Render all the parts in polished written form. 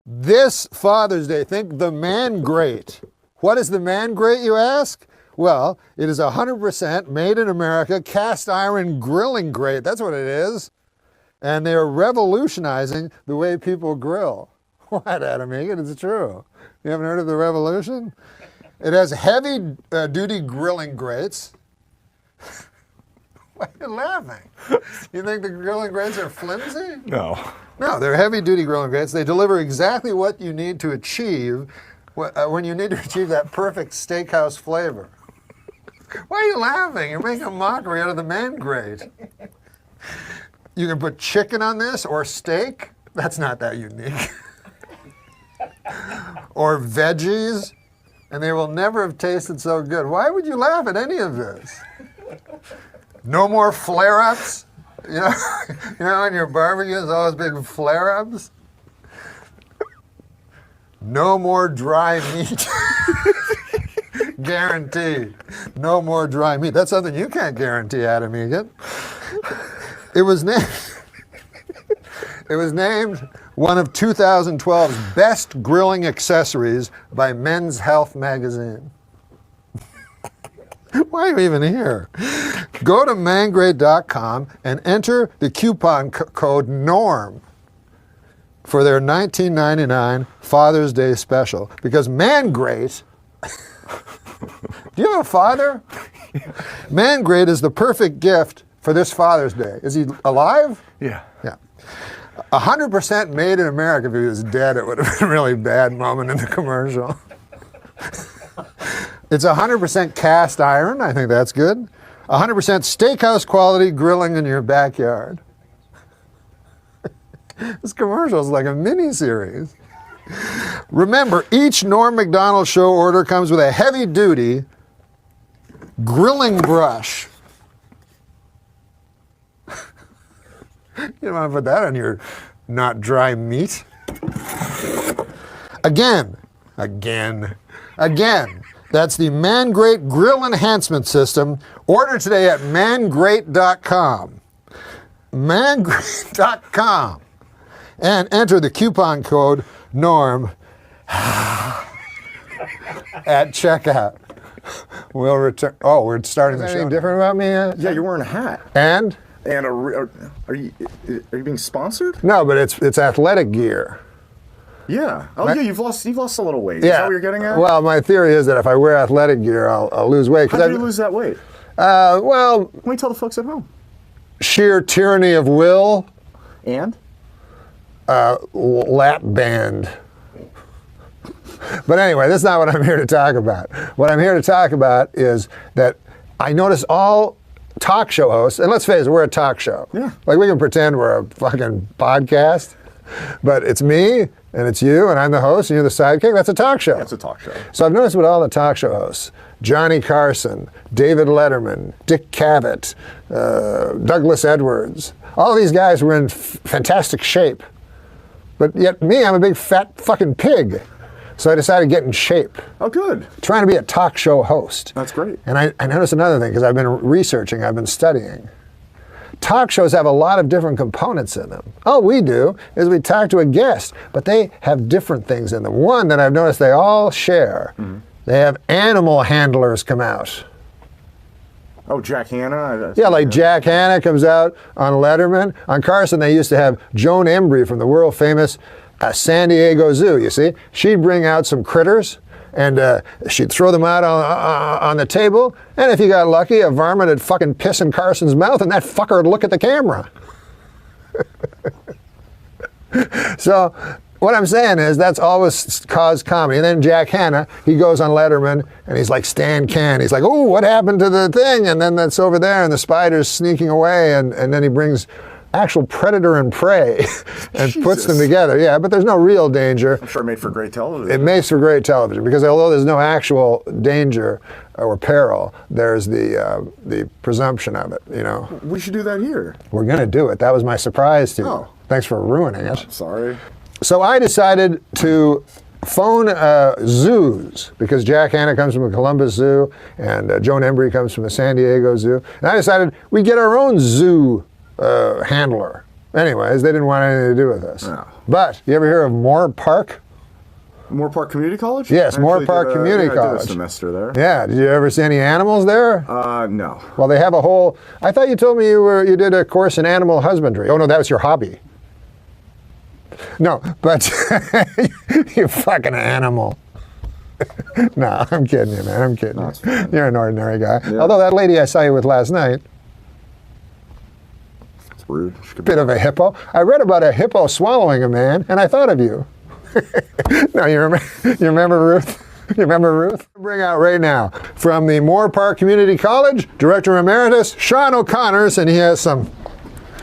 This Father's Day, think the man grate. What is the man grate, you ask? Well, it is 100% made in America cast iron grilling grate. That's what it is. And they are revolutionizing the way people grill. What, Adam Egan? It's true. You haven't heard of the revolution? It has heavy duty grilling grates. Why are you laughing? You think the grilling grates are flimsy? No. No, they're heavy duty grilling grates. They deliver exactly what you need to achieve when you need to achieve that perfect steakhouse flavor. Why are you laughing? You're making a mockery out of the man grate. You can put chicken on this or steak. That's not that unique. Or veggies, and they will never have tasted so good. Why would you laugh at any of this? No more flare-ups. You know, in your barbecues, all those big flare-ups. No more dry meat. Guaranteed. No more dry meat. That's something you can't guarantee, Adam Egan. It was named one of 2012's best grilling accessories by Men's Health magazine. Why are you even here? Go to mangrate.com and enter the coupon code NORM for their $19.99 Father's Day special. Because Mangrate, do you have a father? Mangrate is the perfect gift for this Father's Day. Is he alive? Yeah. Yeah. 100% made in America. If he was dead, it would have been a really bad moment in the commercial. It's 100% cast iron. I think that's good. 100% steakhouse quality grilling in your backyard. This commercial is like a mini-series. Remember, each Norm MacDonald show order comes with a heavy-duty grilling brush. You don't want to put that on your not dry meat. Again. That's the Mangrate Grill Enhancement System. Order today at mangrate.com. Mangrate.com. And enter the coupon code NORM at checkout. We'll return. Oh, we're starting the show. Anything different about me? Yeah, you're wearing a hat. And? And are you being sponsored? No, but it's athletic gear. Yeah. Oh, yeah. You've lost a little weight. Yeah. Is that what you're getting at? Well, my theory is that if I wear athletic gear, I'll lose weight. How do you lose that weight? Well, let me tell the folks at home. Sheer tyranny of will. And? Lap band. But anyway, that's not what I'm here to talk about. What I'm here to talk about is that I notice all talk show hosts, and let's face it, we're a talk show. Yeah. Like we can pretend we're a fucking podcast, but it's me and it's you and I'm the host and you're the sidekick. That's a talk show. That's a talk show. So I've noticed with all the talk show hosts, Johnny Carson, David Letterman, Dick Cavett, Douglas Edwards, all these guys were in fantastic shape. But yet me, I'm a big fat fucking pig. So I decided to get in shape. Oh, good. Trying to be a talk show host. That's great. And I noticed another thing, because I've been researching, I've been studying. Talk shows have a lot of different components in them. All we do is we talk to a guest, but they have different things in them. One that I've noticed they all share, they have animal handlers come out. Oh, Jack Hanna? Yeah, like Jack Hanna comes out on Letterman. On Carson, they used to have Joan Embry from the world famous San Diego Zoo, you see. She'd bring out some critters, and she'd throw them out on the table, and if you got lucky, a varmint would fucking piss in Carson's mouth, and that fucker would look at the camera. So what I'm saying is that's always caused comedy. And then Jack Hanna, he goes on Letterman, and he's like Stan Can. He's like, oh, what happened to the thing? And then that's over there, and the spider's sneaking away, and then he brings actual predator and prey and puts them together. Yeah, but there's no real danger. I'm sure it made for great television. It makes for great television because although there's no actual danger or peril, there's the presumption of it, you know. We should do that here. We're going to do it. That was my surprise to you. Oh. Thanks for ruining it. I'm sorry. So I decided to phone zoos because Jack Hanna comes from the Columbus Zoo and Joan Embry comes from the San Diego Zoo. And I decided we'd get our own zoo handler. Anyways, they didn't want anything to do with us. Oh. But you ever hear of Moore Park? Moore Park Community College? Yes, I Moore actually Park Community I College. did a semester there. Yeah, did you ever see any animals there? No. Well, they have a whole, I thought you told me you did a course in animal husbandry. Oh no, that was your hobby. No, but you fucking animal. No, I'm kidding you, man. I'm kidding you. You're an ordinary guy. Yeah. Although that lady I saw you with last night, It's rude. She could be- bit of a hippo. I read about a hippo swallowing a man, and I thought of you. No, you remember Ruth? You remember Ruth? Bring out right now from the Moore Park Community College, Director Emeritus Sean O'Connors, and he has some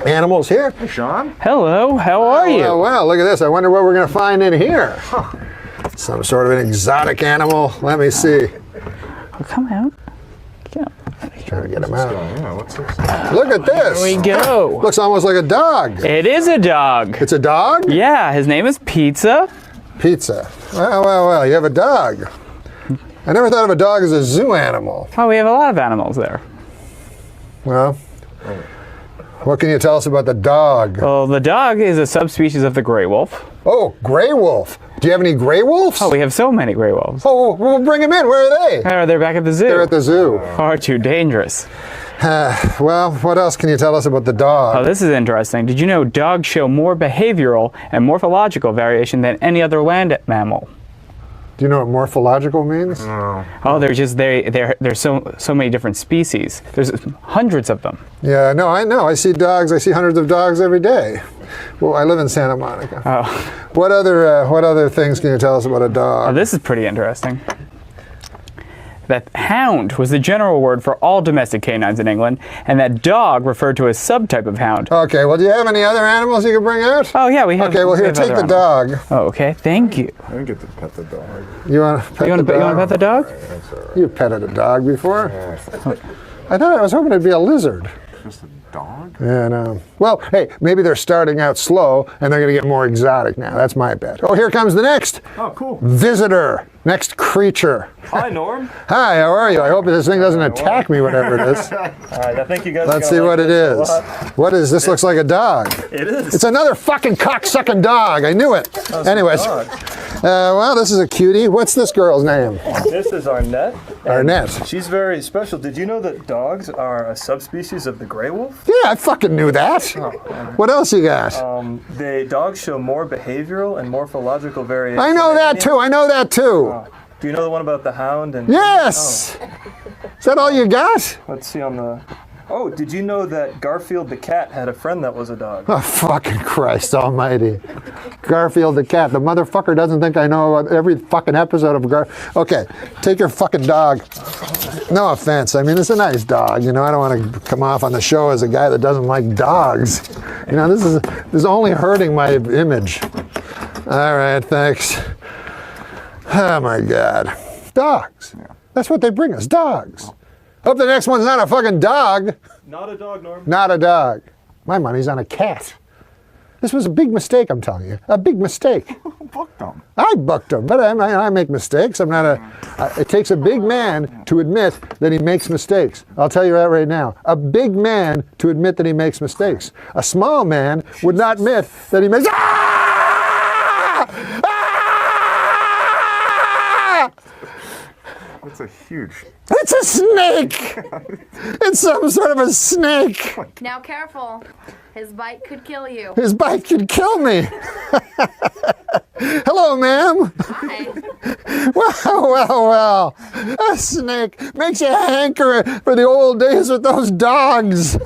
animals here. Hey, Sean? Hello, how are you? Well, look at this. I wonder what we're going to find in here. Some sort of an exotic animal. Let me see. Well, come out. Yeah. Trying to get him out. Yeah, what's this? Look at this. Here we go. Looks almost like a dog. It is a dog. It's a dog? Yeah, his name is Pizza. Pizza. Well, you have a dog. I never thought of a dog as a zoo animal. Oh, we have a lot of animals there. Well, what can you tell us about the dog? Well, the dog is a subspecies of the gray wolf. Oh, gray wolf. Do you have any gray wolves? Oh, we have so many gray wolves. Oh, well, bring them in. Where are they? They're back at the zoo. They're at the zoo. Far too dangerous. Well, what else can you tell us about the dog? Oh, this is interesting. Did you know dogs show more behavioral and morphological variation than any other land mammal? Do you know what morphological means? Oh, there's so many different species. There's hundreds of them. Yeah, no, I know. I see dogs. I see hundreds of dogs every day. Well, I live in Santa Monica. Oh, What other things can you tell us about a oh, dog? this is pretty interesting. That hound was the general word for all domestic canines in England, and that dog referred to a subtype of hound. Okay, well, do you have any other animals you can bring out? Oh yeah, we have. Okay, well, we here, have take other the animals. dog. Oh, okay, thank you. I didn't get to pet the dog. You want to pet You want the to dog? pet the dog? That's all right. You petted a dog before? I was hoping it'd be a lizard. Just a dog? Yeah, no. Well, hey, maybe they're starting out slow and they're going to get more exotic now. That's my bet. Oh, here comes the next Oh, cool. visitor, next creature. Hi, Norm. Hi, how are you? I hope this thing doesn't attack me, whatever it is. All right, I think you guys. Let's are see gonna what like it this is. a lot. What is this? Looks like a dog. It is. It's another fucking cocksucking dog. I knew it. Anyways, Dog. well, this is a cutie. What's this girl's name? This is Arnett. Arnett. She's very special. Did you know that dogs are a subspecies of the gray wolf? Yeah, I fucking knew that. What else you got? Dogs show more behavioral and morphological variation. I know than that any- too. I know that too. Do you know the one about the hound? And Yes. Is that all you got? Let's see on the. Oh, did you know that Garfield the cat had a friend that was a dog? Oh, fucking Christ almighty. Garfield the cat. The motherfucker doesn't think I know about every fucking episode of Okay, take your fucking dog. No offense. I mean, it's a nice dog. You know, I don't want to come off on the show as a guy that doesn't like dogs. You know, this is only hurting my image. All right, thanks. Oh, my God. Dogs. That's what they bring us, dogs. Hope the next one's not a fucking dog. Not a dog, Norm. Not a dog. My money's on a cat. This was a big mistake, I'm telling you. A big mistake. Booked them. I booked him, but I make mistakes. I'm not it takes a big man to admit that he makes mistakes. I'll tell you that right now. A big man to admit that he makes mistakes. A small man would not admit that he makes. That's a huge. It's a snake! It's some sort of a snake! Now careful, his bite could kill you. His bite could kill me! Hello, ma'am! Hi. Well. A snake makes you hanker for the old days with those dogs.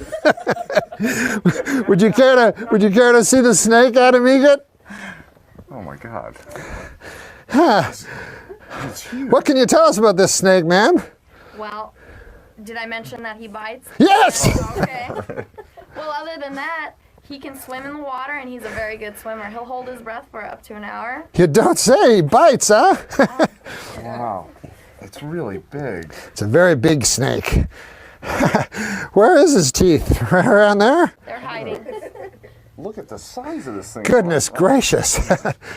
Would you care to see the snake, Adam Egot? Oh my God. What can you tell us about this snake, ma'am? Well, did I mention that he bites? Yes! Okay. Well, other than that, he can swim in the water and he's a very good swimmer. He'll hold his breath for up to an hour. You don't say. He bites, huh? Wow. It's really big. It's a very big snake. Where is his teeth? Around there? They're hiding. Look at the size of this thing. Goodness gracious.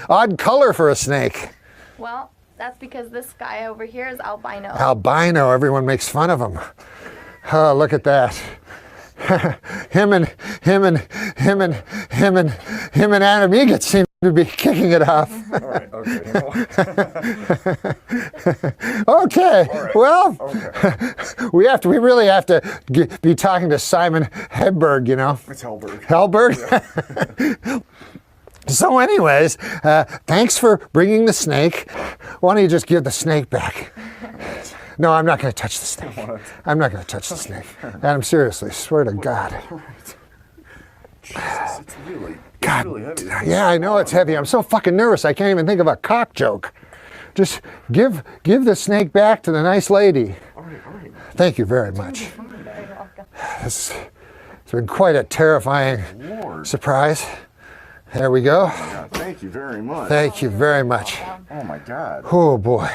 Odd color for a snake. Well, that's because this guy over here is albino. Albino, everyone makes fun of him. Oh, look at that. him and Adam Egget seem to be kicking it off. All right. Okay. You know Okay. right. Well, okay. we really have to be talking to Simon Hedberg, you know. It's Hellberg. Helberg. So anyways, thanks for bringing the snake. Why don't you just give the snake back? No, I'm not going to touch the snake. I'm not going to touch the snake. Adam, seriously, swear to God. Jesus, it's really heavy. Yeah, I know it's heavy. I'm so fucking nervous. I can't even think of a cock joke. Just give the snake back to the nice lady. All right. Thank you very much. It's been quite a terrifying Lord. surprise. There we go. Yeah, thank you very much. Thank you very much. Oh my God. Oh boy.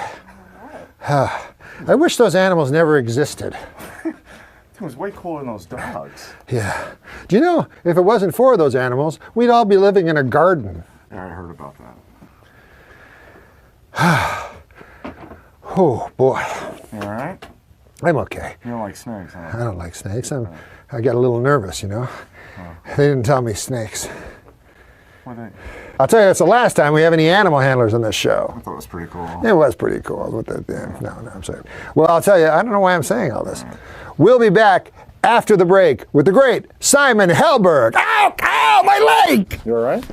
I wish those animals never existed. It was way cooler than those dogs. Yeah. Do you know, if it wasn't for those animals, we'd all be living in a garden. Yeah, I heard about that. Oh boy. You all right? I'm okay. You don't like snakes, I huh? don't like snakes. I get a little nervous, you know. They didn't tell me snakes. What they? I'll tell you, that's the last time we have any animal handlers on this show. I thought it was pretty cool. It was pretty cool. With that, no, I'm sorry. Well, I'll tell you, I don't know why I'm saying all this. We'll be back after the break with the great Simon Helberg. Ow, ow, my leg! You all right?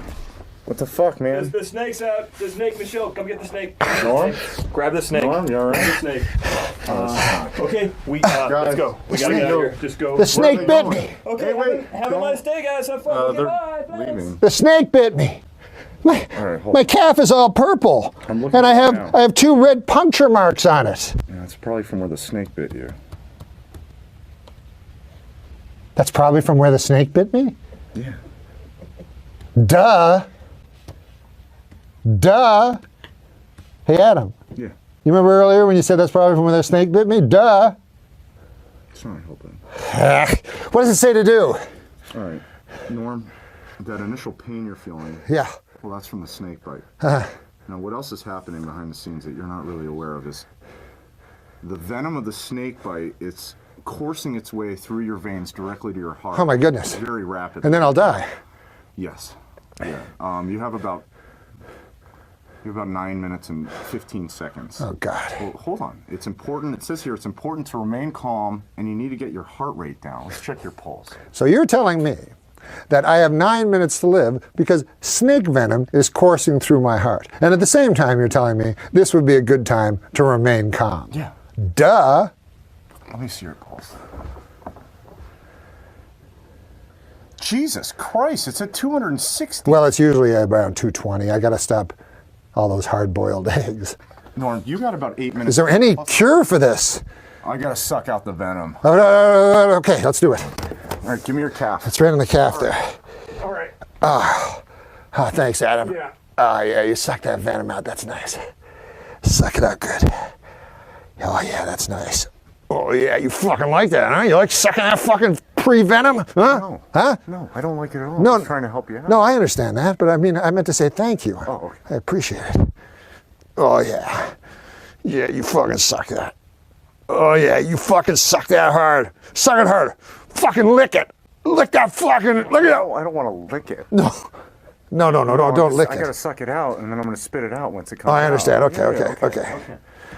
What the fuck, man? The snake's out. The snake, Michelle, come get the snake. Norm? Grab the snake. Norm, you all Grab the right? snake. Okay, let's go. We gotta get out of here. Just go. The snake they bit going? me. Okay, Hey, wait, have a don't- nice day, guys. Have fun. Okay, They're bye. Thanks. leaving. The snake bit me. All right, hold My on. calf is all purple, I'm looking and I at it now. have 2 red puncture marks on it. Yeah, it's probably from where the snake bit you. That's probably from where the snake bit me? Yeah. Duh. Hey, Adam, Yeah. you remember earlier when you said that's probably from where the snake bit me? Duh. It's not helping. What does it say to do? All right. Norm, that initial pain you're feeling, Yeah. well, that's from the snake bite. Now, what else is happening behind the scenes that you're not really aware of is the venom of the snake bite, it's coursing its way through your veins directly to your heart. Oh, my goodness. Very rapidly. And then I'll die. Yes. Yeah. You have about 9 minutes and 15 seconds. Oh, God. Well, hold on. It's important. It says here it's important to remain calm, and you need to get your heart rate down. Let's check your pulse. So you're telling me that I have 9 minutes to live because snake venom is coursing through my heart. And at the same time, you're telling me this would be a good time to remain calm. Yeah. Duh. Let me see your pulse. Jesus Christ! It's at 260. Well, it's usually around 220. I got to stop all those hard-boiled eggs. Norm, you got about 8 minutes. Is there any cure for this? I gotta suck out the venom. Oh, okay, let's do it. All right, give me your calf. It's right on the calf there. All right. Oh, thanks, Adam. Yeah. Oh, yeah, you suck that venom out. That's nice. Suck it out good. Oh, yeah, that's nice. Oh, yeah, you fucking like that, huh? You like sucking that fucking pre-venom? Huh? No. Huh? No, I don't like it at all. No, I'm just trying to help you out. No, I understand that, but I mean, I meant to say thank you. Oh, okay. I appreciate it. Oh, yeah. Yeah, you fucking suck that. Oh, yeah, you fucking suck that hard. Suck it hard. Fucking lick it. Lick that fucking, lick it out. No, I don't want to lick it. No, don't lick I it. gotta suck it out, and then I'm gonna spit it out once it comes Oh, out. I understand. Okay, Yeah, okay.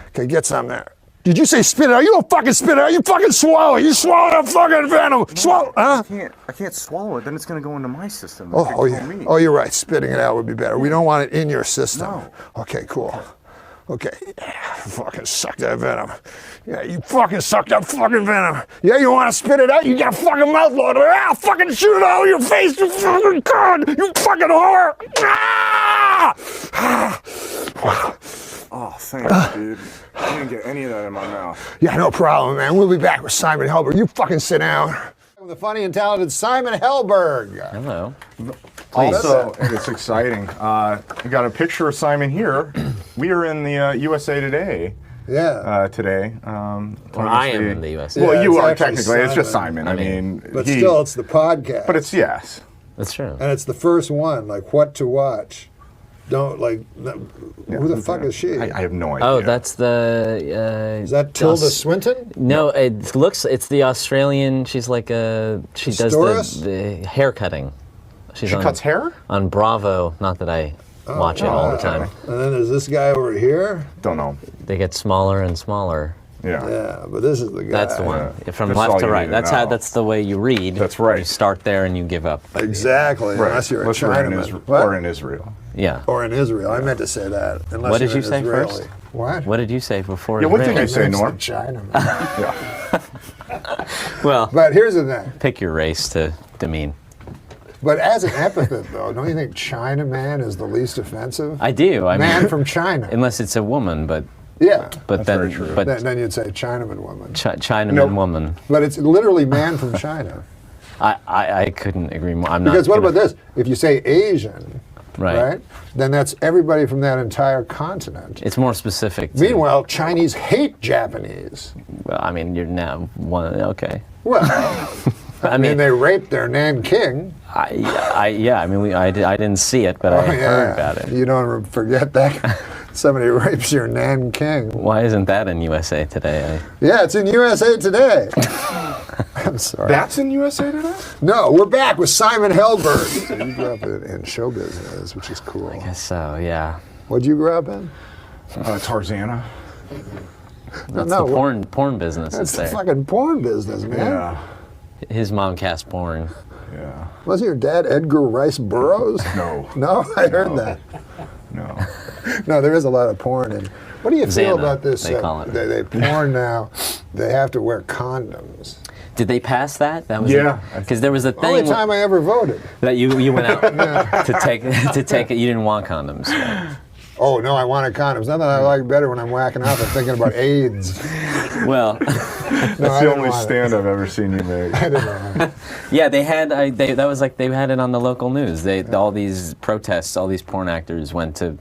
Okay, get some there. Did you say spit it out? You don't fucking spit it out. You fucking swallow it. You swallow that fucking venom. Swallow, huh? I can't swallow it. Then it's gonna go into my system. It Oh, could oh, kill yeah. me. Oh, you're right. Spitting it out would be better. We don't want it in your system. No. Okay, cool. Okay. Yeah, fucking suck that venom. Yeah, you fucking suck that fucking venom. Yeah, you want to spit it out? You got a fucking mouthful of it. Ah, fucking shoot it out of your face, you fucking cunt. You fucking whore. Ah! Oh, thanks, dude. I didn't get any of that in my mouth. Yeah, no problem, man. We'll be back with Simon Helberg. You fucking sit down. The funny and talented Simon Helberg. Hello. Also, it's exciting. We got a picture of Simon here. We are in the USA Today Yeah. today. Well, I am in the USA. Well, Yeah, you it's are actually technically. It's just Simon. Simon. I mean, But still, it's the podcast. But it's yes. That's true. And it's the first one, like what to watch. don't like. Who the fuck is she? I have no idea. Oh, that's the. Is that Tilda Swinton? No, it's the Australian. She's like she does Storis? the hair cutting. She cuts hair? on Bravo. Not that I watch it all the time. And then there's this guy over here. Don't know. They get smaller and smaller. Yeah. Yeah, but this is the guy. That's the one. From That's all left to you right. need to That's how. know. That's the way you read. That's right. You start there and you give up. Exactly. Right. Unless you're a Unless you're in Chinaman. Israel. What? Or in Israel. Yeah. Or in Israel. I meant to say that. Unless What did you're you say Israeli. first? What? What did you say before? Yeah, what did Israel? you say, It's Norm? the Chinaman. Yeah. Well, But here's the thing. pick your race to demean. But as an epithet, though, don't you think Chinaman is the least offensive? I do. I Man mean, from China. unless it's a woman, but Yeah. but That's then very true. but Then you'd say Chinaman woman. Chinaman Nope. woman. But it's literally man from China. I couldn't agree more. I'm not. Because what gonna- about this? If you say Asian, Right. then that's everybody from that entire continent. It's more specific. To, Meanwhile, Chinese hate Japanese. well, I mean, you're now one. Okay. Well, I I mean, mean, they raped their Nanking. yeah. I mean, I didn't see it, but I heard about it. You don't forget that. Somebody rapes your Nanking. Why isn't that in USA Today? Yeah, it's in USA Today. I'm sorry. That's in USA Today? No, we're back with Simon Helberg. So you grew up in show business, which is cool. I guess so. Yeah. What'd you grow up in? Tarzana. That's No, the porn business That's is the there. fucking porn business, man. Yeah. His mom cast porn. Yeah. Wasn't your dad Edgar Rice Burroughs? No. No, I heard that. No. No, there is a lot of porn. And what do you feel Xana, about this? they call it. They porn now. They have to wear condoms. Did they pass that? That was Yeah. Because there was a Only thing time I ever voted. that you went out to take it. You didn't want condoms. Right? Oh no, I wanted condoms. Nothing I like better when I'm whacking off and thinking about AIDS. Well, No, That's I the didn't only want it. stand I've ever seen you make. I didn't want it. yeah, they had. That was like they had it on the local news. All these protests, all these porn actors went to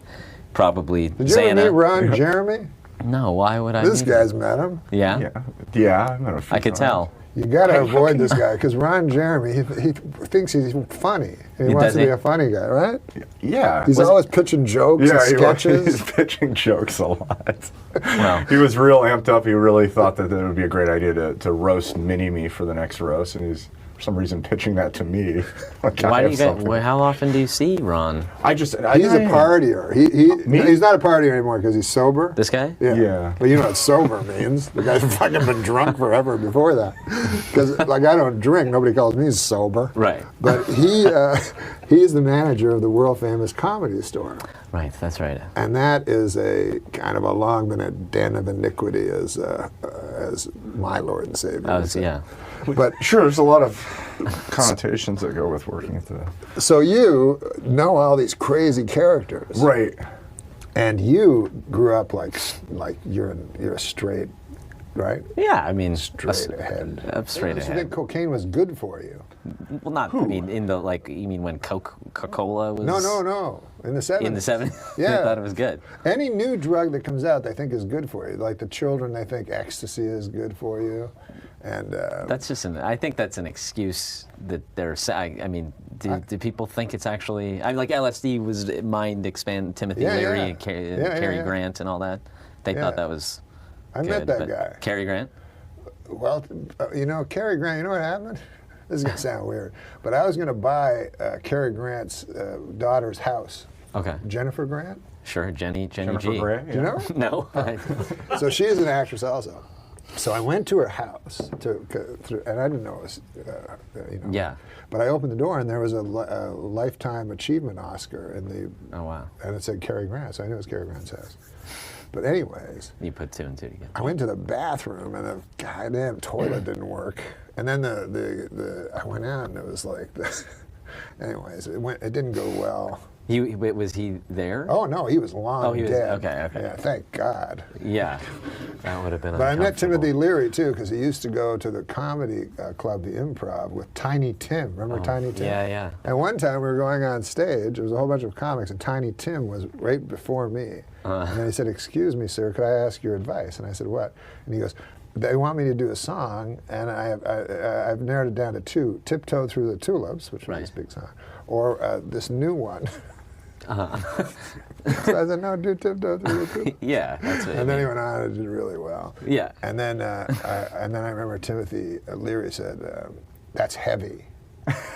probably Did you ever meet Xana. Ron Jeremy? No, why would I? This meet guy's met him. him? Yeah, Yeah. Yeah, I met a few I could times. tell. You got to avoid this guy because Ron Jeremy, he thinks he's funny. He wants does to he? be a funny guy, right? Yeah. He's always pitching jokes Yeah, and sketches. he's pitching jokes a lot. Well, He was real amped up. He really thought that it would be a great idea to roast Mini-Me for the next roast, and he's for some reason pitching that to me. Like, I why do have you something. How often do you see Ron? He's He's a partier. He's not a partier anymore because he's sober. This guy? Yeah. But you know what sober means. The guy's fucking been drunk forever before that. Because, like, I don't drink. Nobody calls me sober. Right. But he's the manager of the world-famous Comedy Store. Right. That's right. And that is a kind of a long been a den of iniquity, as my Lord and Savior would say. Yeah. But Sure, there's a lot of connotations that go with working at the... so you know all these crazy characters. Right. And you grew up like you're a straight, right? Yeah. I mean, Straight ahead. straight So you ahead. think cocaine was good for you? Well, not. I mean, in the you mean when Coca-Cola was? No. In the 70s. In the 70s, Yeah. I thought it was good. Any new drug that comes out, they think is good for you. Like the children, they think ecstasy is good for you, and That's just I think that's an excuse that they're. I mean, do people think it's actually? I mean, like LSD was mind expand. Timothy Yeah, Leary yeah. and Yeah, Cary yeah. Grant and all that. They Yeah. thought that was. I good, met that but guy. Cary Grant. Well, Cary Grant. You know what happened? This is gonna sound weird, but I was gonna buy Cary Grant's daughter's house. Okay. Jennifer Grant. Sure, Jenny Jennifer G. Grey, Do you know? No. So she is an actress also. So I went to her house, and I didn't know it was, Yeah. But I opened the door, and there was a Lifetime Achievement Oscar in the, Oh wow. and it said Cary Grant, so I knew it was Cary Grant's house. But anyways, You put two and two together. I went to the bathroom, and the goddamn toilet didn't work. And then I went out, and it was like, anyways, it didn't go well. Was he there? Oh no, he was long Oh, he was- dead. okay. Yeah, thank God. Yeah. That would have been. But I met uncomfortable. Timothy Leary too, because he used to go to the comedy club, the Improv, with Tiny Tim. Remember Tiny Tim? Yeah, yeah. And one time we were going on stage, there was a whole bunch of comics, and Tiny Tim was right before me. And then he said, "Excuse me, sir, could I ask your advice?" And I said, "What?" And he goes, "They want me to do a song, and I've narrowed it down to two: Tiptoe Through the Tulips," which was Right. this big song, or this new one. So I said, no, do tiptoe through the tulips. Yeah, that's it. And then he went on and did really well. Yeah. And then I remember Timothy Leary said, that's heavy.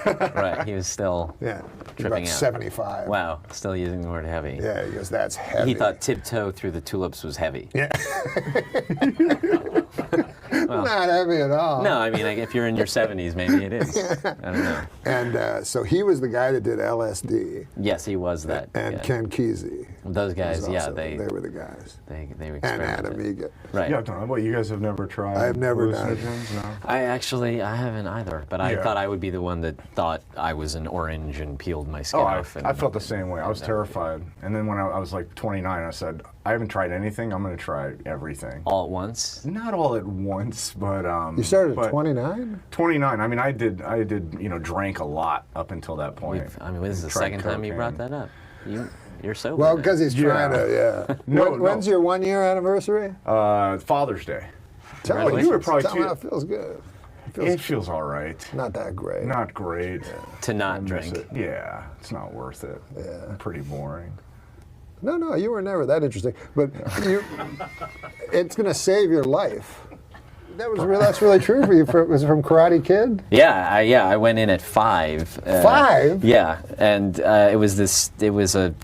Right, he was still Yeah, tripping about out. 75. Wow, still using the word heavy. Yeah, he goes, that's heavy. He thought tiptoe through the tulips was heavy. Yeah. Not heavy at all. No, I mean, like, if you're in your 70s, maybe it is. I don't know. And so he was the guy that did LSD. Yes, he was that. And yeah. Ken Kesey. Those guys, was also, yeah, they were the guys. They And experimented. Adam Egan. Right. Yeah, Don, what, you guys have never tried I have never done it. hallucinogens? No? I haven't either, but I Yeah. thought I would be the one that thought I was an orange and peeled my skin Oh, off. I felt the same way. I was terrified. And then when I was like 29, I said, I haven't tried anything. I'm going to try everything. all at once. Not all at once, but You started but at 29? 29. I mean, I did, drank a lot up until that point. I mean, this is the Tried second time you brought cocaine. that up. You're sober. Well, now. because he's trying to, yeah. No, When's your 1 year anniversary? Father's Day. Tell Congratulations. me, You were probably tell me too- how it feels good. It feels all right. Not that great. Not great. to not I miss drink. it. Yeah, it's not worth it. Yeah. Pretty boring. No, you were never that interesting. But it's going to save your life. That's really true for you. Was it from Karate Kid? Yeah, I went in at 5. 5? Yeah, and it was a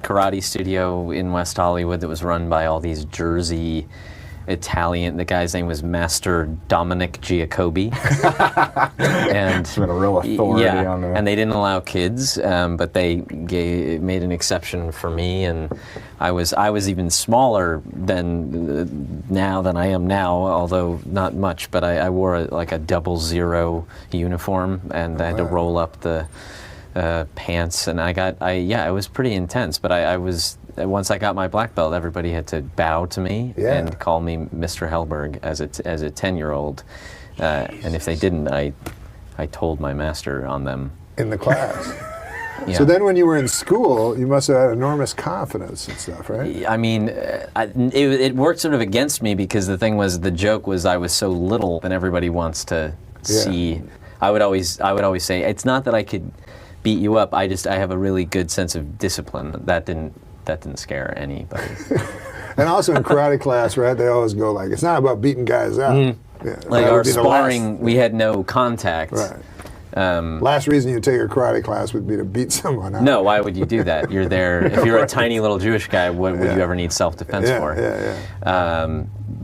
karate studio in West Hollywood that was run by all these Jersey Italian. The guy's name was Master Dominic Giacobbe, and Been a real authority yeah, on that. and they didn't allow kids, but they made an exception for me, and I was even smaller than I am now, although not much. But I wore like a 00 uniform, and I had to roll up the pants, and it was pretty intense. But I was. Once I got my black belt, everybody had to bow to me and call me Mr. Hellberg as a 10-year-old, and if they didn't, I told my master on them. In the class. Yeah. So then when you were in school, you must have had enormous confidence and stuff, right? I mean, it worked sort of against me because the thing was, the joke was I was so little, and everybody wants to see. I would always say, it's not that I could beat you up. I have a really good sense of discipline. That didn't scare anybody. And also in karate class, right, they always go like, it's not about beating guys up. Yeah, Like that our would be the sparring, we had no contact. Right. Last reason you take a karate class would be to beat someone up. No, why would you do that? You're there. If you're a tiny little Jewish guy, what would you ever need self-defense for?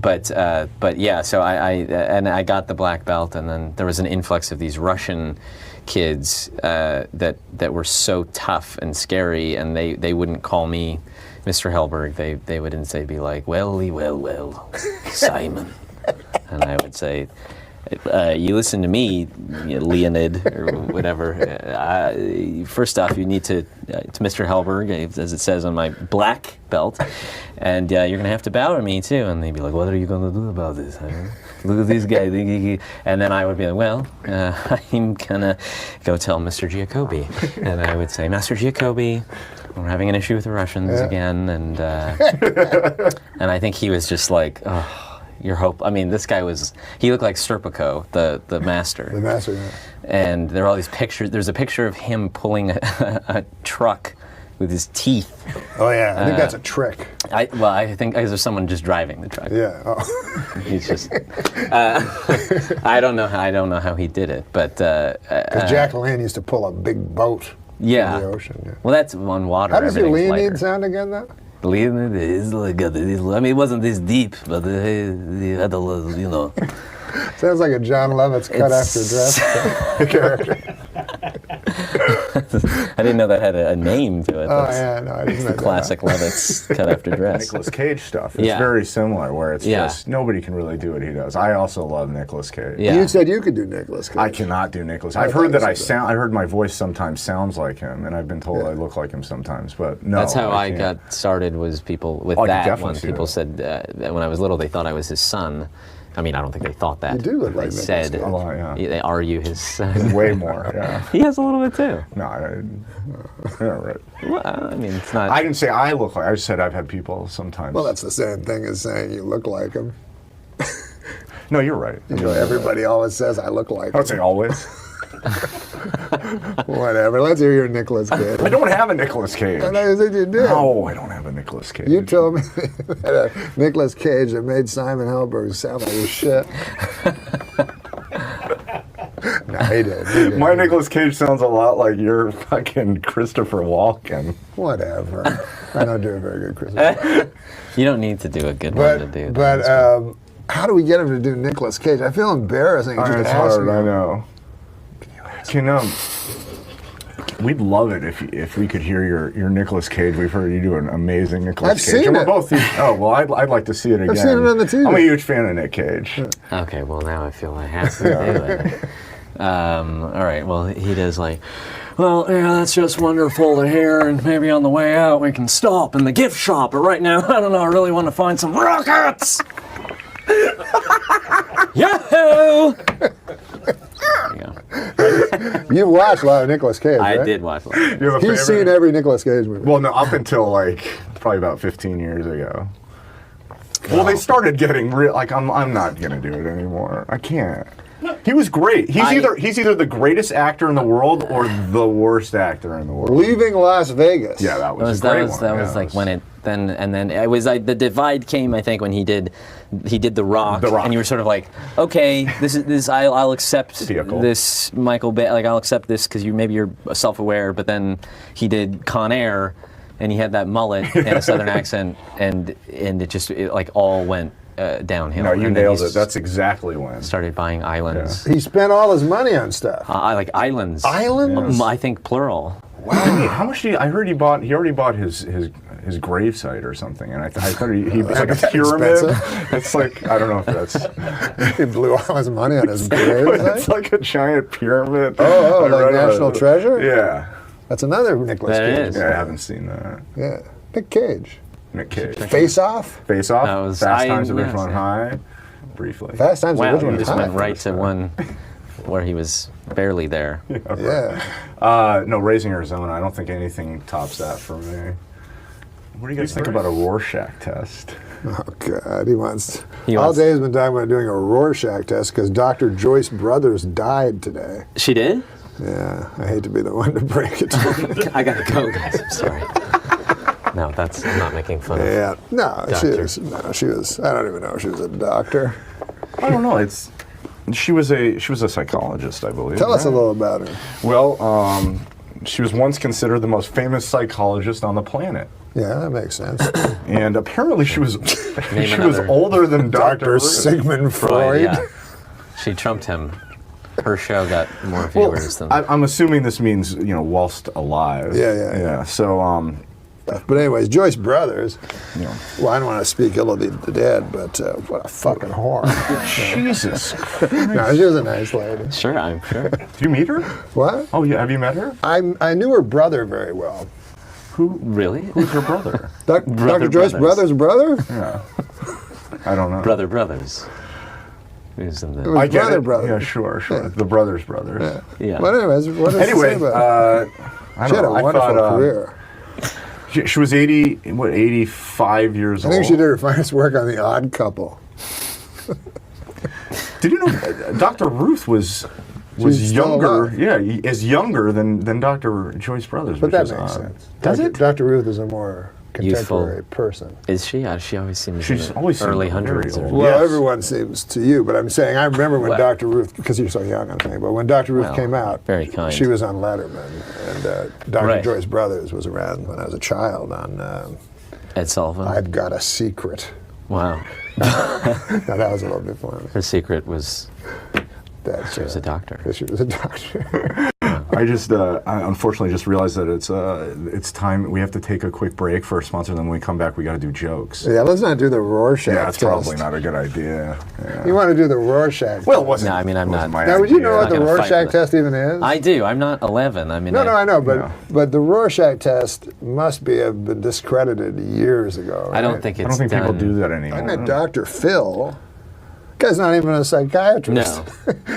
But yeah, so I got the black belt, and then there was an influx of these Russian kids that were so tough and scary, and they wouldn't call me Mr. Hellberg. They would instead be like, well, Simon, and I would say, you listen to me, Leonid, or whatever. First off, you need to Mr. Hellberg, as it says on my black belt, and you're going to have to bow to me too. And they'd be like, what are you going to do about this? Huh? Look at this guy. And then I would be like, well, I'm going to go tell Mr. Giacobbe. And I would say, Master Giacobbe, we're having an issue with the Russians again. And I think he was just like, oh, your hope. I mean, this guy he looked like Serpico, the master. The master, yeah. And there are all these pictures. There's a picture of him pulling a truck with his teeth. Oh yeah, I think that's a trick. I think there's someone just driving the truck. Yeah. Oh. He's just. I don't know how he did it, but. Because Jack LaLanne used to pull a big boat in the ocean. Yeah. Well, that's on water. How does your everything's Leonid lighter. sound again, though? Leonid is like I mean, it wasn't this deep, but he had a little, Sounds like a John Lovitz cut after dress character. I didn't know that had a name to it. Oh That's yeah, no, I didn't know the classic Lovitz cut after dress. Nicolas Cage stuff. It's Yeah. very similar, where it's Yeah. just nobody can really do what he does. I also love Nicolas Cage. Yeah. You said you could do Nicolas Cage. I cannot do Nicolas. I I've thought heard that you I said sound. I heard my voice sometimes sounds like him, and I've been told I look like him sometimes. But no, That's how I can't. got started. Was people with I could that definitely one? see People that. said when I was little, they thought I was his son. I mean, I don't think they thought that. You do look they like Nicolas said, Cage. A lot, yeah. They are you his son? Way more. Yeah. He has a little bit too. No, yeah, right. Well, I mean, it's not. I didn't say I look like. I just said I've had people sometimes. Well, that's the same thing as saying you look like him. No, you're right. You know, everybody always says I look like I him. would say always. Whatever. Let's hear your Nicolas Cage. I don't have a Nicolas Cage. I know you said you did. No, I don't have a Nicolas Cage. You told me that a Nicolas Cage that made Simon Helberg sound like shit. No, he did. My Nicolas Cage sounds a lot like your fucking Christopher Walken. Whatever. I don't do a very good Christopher. You don't need to do a good one to do. But how do we get him to do Nicolas Cage? I feel embarrassing just It's asking hard, I him. know. We'd love it if we could hear your Nicolas Cage. We've heard you do an amazing Nicolas I've Cage. seen And we're it. both I'd like to see it again. I've seen it on the TV. I'm a huge fan of Nick Cage. Okay, well now I feel I have to do it. All right, well he does like, well, yeah, that's just wonderful to hear, and maybe on the way out we can stop in the gift shop, but right now, I don't know, I really want to find some rockets! Yahoo! There you go. You've watched a lot of Nicolas Cage, I right? did watch that. You have a He's favorite? seen every Nicolas Cage movie. Well, no, up until probably about 15 years ago. Well, they started getting real. Like I'm not gonna do it anymore. I can't. He was great. He's either the greatest actor in the world or the worst actor in the world. Leaving Las Vegas. Yeah, that was a great one. That was like when it then and then it was like the divide came, I think, when he did the Rock, The Rock. and you were sort of like, okay, this I'll accept Vehicle. this Michael Bay, like I'll accept this because you're self-aware, but then he did Con Air, and he had that mullet and a southern accent, and it like all went downhill. No, you And then nailed he it. That's exactly when. started buying islands. He spent all his money on stuff. I like islands. Islands? I think plural. Wow. How much did I heard he already bought his gravesite or something, and I thought he it's like a that pyramid. expensive? It's like I don't know if that's. He blew all his money on his It's grave. like a giant pyramid. Oh, I like read about National it. Treasure? Yeah. That's another Nicolas That Cage. is. Yeah, I haven't seen that. Yeah. Nick Cage. Nick Cage. Face Off? Face Off. That was- Fast I- Times at yes, Ridgemont yeah. High. Briefly. Fast Times at Wow, Ridgemont you just High. went right to one where he was barely there. Yeah. No, Raising Arizona. I don't think anything tops that for me. What do you guys think about a Rorschach test? Oh, God. He wants... He all wants- day he's been talking about doing a Rorschach test because Dr. Joyce Brothers died today. She did? Yeah. I hate to be the one to break it to you. I gotta go, guys. I'm sorry. No, I'm not making fun of. Yeah. No, Doctor. she was... I don't even know if she was a doctor. I don't know. She was a psychologist, I believe. Tell us a right? little about her. Well, she was once considered the most famous psychologist on the planet. Yeah, that makes sense. And apparently she was another. older than Dr. Dr. Sigmund Freud. Yeah. She trumped him. Her show got more viewers than. I'm assuming this means, whilst alive. Yeah. So, But anyways, Joyce Brothers, Yeah. well, I don't want to speak ill of the dead, but what a fucking whore. Jesus. No, she was a nice lady. Sure, I'm sure. Did you meet her? What? Oh, yeah. Have you met her? I knew her brother very well. Really? Who's her brother? Dr. Joyce Brothers. Brothers' brother? Yeah. I don't know. Brothers. Who's in It the? was I get it. brother. Yeah, sure. The brothers. Yeah. But anyways, what does Anyway, she say about it? I She don't had a know. I wonderful thought, career. She was 85 years I old. think she did her finest work on The Odd Couple. Did you know Dr. Ruth was She's still younger? alive. Yeah, is younger than Dr. Joyce Brothers. But which that is makes odd. sense. Does Dr. it? Dr. Ruth is a more contemporary Youthful. person. Is she? She always seems. She's in the always seemed early very hundreds. old. Well, Yes. everyone seems to you, but I'm saying I remember when Well- Dr. Ruth, because you're so young, I'm saying, but when Dr. Ruth Well, came out, very kind. she was on Letterman, and Dr. Right. Joyce Brothers was around when I was a child on Ed Sullivan. I've Got a Secret. Wow. Now, that was a little before me. Her secret was That, she was a doctor. She was a doctor. I just, I unfortunately just realized that it's time. We have to take a quick break for a sponsor. Then when we come back, we got to do jokes. Yeah, let's not do the Rorschach Yeah, that's test. probably not a good idea. Yeah. You want to do the Rorschach Well, it test. wasn't. No, I mean, I'm wasn't not- my Now, would you know idea. what the I'm not gonna fight Rorschach with it. test even is? I do. I'm not 11. I mean. No, I know, but No. but the Rorschach test must have been discredited years ago. I don't right? think I it's don't think people done. do that anymore. I met Dr. Phil. Guy's not even a psychiatrist.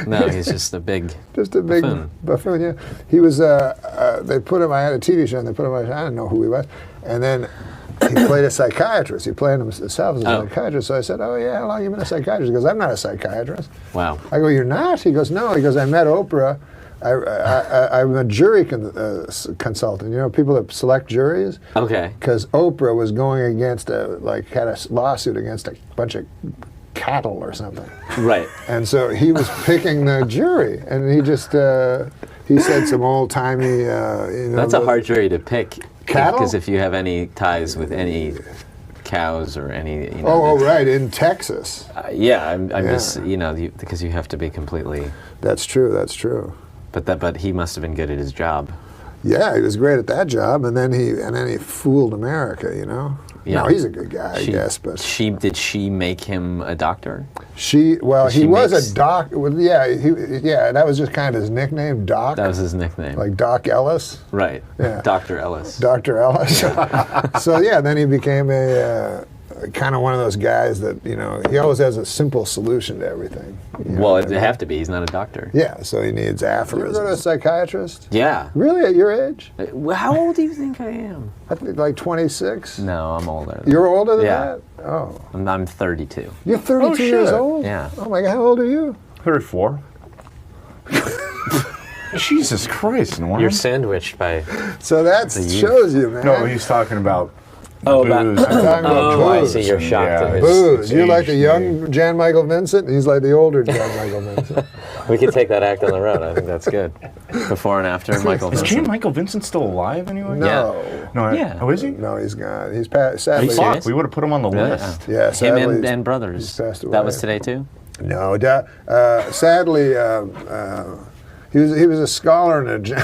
No, he's just a big. Just a big buffoon. Yeah, he was. They put him. I had a TV show, and they put him. I didn't know who he was, and then he played a psychiatrist. He played himself as a psychiatrist. So I said, "Oh yeah, how long you been a psychiatrist?" He goes, "I'm not a psychiatrist." Wow. I go, "You're not?" He goes, "No." He goes, "I met Oprah I'm a jury consultant. You know, people that select juries. Okay. Because Oprah was going against had a lawsuit against a bunch of cattle or something. Right. And so he was picking the jury, and he just he said some old timey. That's a hard jury to pick. Cattle? Because if you have any ties with any cows or any. Oh, right, in Texas. Yeah, I'm just because you have to be completely. That's true. That's true. But he must have been good at his job. Yeah, he was great at that job, and then he fooled America. You know. Yeah. No, he's a good guy, I guess. But did she make him a doctor? He was a doc. Well, yeah, that was just kind of his nickname, Doc. That was his nickname. Like Doc Ellis. Right. Yeah. Dr. Ellis. Dr. Ellis. So yeah, then he became a kind of one of those guys that he always has a simple solution to everything. Well, it'd have to be. He's not a doctor. Yeah, so he needs aphorisms. You ever go to a psychiatrist? Yeah. Really, at your age? How old do you think I am? I think like 26. No, I'm older. You're older than Yeah. that? Oh. I'm 32. You're 32 years shit. old? Yeah. Oh my God, how old are you? 34. Jesus Christ, Norm. You're sandwiched by. So that shows you, man. No, he's talking about Oh, booze. I'm talking about I booze. see. You're shocked. Yeah. at his- Booze. You're like the age young Jan Michael Vincent, and he's like the older Jan Michael Vincent. We could take that act on the road. I think that's good. Before and after Michael Is Vincent. Jan Michael Vincent still alive anyway? No. No. Yeah. Oh, is he? No, he's gone. He's passed. Sadly, you Fuck, serious? we would have put him on the Really? list. yeah, Him sadly, and Brothers. he's passed away. That was today too? No, sadly, he was a scholar and a.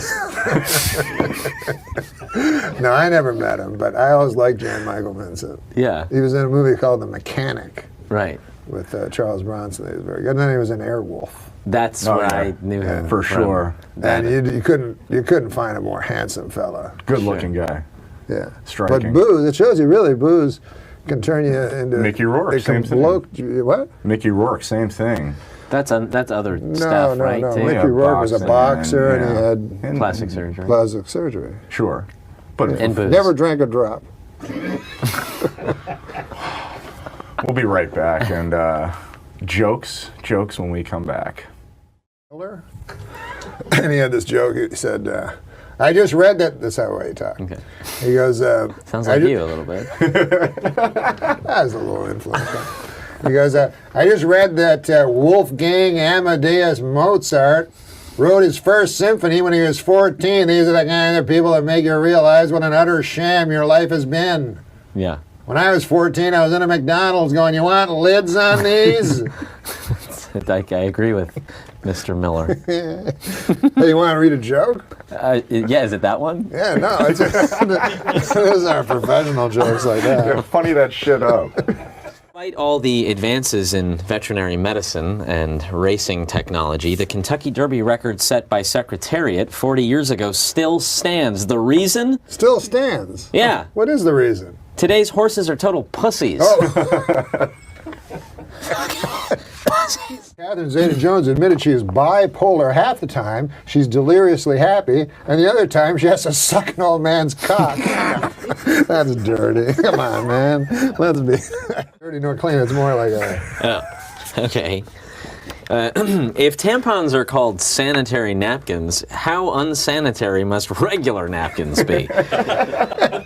No, I never met him, but I always liked Jan Michael Vincent. Yeah. He was in a movie called The Mechanic Right. with Charles Bronson. He was very good. And then he was in Airwolf. That's Oh, where yeah. I knew him For from. sure. And you couldn't find a more handsome fella. Good looking guy. Yeah. Striking. But booze, it shows you really booze can turn you into Mickey Rourke, it can same thing. bloat you- What? Mickey Rourke, same thing. That's other No, stuff, no, right? no. too? Mickey Yeah, Rourke was a boxing boxer, and, and yeah. he had Plastic surgery. plastic surgery. Sure. But And booze. Never drank a drop. we'll be right back. And jokes when we come back. And he had this joke. He said, "I just read that." That's how he talked. Okay. He goes, Sounds like you a little bit. That's a little influence. He goes, I just read that Wolfgang Amadeus Mozart wrote his first symphony when he was 14. These are the kind of people that make you realize what an utter sham your life has been. Yeah. When I was 14, I was in a McDonald's going, "You want lids on these?" I agree with Mr. Miller. Hey, you want to read a joke? Yeah, is it that one? Yeah, no. Those aren't professional jokes like that. Funny that shit up. Despite all the advances in veterinary medicine and racing technology, the Kentucky Derby record set by Secretariat 40 years ago still stands. The reason? Still stands. Yeah. What is the reason? Today's horses are total pussies. Oh. Catherine Zeta-Jones admitted she is bipolar. Half the time, she's deliriously happy, and the other time, she has to suck an old man's cock. That's dirty. Come on, man. Let's be dirty nor clean. It's more like a... Okay. If tampons are called sanitary napkins, how unsanitary must regular napkins be? Can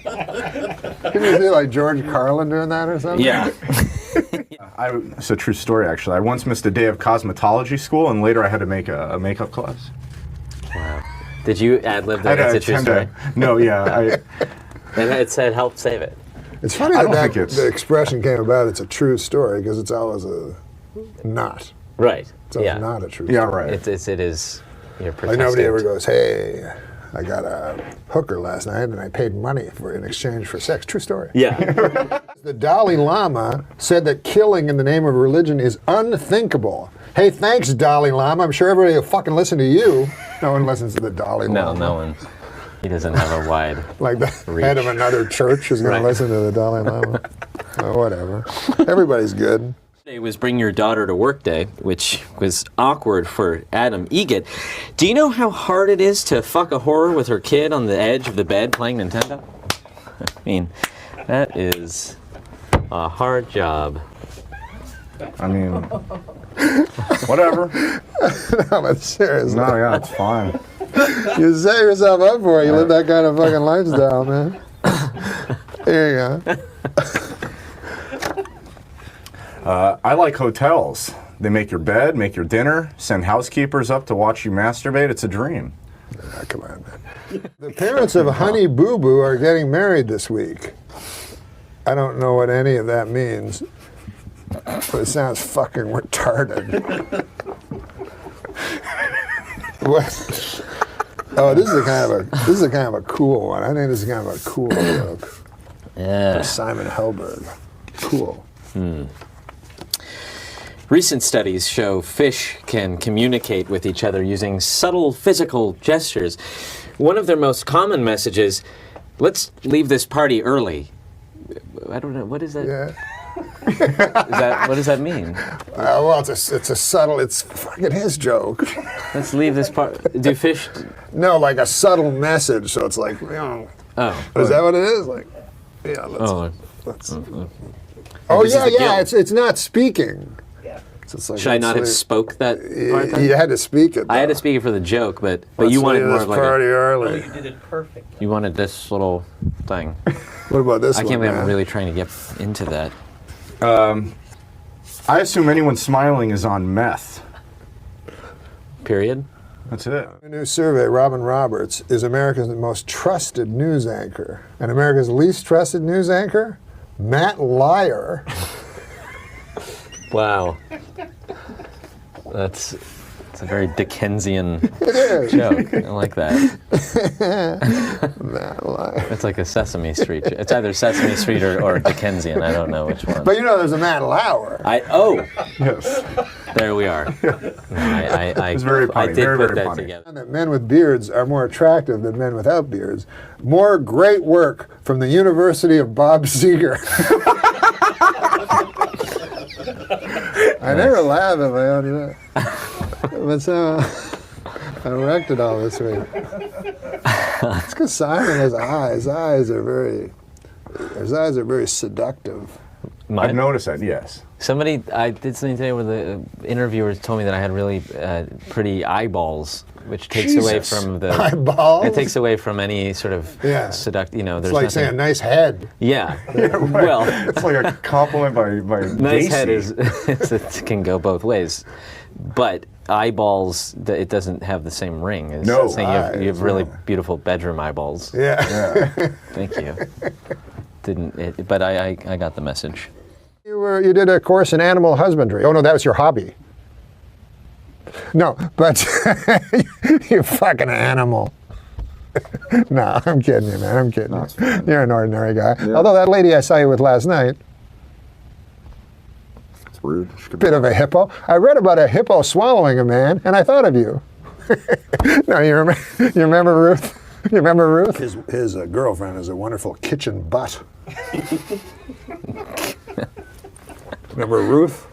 you see like George Carlin doing that or something? Yeah. It's a true story, actually. I once missed a day of cosmetology school, and later I had to make a makeup class. Wow. Did you ad-lib that? I That's a true story. No, yeah. And it said, help save it. It's funny I that, don't think it's- the expression came about, it's a true story, because it's always a not. Right. It's always Yeah. not a true Yeah, story. right. It is. You're Like protesting. nobody ever goes, "Hey, I got a hooker last night and I paid money in exchange for sex." True story. Yeah. The Dalai Lama said that killing in the name of religion is unthinkable. Hey, thanks, Dalai Lama. I'm sure everybody will fucking listen to you. No one listens to the Dalai No, Lama. no one. He doesn't have a wide. Like the head of another church is going Right. to listen to the Dalai Lama. Oh, whatever. Everybody's good. Today was Bring Your Daughter to Work Day, which was awkward for Adam Egan. Do you know how hard it is to fuck a whore with her kid on the edge of the bed playing Nintendo? I mean, that is a hard job. I mean, Whatever. No, but seriously. No, yeah, it's fine. You set yourself up for it. You live that kind of fucking lifestyle, man. There you go. I like hotels. They make your bed, make your dinner, send housekeepers up to watch you masturbate. It's a dream. Oh, come on, man. The parents of Honey Boo Boo are getting married this week. I don't know what any of that means, but it sounds fucking retarded. What? Oh, this is a kind of a cool one. I think this is kind of a cool joke. Yeah. Simon Helberg. Cool. Recent studies show fish can communicate with each other using subtle physical gestures. One of their most common messages, let's leave this party early. I don't know, what is that? Yeah. What does that mean? Well, it's a subtle. It's fucking his joke. Let's leave this party. Do fish? No, like a subtle message. So it's like, you know. Oh. Is that what it is? Like, yeah. Let's. Oh This is yeah, the yeah. guilt. It's not speaking. So it's like, Should I not have spoke that part then? You had to speak it. I had to though. speak it for the joke, but Let's you wanted leave more this of like party a, early. You did it perfect. you wanted this little thing. What about this I one, can't believe man? I'm really trying to get into that. I assume anyone smiling is on meth. Period. That's it. A new survey, Robin Roberts is America's most trusted news anchor. And America's least trusted news anchor? Matt Lyer. Wow. It's a very Dickensian It is. joke. I like that. Matt Lyer. It's like a Sesame Street. It's either Sesame Street or Dickensian. I don't know which one. But you know there's a Matt Lauer. Yes. There we are. No, I It's very funny, I did very, put very that funny. together. That men with beards are more attractive than men without beards. More great work from the University of Bob Seger. I never laugh if I only know. But so I wrecked it all this week. It's because Simon has eyes. His eyes are very seductive. I've noticed that, yes. I did something today where the interviewers told me that I had really pretty eyeballs, which takes away Jesus. from the Eyeballs? It takes away from any sort of Yeah. seduct. You know, It's there's like nothing. saying nice head. Yeah. Well, It's like a compliment by nice Gacy. head is it can go both ways, but eyeballs it doesn't have the same ring. It's No. saying you have Eyes, really no. beautiful bedroom eyeballs. Yeah. Thank you. But I got the message. You did a course in animal husbandry. Oh no, that was your hobby. No, but you fucking animal. No, I'm kidding you, man. I'm kidding you. You're an ordinary guy. Yeah. Although that lady I saw you with last night, It's rude. She could bit of a hippo. I read about a hippo swallowing a man, and I thought of you. No, you remember Ruth? You remember Ruth? His girlfriend is a wonderful kitchen butt. Remember Ruth?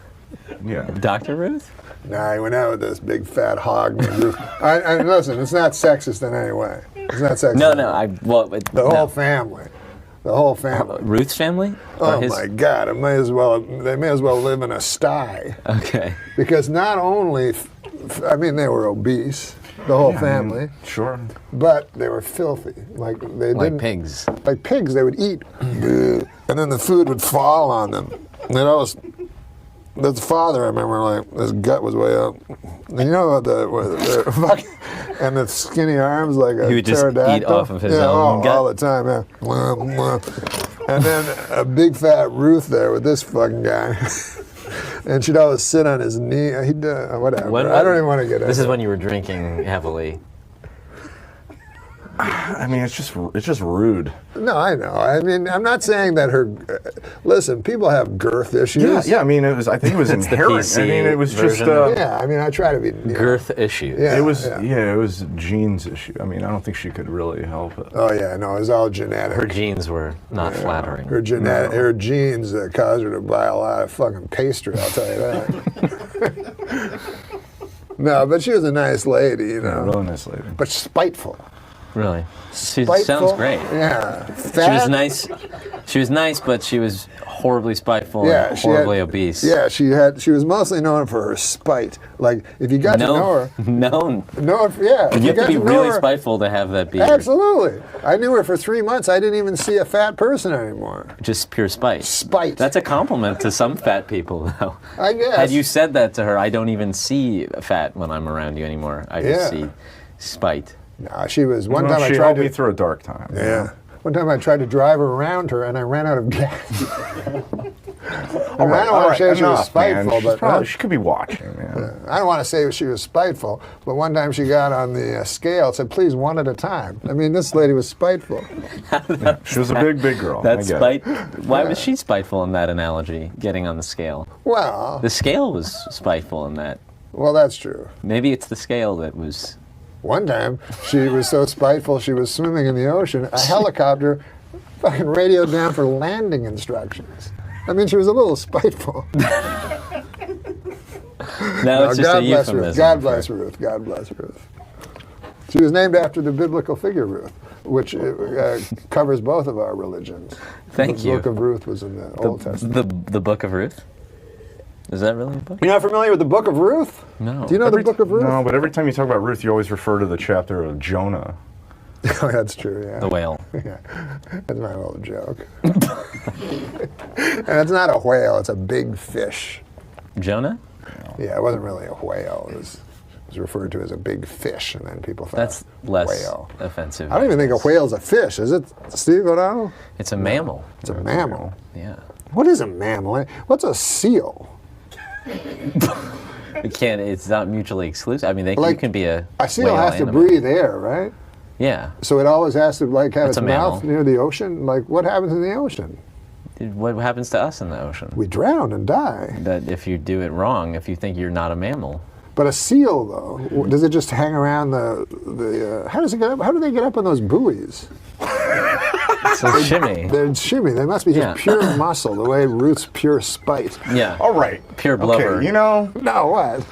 Yeah. Dr. Ruth? Nah, he went out with this big fat hog named Ruth. And listen, it's not sexist in any way. It's not sexist. No, in no. any way. The Whole family. The whole family. Ruth's family? Or Oh his? my God! They may as well live in a sty, Okay. because not only, I mean, they were obese, the whole family, Sure. but they were filthy. Like they Like didn't. pigs. Like pigs, they would eat, and then the food would fall on them. And it always, the father, I remember, like his gut was way up. And you know what the fucking, and the skinny arms like a He would just eat pterodactyl. off of his yeah, own gut? all the time. Yeah. Mwah, mwah. And then a big fat Ruth there with this fucking guy. And she'd always sit on his knee. He'd whatever. I don't even want to get into This is it. when you were drinking heavily. I mean, it's just rude. No, I know. I mean, I'm not saying that her. Listen, people have girth issues. Yeah. I mean, I think it was It's the inherent. PC I mean, it was just. version. Yeah, I mean, I try to be. You know, Girth issues. Yeah. It was. Yeah. It was a genes issue. I mean, I don't think she could really help it. Oh yeah, no, it was all genetic. Her genes were not flattering. Her her genes that caused her to buy a lot of fucking pastry. I'll tell you that. No, but she was a nice lady, you know. Really nice lady. But spiteful. Really? She spiteful. sounds great. Yeah. She was Fat. nice. She was nice, but she was horribly spiteful Yeah, and she had- horribly obese. Yeah, she was mostly known for her spite. Like if you got to know her, No. if You have got to be know really her- spiteful to have that beard. Absolutely. I knew her for 3 months. I didn't even see a fat person anymore. Just pure spite. Spite. That's a compliment to some fat people, though. I guess. Had you said that to her, I don't even see fat when I'm around you anymore. I just Yeah. see spite. No, she was. One Well, time I she tried helped to. me through a dark time. Yeah. One time I tried to drive her around her and I ran out of gas. All right, I don't want to say she was enough, man. spiteful, She's but probably, she could be watching, man. I don't want to say she was spiteful, but one time she got on the scale and said, please, one at a time. I mean, this lady was spiteful. She was a big girl. That's I get it. spite. Why was she spiteful in that analogy, getting on the scale? Well, The scale was spiteful in that. well, that's true. Maybe it's the scale that was. One time, she was so spiteful, she was swimming in the ocean. A helicopter fucking radioed down for landing instructions. I mean, she was a little spiteful. Now it's just a God bless euphemism. Ruth. God bless Ruth. God bless Ruth. She was named after the biblical figure Ruth, which covers both of our religions. Thank the you. Book of Ruth was in the Old Testament. The Book of Ruth? Is that really a book? You're not familiar with the Book of Ruth? No. Do you know the Book of Ruth? No, but every time you talk about Ruth, you always refer to the chapter of Jonah. Oh, that's true, yeah. The whale. Yeah, that's my little joke. And it's not a whale, it's a big fish. Jonah? Yeah, it wasn't really a whale. It was referred to as a big fish, and then people thought That's less whale. offensive. I don't even think a whale's a fish, is it, Steve O'Donnell? It's a mammal. It's a mammal. Yeah. What is a mammal? What's a seal? It can't. It's not mutually exclusive. I mean, you Like, can be a A seal whale has to and a breathe air, right? Yeah. So it always has to have It's its a mouth mammal. near the ocean. Like, what happens in the ocean? What happens to us in the ocean? We drown and die. That if you do it wrong, if you think you're not a mammal, But a seal, though, does it just hang around the? How does it get up? How do they get up on those buoys? it's a shimmy. They're shimmy. They must be just Yeah. pure muscle, the way Ruth's pure spite. Yeah. All right. Pure blubber. Okay, you know, No, what?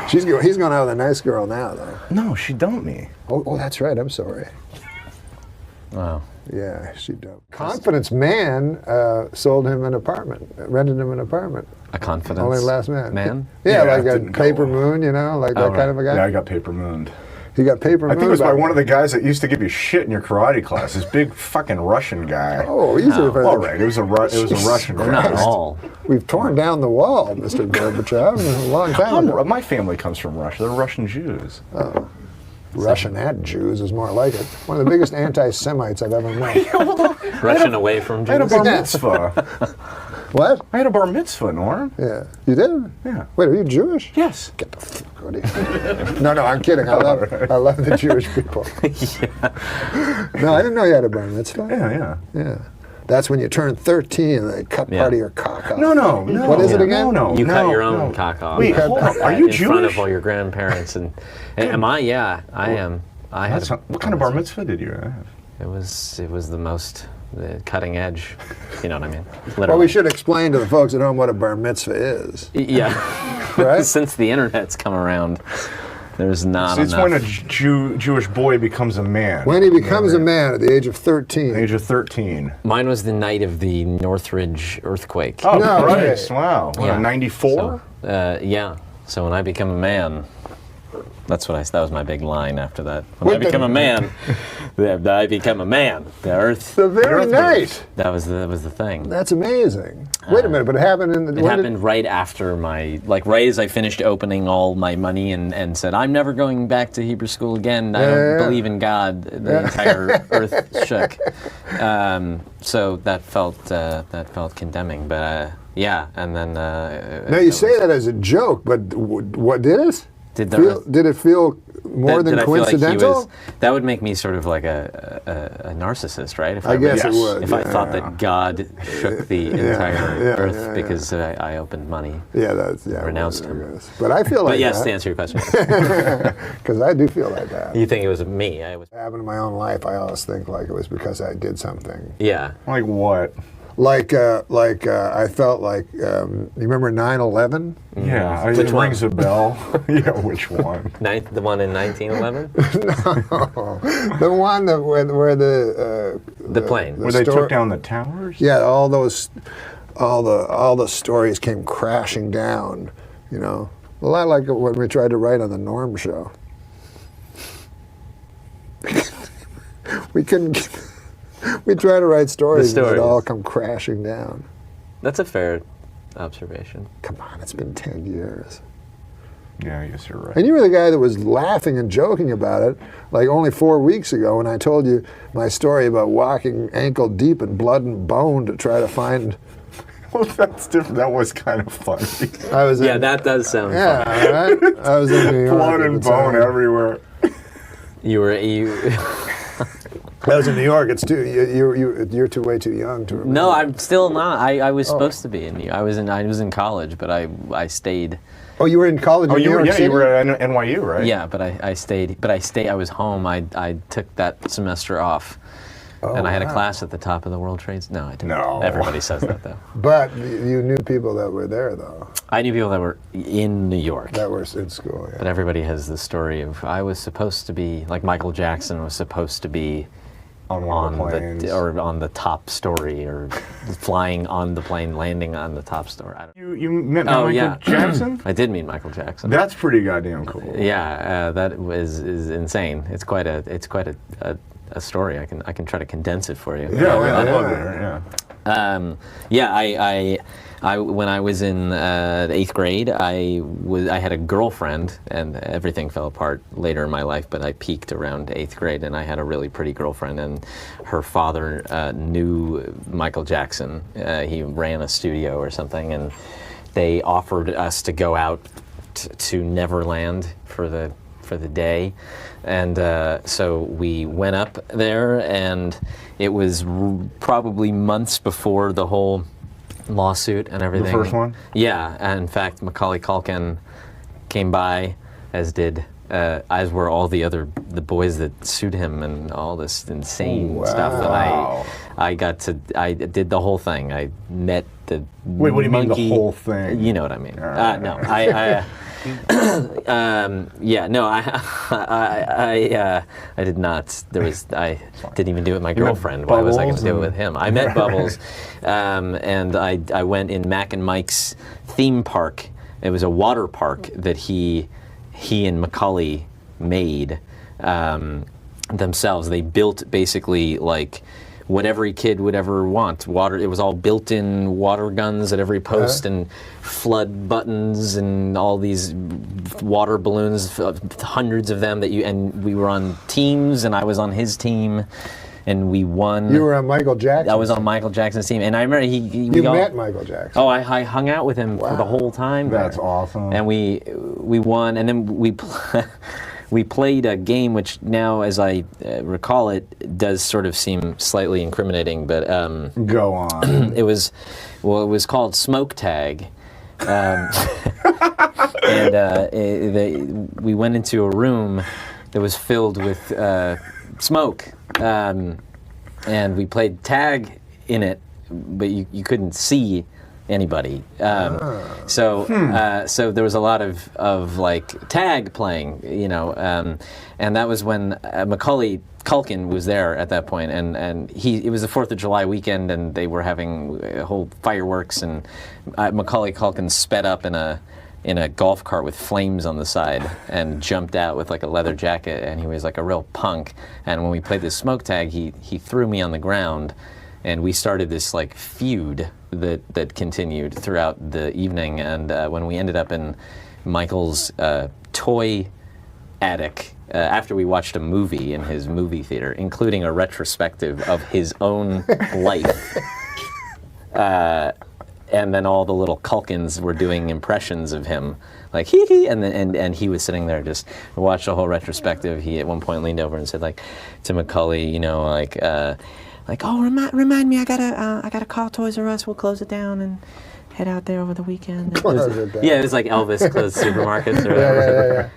He's going out with a nice girl now, though. no, she dumped me. Oh, that's right. I'm sorry. Wow. Yeah, she does. Confidence man sold him an apartment, rented him an apartment. A confidence. Only last man. Man. Yeah, Yeah, like it a didn't go paper well. moon, you know, like that kind of a guy. Yeah, I got paper mooned. He got paper I moon. think it was by about one of the guys that used to give you shit in your karate class. This big fucking Russian guy. Oh, easy. No. All right, it was a Russian They're guy. not all. We've torn down the wall, Mr. Gorbachev, a long time ago. My family comes from Russia. They're Russian Jews. Russian at Jews is more like it. One of the biggest anti-Semites I've ever met. Rushing away from I had a Jews. bar mitzvah. What? I had a bar mitzvah, Norm. Yeah. You did? Yeah. Wait, are you Jewish? Yes. Get the fuck out of here. No, I'm kidding. I love the Jewish people. No, I didn't know you had a bar mitzvah. Yeah. Yeah. That's when you turn 13 and they cut Yeah. part of your cock off. No. What is it again? No. You cut your no. own cock off. Wait, hold on. Are you in front Jewish? of all your grandparents and am I? Yeah, I am. I had. What kind of bar mitzvah did you have? It was the most cutting edge. You know what I mean? Literally. Well, we should explain to the folks at home what a bar mitzvah is. Yeah. Right? Since the internet's come around, there's not It's enough. when a Jewish boy becomes a man. When he becomes a man at the age of 13. Age of 13. Mine was the night of the Northridge earthquake. Oh, No, Christ. okay. Wow. Yeah. 94? Yeah. So when I become a man, that was my big line after that. When What I become the- a man, I become a man. The earth. The very Earth night. That was the thing. That's amazing. Wait a minute, but it happened in the... It happened right after right as I finished opening all my money and said, I'm never going back to Hebrew school again. I don't Yeah. believe in God. The entire earth shook. So that felt condemning. But yeah, and then. Now, you say that as a joke, but what did it? Did the Feel, earth- did it feel more than did I feel like he coincidental? was- that would make me sort of like a narcissist, right? If I guess it would, If I yeah. thought that God shook the entire yeah, earth yeah. because I opened money. Yeah, that's Renounced I him. guess. But I feel like But yes, to that answer your question, because I do feel like that. you think it was me? Happened in my own life. I always think like it was because I did something. Yeah. Like what? I felt like, you remember 9/11? Yeah, Which it one? rings a bell. Yeah, which one? The one in 1911? The one that where the plane. Where they took down the towers? Yeah, all the stories came crashing down. You know, a lot like when we tried to write on the Norm show. We couldn't. We try to write stories, and it all come crashing down. That's a fair observation. Come on, it's been 10 years. Yeah, I guess you're right. And you were the guy that was laughing and joking about it, like only 4 weeks ago when I told you my story about walking ankle deep in blood and bone to try to find. Well, that's different. That was kind of funny. I was Yeah, that does sound yeah, funny. right? I was in New York. Blood at and the bone time. everywhere. I was in New York. It's you're way too young to remember. No, I'm still not. I was supposed to be in New York. I was in college, but I stayed. Oh, you were in college in New York City? You were at NYU, right? Yeah, but I stayed. But I was home. I took that semester off, and I had a class at the top of the World Trade. No, I didn't. No. Everybody says that though. But you knew people that were there, though. I knew people that were in New York. That were in school, yeah. But everybody has the story of I was supposed to be like Michael Jackson was supposed to be On one of the planes. or on the top story or flying on the plane, landing on the top story. I don't You met Michael Jackson? I did meet Michael Jackson. That's pretty goddamn cool. Yeah, that is insane. It's quite a story. I can try to condense it for you. Yeah, I love it. Yeah. I when I was in the 8th grade, I had a girlfriend, and everything fell apart later in my life. But I peaked around 8th grade, and I had a really pretty girlfriend, and her father knew Michael Jackson. He ran a studio or something, and they offered us to go out to Neverland for the day, and so we went up there, and it was probably months before the whole lawsuit and everything. The first one? Yeah, and in fact, Macaulay Culkin came by, as were all the boys that sued him, and all this insane stuff. And I did the whole thing. I met the Wait, what do you mean monkey. the whole thing? You know what I mean? No, I did not. I didn't even do it with my girlfriend. Why was I going to do it with him? I met Bubbles, and I went in Mac and Mike's theme park. It was a water park that he and Macaulay made themselves. They built basically like what every kid would ever want. Water. It was all built-in water guns at every post and flood buttons and all these water balloons, hundreds of them and we were on teams, and I was on his team, and we won. You were on Michael Jackson. I was on Michael Jackson's team, and I remember You met Michael Jackson. Oh, I hung out with him for the whole time. That's there. awesome. And we won, and then we played a game which now, as I recall it, does sort of seem slightly incriminating, but Go on. it was called Smoke Tag. We went into a room that was filled with smoke, and we played tag in it, but you couldn't see anybody. So there was a lot of like tag playing, you know, and that was when Macaulay Culkin was there at that point, and it was the 4th of July weekend, and they were having whole fireworks, and Macaulay Culkin sped up in a golf cart with flames on the side and jumped out with like a leather jacket, and he was like a real punk. And when we played this smoke tag, he threw me on the ground, and we started this like feud that continued throughout the evening. And when we ended up in Michael's toy attic, after we watched a movie in his movie theater, including a retrospective of his own life, and then all the little Culkins were doing impressions of him, like hee hee, and he was sitting there just watched the whole retrospective. He at one point leaned over and said, like, to Macaulay, you know, like, oh, remind me, I gotta call Toys R Us. We'll close it down, head out there over the weekend? Close it down. Yeah, it was like Elvis closed supermarkets or whatever.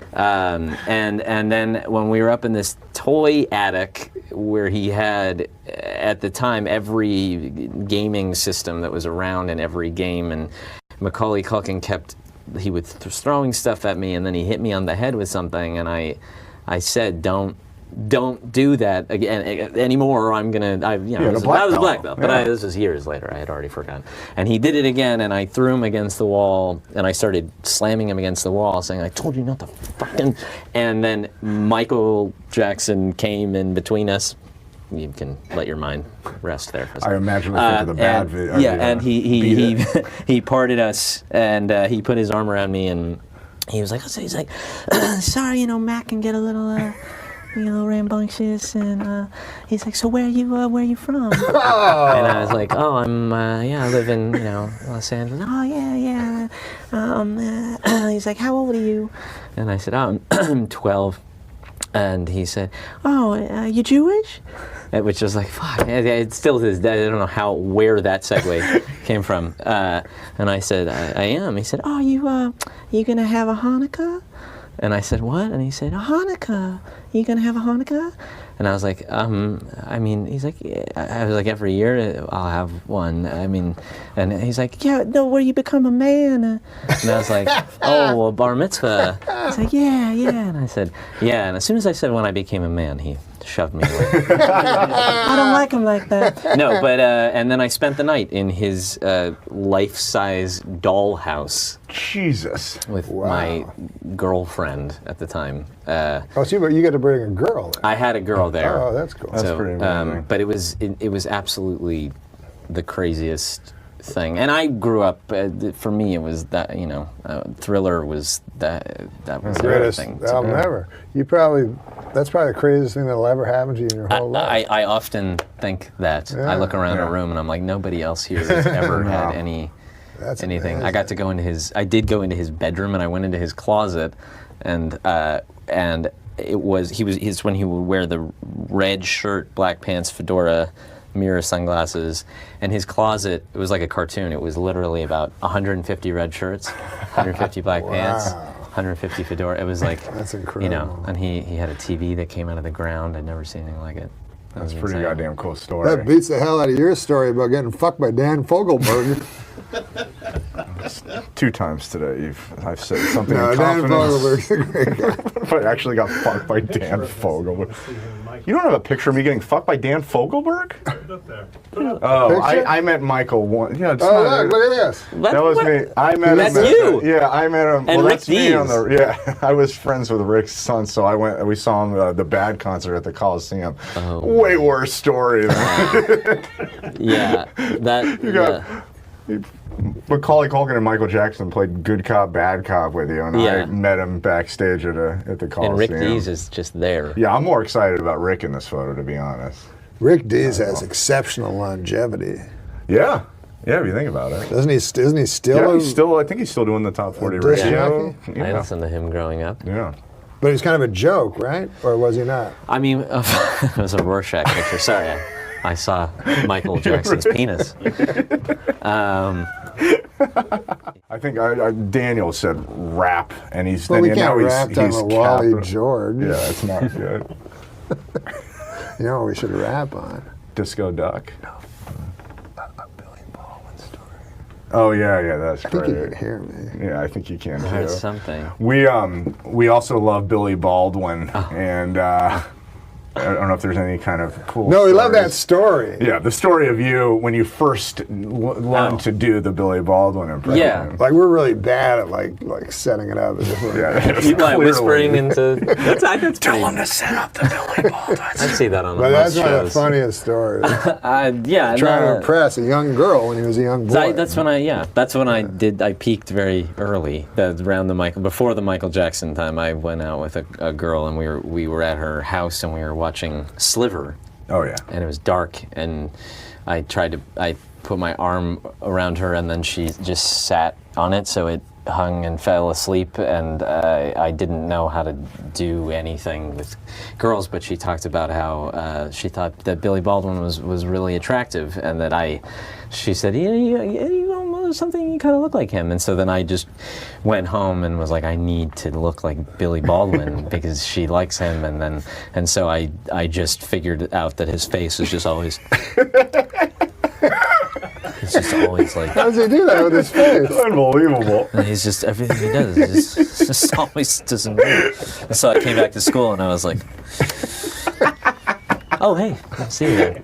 And then when we were up in this toy attic where he had, at the time, every gaming system that was around in every game, and Macaulay Culkin he was throwing stuff at me, and then he hit me on the head with something, and I said, don't do that again anymore, or I'm gonna. I was a black belt, but this was years later. I had already forgotten. And he did it again, and I threw him against the wall, and I started slamming him against the wall, saying, "I told you not to fucking." And then Michael Jackson came in between us. You can let your mind rest there for a second. I imagine the think of the bad video. Yeah, and he parted us, and he put his arm around me, and he was like, sorry, Mac can get a little. Rambunctious, and he's like, so where are you from? And I was like, oh, I live in, Los Angeles. Oh, yeah. He's like, how old are you? And I said, oh, I'm 12. And he said, oh, you Jewish? Which was like, fuck, it's still to this day, I don't know where that segue came from. And I said, I am. He said, oh, you gonna have a Hanukkah? And I said, what? And he said, a Hanukkah. You gonna have a Hanukkah? And I was like, he's like, I was like, every year I'll have one. And he's like, yeah, no, where you become a man. And I was like, oh, a bar mitzvah. He's like, yeah. And I said, yeah. And as soon as I said when I became a man, he shoved me away. I don't like him like that. No, but, and then I spent the night in his life-size dollhouse. Jesus. With my girlfriend at the time. So you got to bring a girl then. I had a girl there. Oh, that's cool. That's pretty amazing. But it was absolutely the craziest thing. And I grew up. For me, it was that Thriller was that was Greatest everything. album ever. That's probably the craziest thing that'll ever happen to you in your whole life. I often think that. Yeah. I look around a room and I'm like, nobody else here has ever had anything. Amazing. I got to go into I did go into his bedroom, and I went into his closet, and it was when he would wear the red shirt, black pants, fedora, mirror sunglasses, and his closet, it was like a cartoon. It was literally about 150 red shirts, 150 black pants, 150 fedora. It was like, that's incredible. And he had a TV that came out of the ground. I'd never seen anything like it. That's a pretty goddamn cool story. That beats the hell out of your story about getting fucked by Dan Fogelberg. 2 times today I've said something No, in Dan confidence. Fogelberg's a great guy. If I actually got fucked by Dan Fogelberg. You don't have a picture of me getting fucked by Dan Fogelberg? Oh, I met Michael one. Yeah, Look at this. That was me. I met him. That's you. Yeah, I met him. And Rick that's me on Dees. I was friends with Rick's son, so we saw him the Bad concert at the Coliseum. Oh. Way worse story than Yeah, that. you got. Macaulay Culkin and Michael Jackson played Good Cop, Bad Cop with you, and I met him backstage at the Coliseum. And Rick Dees is just there. Yeah, I'm more excited about Rick in this photo, to be honest. Rick Dees has exceptional longevity. Yeah, if you think about it. Isn't he still? I think he's still doing the top 40 disc radio. jockey? I listened to him growing up. Yeah. But he's kind of a joke, right? Or was he not? I mean, it was a Rorschach picture. Sorry, I saw Michael Jackson's penis. I think Daniel said rap, and he's Well, we and can't now rap he's time with Wally capital- George. Yeah, it's not good. You know what we should rap on? Disco Duck. Billy Baldwin story. Oh yeah, that's I think great. you can hear me. Yeah, I think you can I heard too. something. We also love Billy Baldwin, Oh. and I don't know if there's any kind of cool. No, we love that stories. story. Yeah, the story of you when you first learned to do the Billy Baldwin impression. Yeah. Like we're really bad at like setting it up. Yeah, You like clearly. whispering into. That's Tell him to set up the Billy Baldwin. I see that on But most that's one of the shows. funniest stories. Yeah, Trying to no, impress a young girl when he was a young boy. That's when I peaked very early. Before the Michael Jackson time. I went out with a girl, and we were at her house, and we were watching Sliver. Oh yeah. And it was dark, and I put my arm around her, and then she just sat on it, so it hung and fell asleep, and I didn't know how to do anything with girls, but she talked about how she thought that Billy Baldwin was really attractive, and that she said, you there's something you kind of look like him. And so then I just went home and was like, I need to look like Billy Baldwin because she likes him. And so I just figured out that his face is just always. He's just always like. How does he do that with his face? Unbelievable. And he's just, everything he does is just always doesn't move. And so I came back to school and I was like, oh, hey, I see you there.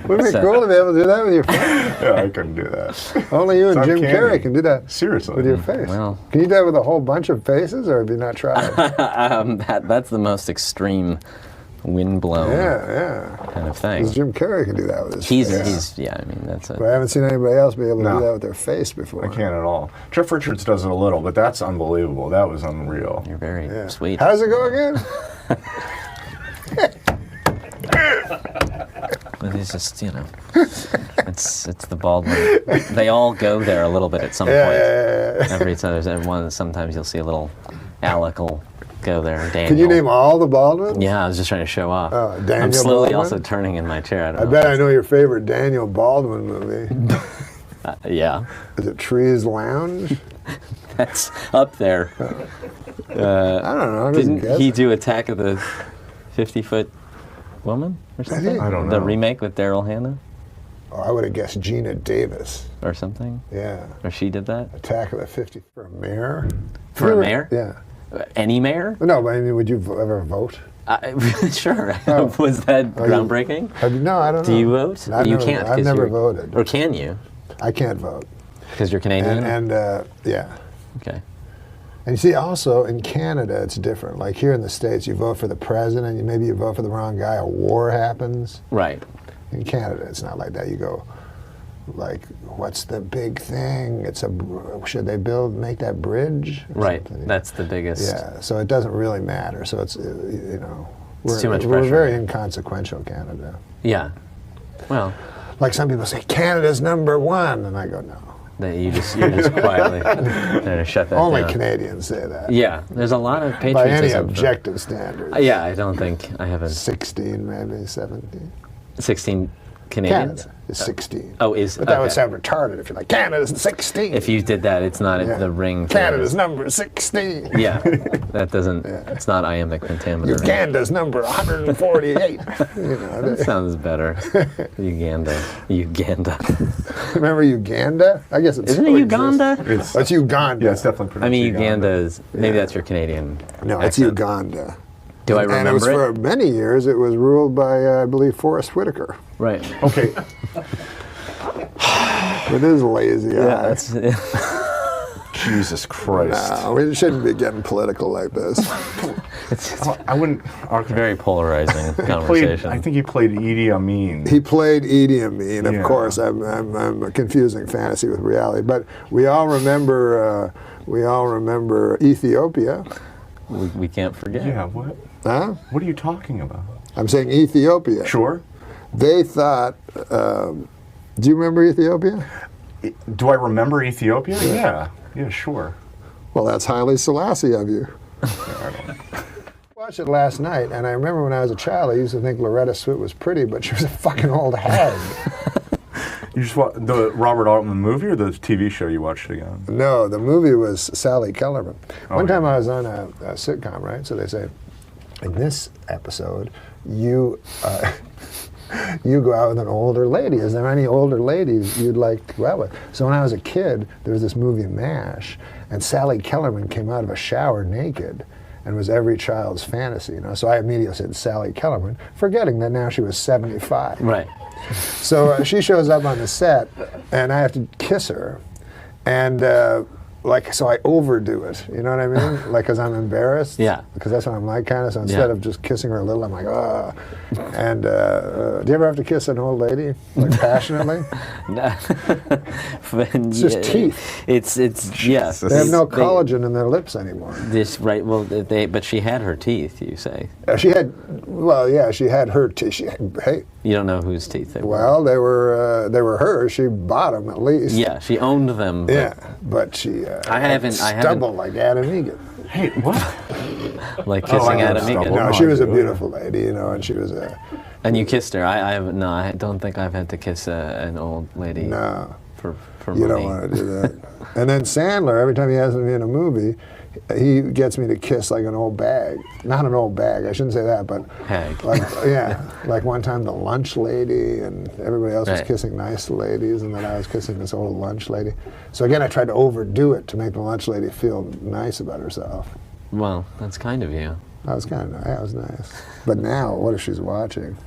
Wouldn't it be cool to be able to do that with your face? Yeah, I couldn't do that. Only you and It's Jim uncanny. Carrey can do that Seriously. with your face. Well. Can you do that with a whole bunch of faces, or have you not tried? That's the most extreme windblown Yeah. kind of thing. Because Jim Carrey can do that with his face. He's, yeah, I mean, that's But I a, haven't seen anybody else be able to No. do that with their face before. I can't at all. Jeff Richards does it a little, but that's unbelievable. That was unreal. you're very Yeah. sweet. How does it go again? But it's just, it's the Baldwin. They all go there a little bit at some point. Every time there's everyone, sometimes you'll see a little Alec will go there. Daniel. Can you name all the Baldwins? Yeah, I was just trying to show off. Oh, Daniel I'm slowly Baldwin? also turning in my chair. I don't I know. bet I know your favorite Daniel Baldwin movie. Yeah, Is it Trees Lounge? that's up there. I don't know. I'm just Didn't guessing. he do Attack of the 50-Foot Woman or something? I don't The know. remake with Daryl Hannah Oh, I would have guessed Gina Davis. or something? Yeah. Or she did that? Attack of the 50 for a mayor. For a mayor? Yeah. Any mayor? No, but I mean, would you ever vote? Sure. Oh. Was that Oh, you- groundbreaking? No, I don't know. Do you vote? I've You never, can't. I've 'cause never you're- voted. Or can you? I can't vote. Because you're Canadian? And yeah. Okay. And you see, also in Canada, it's different. Like here in the States, you vote for the president, maybe you vote for the wrong guy, a war happens. Right. In Canada, it's not like that. You go, like, what's the big thing? Should they make that bridge? Or Right. something? That's the biggest. Yeah, so it doesn't really matter. So it's, we're, too much we're pressure. very inconsequential, Canada. Yeah. Well, Like some people say, Canada's #1, and I go, no. you're just quietly trying to shut that Only down. Canadians say that. Yeah. There's a lot of By patriotism. any objective standard. Yeah, I don't think I have a 16, maybe 17. 16 Canadians. Canada is 16. Oh, is But that would okay. sound retarded if you're like, Canada's 16. If you did that, it's not Yeah. the ring. thing. Canada's number 16. Yeah, that doesn't. It's not iambic pentameter. Uganda's number 148. That sounds better. Uganda. Remember Uganda? I guess it's Isn't it Uganda? It's Uganda. Yeah, it's definitely pronounced I mean, Uganda. Uganda is maybe that's your Canadian. No, it's accent. Uganda. Do I And it was remember for many years. It was ruled by, I believe, Forrest Whitaker. Right. Okay. With his lazy Yeah, eyes. that's. Jesus Christ. No, we shouldn't be getting political like this. I wouldn't. Very polarizing Played, conversation. I think he played Idi Amin. He played Idi Amin. Of Yeah. course, I'm confusing fantasy with reality. But we all remember Ethiopia. we can't forget. Yeah, what? Huh? What are you talking about? I'm saying Ethiopia. Sure. They thought. Do you remember Ethiopia? Do I remember Ethiopia? Yeah. Yeah, sure. Well, that's highly Selassie of you. Watched it last night, and I remember when I was a child, I used to think Loretta Swit was pretty, but she was a fucking old hag. You just watched the Robert Altman movie or the TV show you watched again? No, the movie was Sally Kellerman. One time yeah. I was on a sitcom, right? So they say, in this episode, you you go out with an older lady. Is there any older ladies you'd like to go out with? So when I was a kid, there was this movie MASH, and Sally Kellerman came out of a shower naked and was every child's fantasy. So I immediately said Sally Kellerman, forgetting that now she was 75. Right. So she shows up on the set, and I have to kiss her, and so I overdo it. You know what I mean? Like, because I'm embarrassed. Yeah. Because that's what I'm like, kind of. So instead of just kissing her a little, I'm like, ah. And do you ever have to kiss an old lady, like passionately? It's just teeth. It's yes. They have no collagen in their lips anymore. This right. Well, but she had her teeth. You say. She had her teeth. Hey, You don't know whose teeth they were. well, they were hers. She bought them at least. Yeah, she owned them. But Yeah, but she I haven't- stubble like Adam Egan. Hey, what? Like kissing I Adam understand. Egan. Well, No, she was a I do. beautiful lady, and she was a And you kissed her. I don't think I've had to kiss an old lady. no. for You money. don't want to do that. And then Sandler, every time he has me in a movie, he gets me to kiss like an old bag. Not an old bag, I shouldn't say that, but Hag. like, yeah, like one time the lunch lady and everybody else was Right. kissing nice ladies, and then I was kissing this old lunch lady. So again, I tried to overdo it to make the lunch lady feel nice about herself. Well, that's kind of you. That was kind of nice. That was nice. But now, what if she's watching?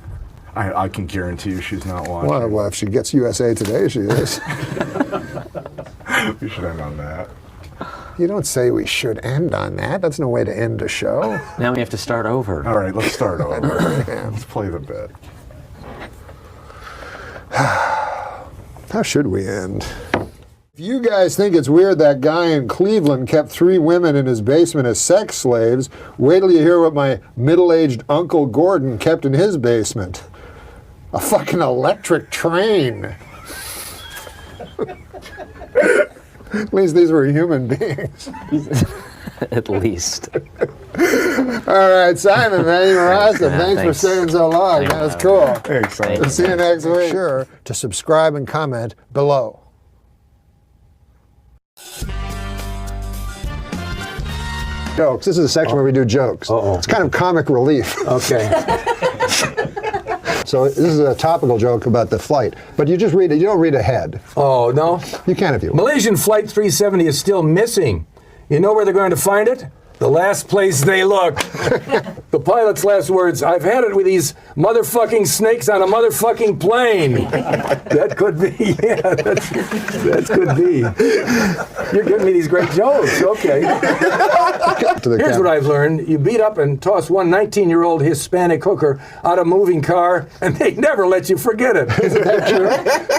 I can guarantee you she's not watching. Well, if she gets USA Today, she is. We should end on that. You don't say we should end on that. That's no way to end a show. Now we have to start over. All right, let's start over. Let's play the bit. How should we end? If you guys think it's weird that guy in Cleveland kept 3 women in his basement as sex slaves, wait till you hear what my middle-aged Uncle Gordon kept in his basement. A fucking electric train. At least these were human beings. At least. All right, Simon, man, you were awesome. Yeah, Thanks for thanks. staying so long. Thanks. That was cool. Thanks, Simon. We'll see you next week. Sure to subscribe and comment below. Jokes. This is a section where we do jokes. It's kind of comic relief. Okay. So this is a topical joke about the flight, but you just read it. You don't read ahead. Oh, no? You can if you want. Malaysian Flight 370 is still missing. You know where they're going to find it? The last place they look. The pilot's last words, I've had it with these motherfucking snakes on a motherfucking plane. That could be, yeah, that could be. You're giving me these great jokes, okay. To the Here's camera. what I've learned. You beat up and toss one 19-year-old Hispanic hooker out of a moving car, and they never let you forget it. Isn't that true?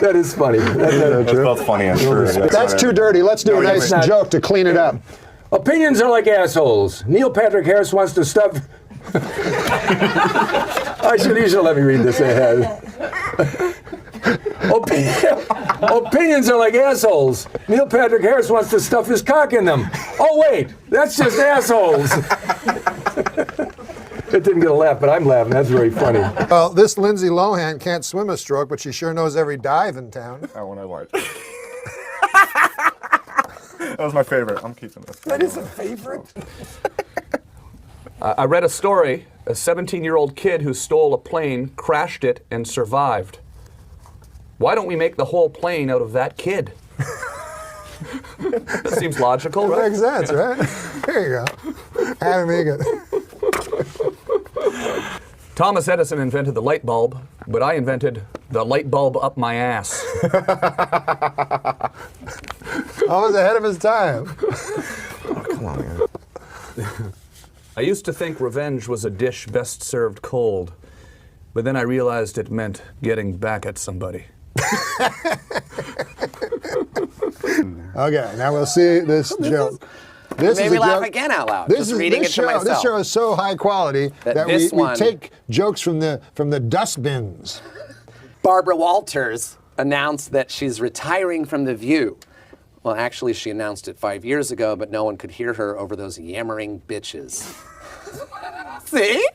That is funny. That's both funny and true. That's too dirty. Let's do a No, nice it's not. joke to clean it up. Opinions are like assholes. Neil Patrick Harris wants to stuff... You should let me read this ahead. Opinions are like assholes. Neil Patrick Harris wants to stuff his cock in them. Oh, wait, that's just assholes. It didn't get a laugh, but I'm laughing. That's very funny. Well, this Lindsay Lohan can't swim a stroke, but she sure knows every dive in town. That one I like. That was my favorite. I'm keeping this. That is a favorite. I read a story. A 17-year-old kid who stole a plane, crashed it, and survived. Why don't we make the whole plane out of that kid? That seems logical, right? Makes sense, right? There you go. Have me good. Thomas Edison invented the light bulb, but I invented the light bulb up my ass. Always ahead of his time. Come on, man. I used to think revenge was a dish best served cold, but then I realized it meant getting back at somebody. Okay, now we'll see this joke. This Made is me a laugh joke. again out loud. This just is reading this it show. to myself. This show is so high quality that we this one- take jokes from the dustbins. Barbara Walters announced that she's retiring from The View. Well, actually, she announced it 5 years ago, but no one could hear her over those yammering bitches. See?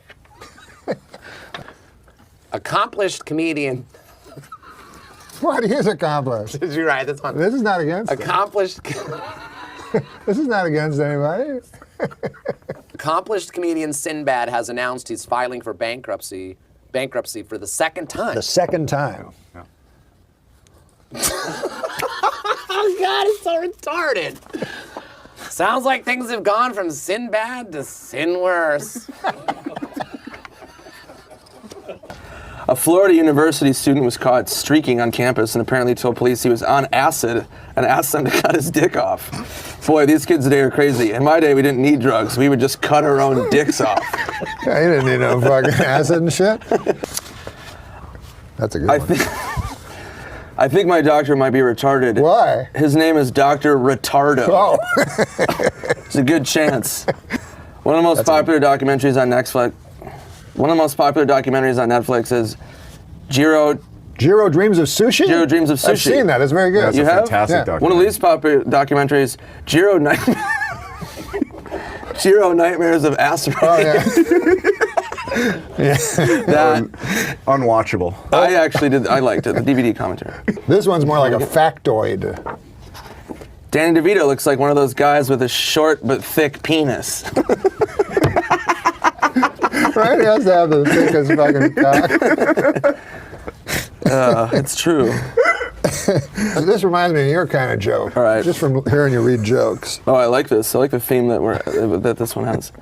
Accomplished comedian. What is accomplished? Did you write this one? This is not against it. Accomplished. This is not against anybody. Accomplished comedian Sinbad has announced he's filing for bankruptcy for the second time. The second time. Oh God, it's so retarded. Sounds like things have gone from Sinbad to sin worse. A Florida University student was caught streaking on campus and apparently told police he was on acid and asked them to cut his dick off. Boy, these kids today are crazy. In my day, we didn't need drugs. We would just cut our own dicks off. Yeah, you didn't need no fucking acid and shit. That's a good one. I think my doctor might be retarded. Why? His name is Dr. Retardo. Oh. It's a good chance. One of the most popular documentaries on Netflix. One of the most popular documentaries on Netflix is Jiro Dreams of Sushi? Jiro Dreams of Sushi. I've seen that. It's very good. That's You a have? fantastic Yeah. documentary. One of the least popular documentaries, Jiro Nightmares of Asteroid. Oh, yeah. That Unwatchable. I actually did. I liked it. The DVD commentary. This one's more like a factoid. Danny DeVito looks like one of those guys with a short but thick penis. Right? He has to have the thickest fucking cock. It's true. This reminds me of your kind of joke. All right. Just from hearing you read jokes. Oh, I like this. I like the theme that this one has.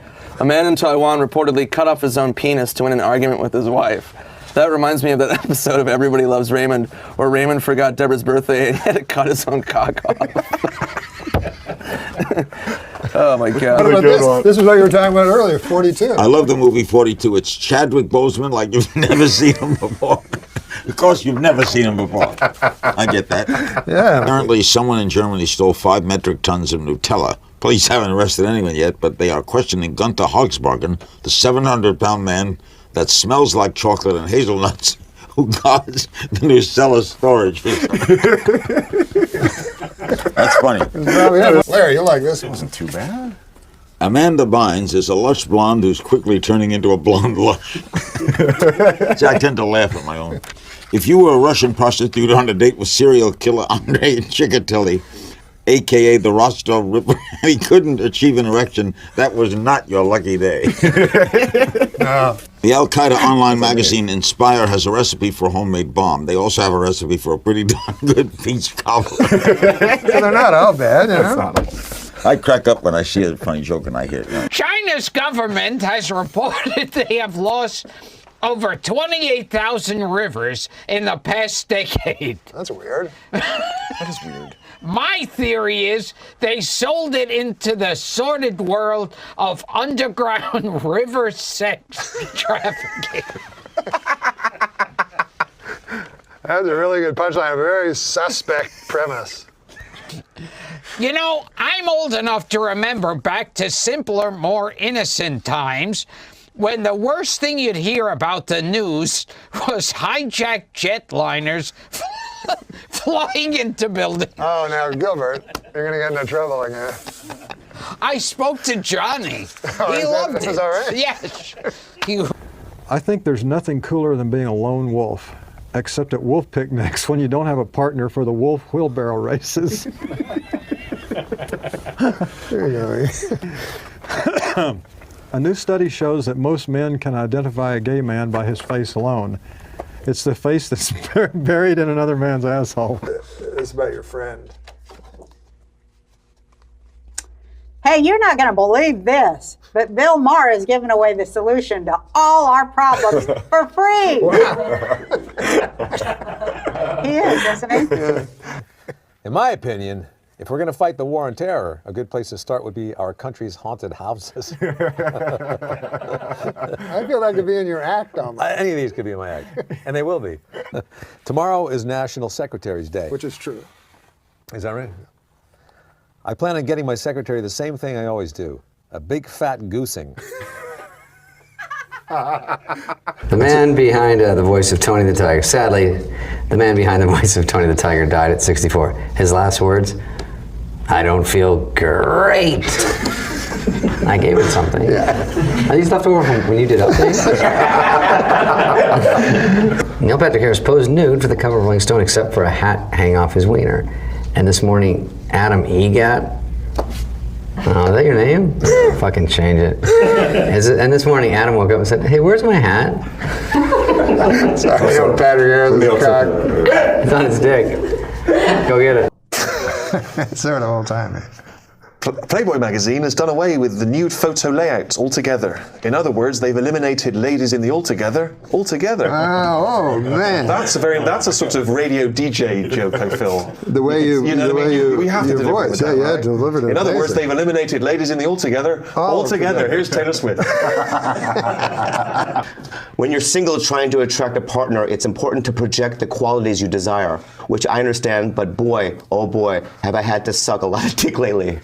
A man in Taiwan reportedly cut off his own penis to win an argument with his wife. That reminds me of that episode of Everybody Loves Raymond, where Raymond forgot Deborah's birthday and he had to cut his own cock off. Oh my God. What about this? This was what you were talking about earlier, 42. I love the movie 42. It's Chadwick Boseman like you've never seen him before. Of course, you've never seen him before. I get that. Yeah. Apparently, someone in Germany stole 5 metric tons of Nutella. Police haven't arrested anyone yet, but they are questioning Gunther Hogsbargen, the 700-pound man that smells like chocolate and hazelnuts, who guards the Nutella storage facility. That's funny. Larry, you like this? It wasn't too bad. Amanda Bynes is a lush blonde who's quickly turning into a blonde lush. See, I tend to laugh at my own. If you were a Russian prostitute on a date with serial killer Andrei Chikatilo, a.k.a. the Rostov Ripper, and he couldn't achieve an erection, that was not your lucky day. No. The Al-Qaeda online magazine Inspire has a recipe for a homemade bomb. They also have a recipe for a pretty darn good peach cobbler. Yeah, they're not all bad, you know? I crack up when I see a funny joke and I hear it. You know. China's government has reported they have lost over 28,000 rivers in the past decade. That's weird. That is weird. My theory is they sold it into the sordid world of underground river sex trafficking. That's a really good punchline. A very suspect premise. You know, I'm old enough to remember back to simpler, more innocent times when the worst thing you'd hear about the news was hijacked jetliners flying into buildings. Oh, now, Gilbert, you're going to get into trouble again. I spoke to Johnny. Oh, He loved it. Is that right? Yes. I think there's nothing cooler than being a lone wolf, except at wolf picnics when you don't have a partner for the wolf wheelbarrow races. There you go. A new study shows that most men can identify a gay man by his face alone. It's the face that's buried in another man's asshole. It's about your friend. Hey, you're not going to believe this, but Bill Maher is giving away the solution to all our problems for free. He is, isn't he? Yeah. In my opinion, if we're going to fight the war on terror, a good place to start would be our country's haunted houses. I feel that could be in your act almost. Any of these could be in my act, and they will be. Tomorrow is National Secretary's Day. Which is true. Is that right? I plan on getting my secretary the same thing I always do, a big fat goosing. The man behind the voice of Tony the Tiger, sadly, the man behind the voice of Tony the Tiger died at 64. His last words, I don't feel great. I gave it something. Yeah. Are these left over from when you did updates? Neil Patrick Harris posed nude for the cover of Rolling Stone except for a hat hanging off his wiener. And this morning, Adam Egat, oh, is that your name? Fucking change it. Is it. And this morning, Adam woke up and said, hey, where's my hat? Sorry, Neil Patrick Harris' cock. It's on his dick. Go get it. It's there the whole time, man. Playboy magazine has done away with the nude photo layouts altogether. In other words, they've eliminated ladies in the altogether altogether. Oh man. That's a sort of radio DJ joke, I feel. The way you, know the what I way mean? you, we have to your deliver voice, that, yeah, right? delivered it. In other words, amazing. they've eliminated ladies in the altogether. Altogether. Here's Taylor Swift. When you're single trying to attract a partner, it's important to project the qualities you desire, which I understand, but boy, oh boy, have I had to suck a lot of dick lately.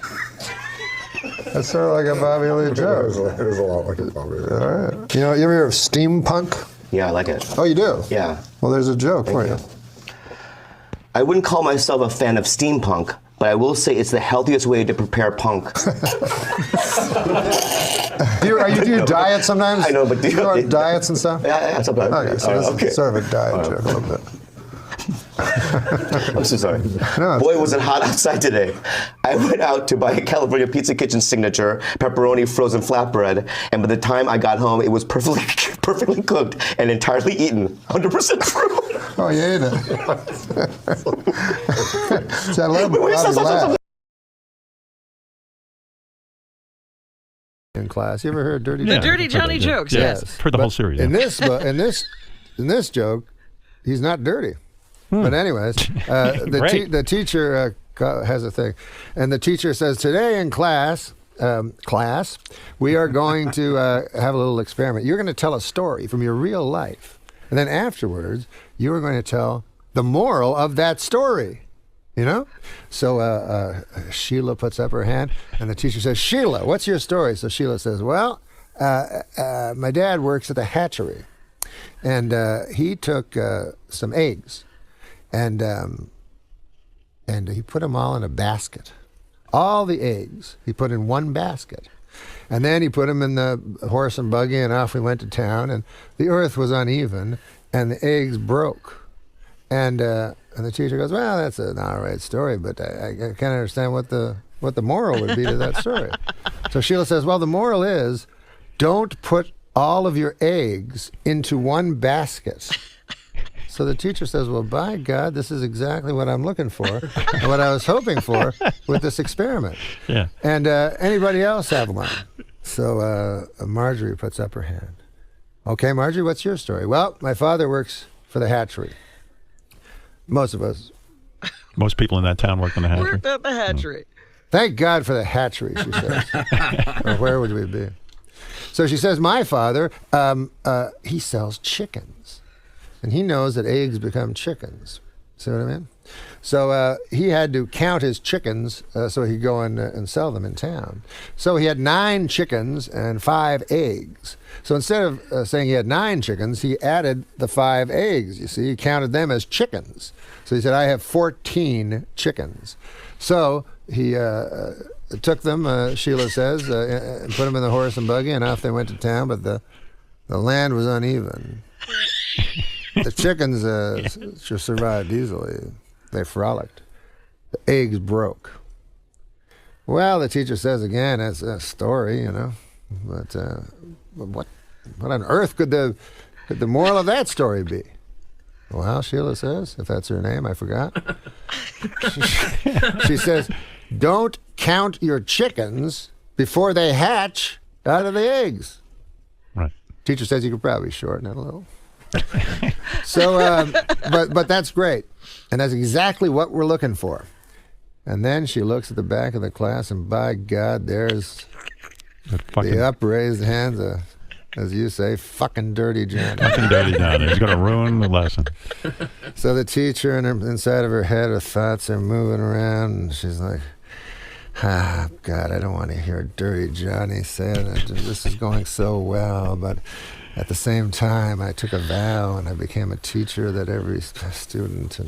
That's sort of like a Bobby Lee joke. It is a lot like a Bobby Lee. All right. You know, you ever hear of steampunk? Yeah, I like it. Oh, you do? Yeah. Well, there's a joke for you. I wouldn't call myself a fan of steampunk, but I will say it's the healthiest way to prepare punk. You do diet sometimes? I know, but do you know diets and stuff? Yeah, sometimes. Okay, so this is sort of a diet joke a little bit. I'm so sorry. Boy, was it hot outside today. I went out to buy a California Pizza Kitchen signature pepperoni frozen flatbread, and by the time I got home, it was perfectly cooked and entirely eaten. 100% true. Oh, you ate it. See, I love laugh. In class, you ever heard Dirty The Johnny? Dirty Johnny jokes, yes. For the whole series. In yeah. in this joke, he's not dirty. But anyways, the teacher has a thing, and the teacher says, today in class, we are going to have a little experiment. You're going to tell a story from your real life, and then afterwards, you are going to tell the moral of that story. You know? So Sheila puts up her hand, and the teacher says, Sheila, what's your story? So Sheila says, well, my dad works at the hatchery, and he took some eggs, and he put them all in a basket. All the eggs he put in one basket. And then he put them in the horse and buggy, and off we went to town, and the earth was uneven, and the eggs broke. And the teacher goes, well, that's an all right story, but I can't understand what the moral would be to that story. So Sheila says, well, the moral is, don't put all of your eggs into one basket. So the teacher says, well, by God, this is exactly what I'm looking for and what I was hoping for with this experiment. Yeah. And anybody else have one? So Marjorie puts up her hand. Okay, Marjorie, what's your story? Well, my father works for the hatchery. Most of us. Most people in that town work in the hatchery. Worked at the hatchery. Thank God for the hatchery, she says. Or where would we be? So she says, my father, he sells chickens. And he knows that eggs become chickens. See what I mean? So he had to count his chickens so he could go and sell them in town. So he had 9 chickens and 5 eggs. So instead of saying he had 9 chickens, he added the 5 eggs. You see, he counted them as chickens. So he said, I have 14 chickens. So he took them, Sheila says, and put them in the horse and buggy, and off they went to town, but the land was uneven. The chickens just survived easily. They frolicked. The eggs broke. Well, the teacher says again, that's a story, you know. But what on earth could the moral of that story be? Well, Sheila says, if that's her name, I forgot. She says, don't count your chickens before they hatch out of the eggs. Right. Teacher says you could probably shorten it a little. So, but that's great, and that's exactly what we're looking for. And then she looks at the back of the class, and by God, there's the upraised hands, as you say, fucking Dirty Johnny. Fucking Dirty Johnny. He's going to ruin the lesson. So the teacher, inside of her head, her thoughts are moving around, and she's like, God, I don't want to hear Dirty Johnny say it. This is going so well, but at the same time, I took a vow and I became a teacher that every student.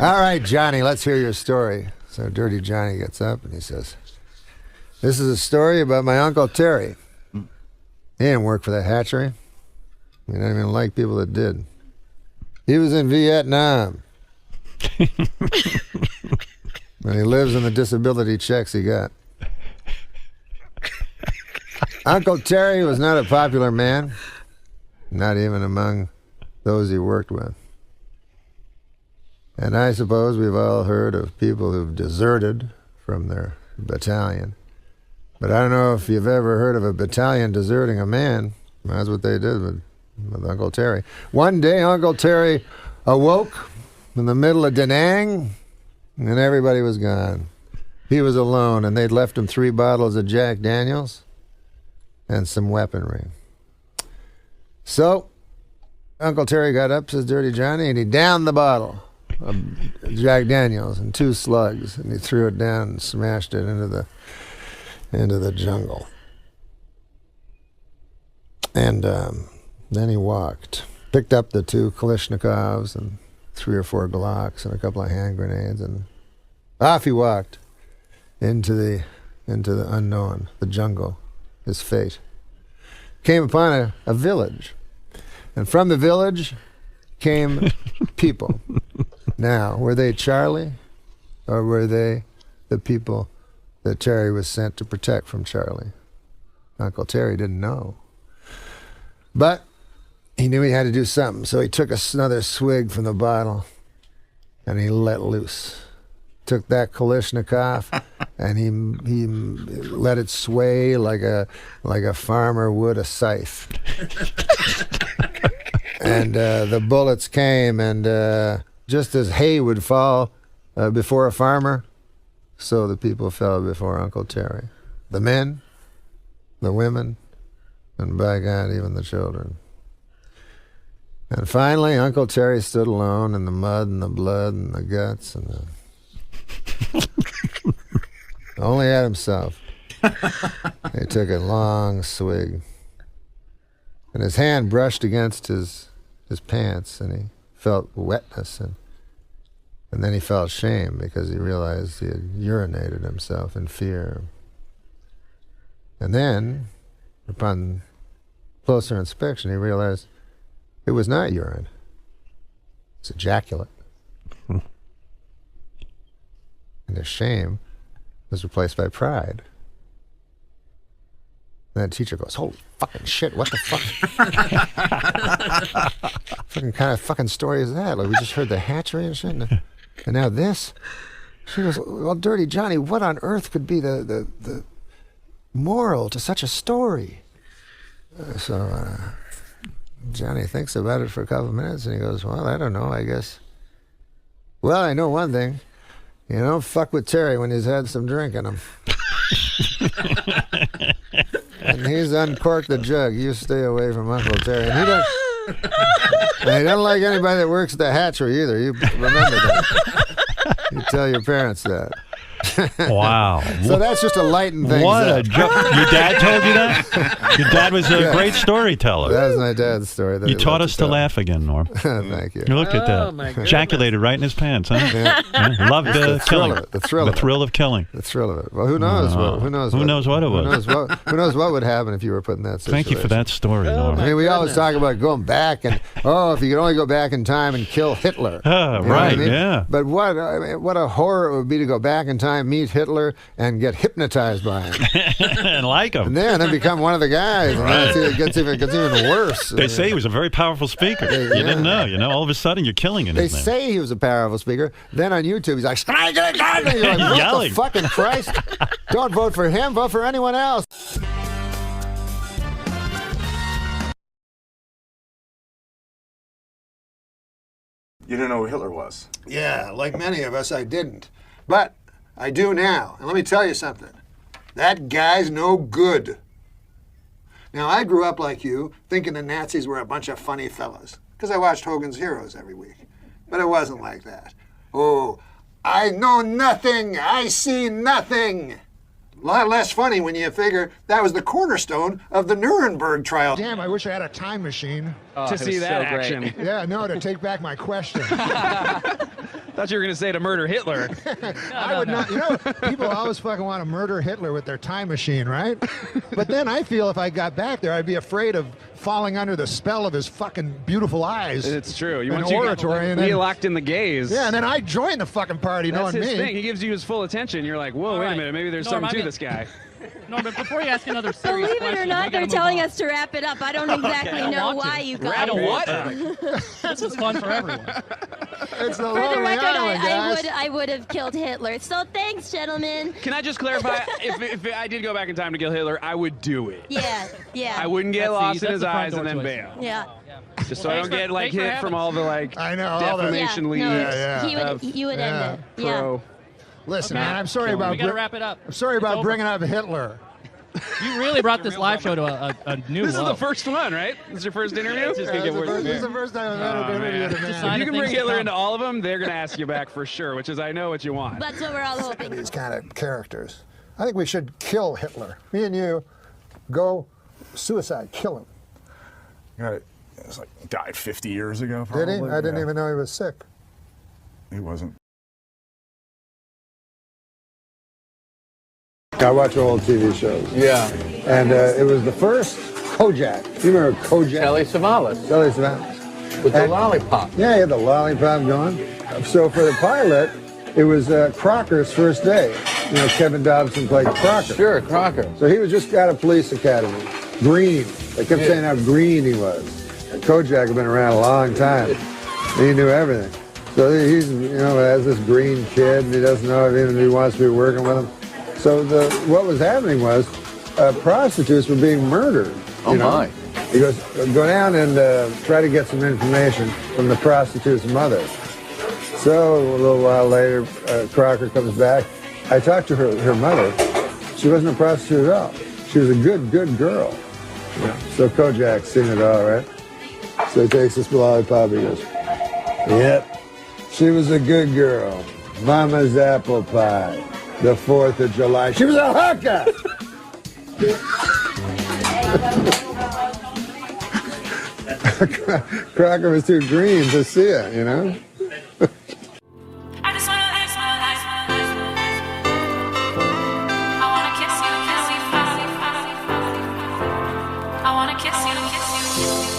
All right, Johnny, let's hear your story. So Dirty Johnny gets up and he says, this is a story about my Uncle Terry. He didn't work for the hatchery. He didn't even like people that did. He was in Vietnam. And he lives on the disability checks he got. Uncle Terry was not a popular man, not even among those he worked with. And I suppose we've all heard of people who've deserted from their battalion. But I don't know if you've ever heard of a battalion deserting a man. That's what they did with Uncle Terry. One day, Uncle Terry awoke in the middle of Da Nang, and everybody was gone. He was alone, and they'd left him 3 bottles of Jack Daniels and some weaponry. So, Uncle Terry got up, says Dirty Johnny, and he downed the bottle of Jack Daniels in 2 slugs, and he threw it down and smashed it into the jungle. And then he walked, picked up the 2 Kalashnikovs and 3 or 4 Glocks and a couple of hand grenades, and off he walked into the unknown, the jungle, his fate. Came upon a village, and from the village came people. Now, were they Charlie, or were they the people that Terry was sent to protect from Charlie? Uncle Terry didn't know. But he knew he had to do something, so he took another swig from the bottle, and he let loose. Took that Kalashnikov, and he let it sway like a farmer would a scythe. And the bullets came, and just as hay would fall before a farmer, so the people fell before Uncle Terry. The men, the women, and by God, even the children. And finally, Uncle Terry stood alone in the mud and the blood and the guts and the... only at himself. He took a long swig, and his hand brushed against his pants, and he felt wetness, and then he felt shame because he realized he had urinated himself in fear. And then, upon closer inspection, he realized it was not urine. It's ejaculate. And his shame was replaced by pride. And the teacher goes, holy fucking shit, what the fuck? Fucking kind of fucking story is that? Like, we just heard the hatchery and shit, and now this? She goes, well, Dirty Johnny, what on earth could be the moral to such a story? So Johnny thinks about it for a couple of minutes, and he goes, well, I don't know, I guess. Well, I know one thing. You don't fuck with Terry when he's had some drink in him. And he's uncorked the jug. You stay away from Uncle Terry. And he don't like anybody that works at the hatchery either. You remember that. You tell your parents that. Wow. So that's just to lighten things What up. a joke. Your dad told you that? Your dad was a great storyteller. That was my dad's story. That You he taught loved us to tell. laugh again, Norm. Thank you. Look at that. my goodness. Ejaculated right in his pants, huh? Yeah. Loved The thrill killing. of it, the thrill of it. thrill of killing. The thrill of it. Well, who knows? Who knows? Who knows what it was? Who knows what would happen if you were put in that situation? Thank you for that story, Norm. I mean, we always talk about going back and, if you could only go back in time and kill Hitler. You know what I mean? Yeah. But what a horror it would be to go back in time, meet Hitler, and get hypnotized by him. And like him. And then become one of the guys. And Right. it gets even worse. They say he was a very powerful speaker. You didn't know. All of a sudden you're killing in They his name. say he was a powerful speaker. Then on YouTube, he's like, and you're like, what Yelling. the fucking Christ? Don't vote for him. Vote for anyone else. You didn't know who Hitler was? Yeah, like many of us, I didn't. But I do now. And let me tell you something. That guy's no good. Now, I grew up like you, thinking the Nazis were a bunch of funny fellas, because I watched Hogan's Heroes every week. But it wasn't like that. Oh, I know nothing. I see nothing. A lot less funny when you figure that was the cornerstone of the Nuremberg trial. Damn, I wish I had a time machine. To see that action. Yeah, no, to take back my question. Thought you were going to say to murder Hitler. I would not. You know, people always fucking want to murder Hitler with their time machine, right? But then I feel if I got back there, I'd be afraid of falling under the spell of his fucking beautiful eyes. It's true. And Want oratory, and he then, locked in the gaze. yeah, and then I join the fucking party, That's knowing his me. thing. He gives you his full attention. You're like, whoa, All wait a right. minute. Maybe there's Norm, something to I'm this guy. No, but before you ask another serious Believe it or question, not, I they're gotta telling move us to wrap it up. I don't exactly know why you got Wrap it. what? This is fun for everyone. It's the For the Lonely record, Island, guys. I would have killed Hitler. So thanks, gentlemen. Can I just clarify? if I did go back in time to kill Hitler, I would do it. Yeah, yeah. I wouldn't get That's lost in the his front eyes door and then choice. bail. Yeah. Just so I don't get thanks for hit having from all the I know, all the- defamation Yeah, leads. no, Yeah, He would, you would end it. Pro. Listen, Okay. man, I'm sorry We about gotta wrap it up. I'm sorry It's about over. bringing up Hitler. You really brought this live show to a new This is low. the first one, right? This is your first interview? It's just gonna get worse from This is here. the first time I've ever been interviewed, It's a man. sign If you of can bring things to Hitler come. into all of them, they're going to ask you back for sure, which is I know what you want. That's what we're all hoping. These kind of characters. I think we should kill Hitler. Me and you go suicide, kill him. It was like died 50 years ago, Did probably. he? I didn't Yeah. even know he was sick. He wasn't. I watch old TV shows. Yeah. And it was the first Kojak. You remember Kojak? Telly Savalas. Telly Savalas. With the lollipop. Yeah, he had the lollipop going. So for the pilot, it was Crocker's first day. You know, Kevin Dobson played Crocker. Sure, Crocker. So he was just out of police academy. Green. They kept saying how green he was. And Kojak had been around a long time. And he knew everything. So he's, you know, has this green kid, and he doesn't know if he wants to be working with him. So what was happening was prostitutes were being murdered. Oh, my. He goes, go down and try to get some information from the prostitute's mother. So a little while later, Crocker comes back. I talked to her mother. She wasn't a prostitute at all. She was a good girl. Yeah. So Kojak's seen it all, right? So he takes this lollipop. He goes, yep, she was a good girl. Mama's apple pie. The 4th of July. She was a hooker! Crocker was too green to see it, you know?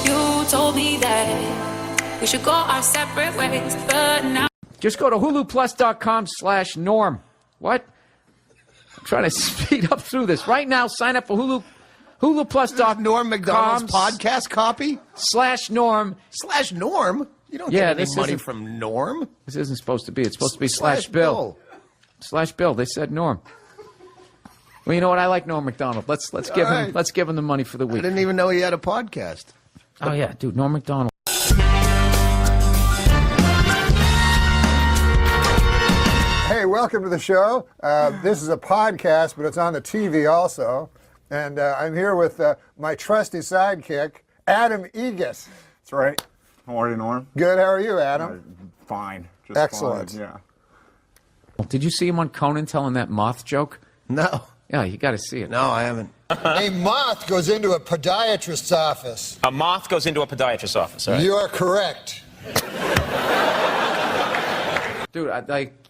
You told me that we should go our separate ways, but now. Just go to huluplus.com/norm. What? I'm trying to speed up through this. Right now, sign up for huluplus.com. Norm MacDonald's podcast copy? /norm. /norm? You don't get any money isn't- from Norm. This isn't supposed to be. It's supposed to be /bill. /bill. They said Norm. Well, you know what? I like Norm MacDonald. Let's give him. right. Let's give him the money for the I week. didn't even know he had a podcast. Oh yeah, dude, Norm MacDonald. Hey, welcome to the show. This is a podcast, but it's on the TV also. And I'm here with my trusty sidekick, Adam Egas. That's right. How are you, Norm? Good. How are you, Adam? Fine. Just Excellent. Fine. Yeah. Did you see him on Conan telling that moth joke? No. Yeah, you got to see it. No, I haven't. A moth goes into a podiatrist's office. A moth goes into a podiatrist's office. All right. You are correct. Dude,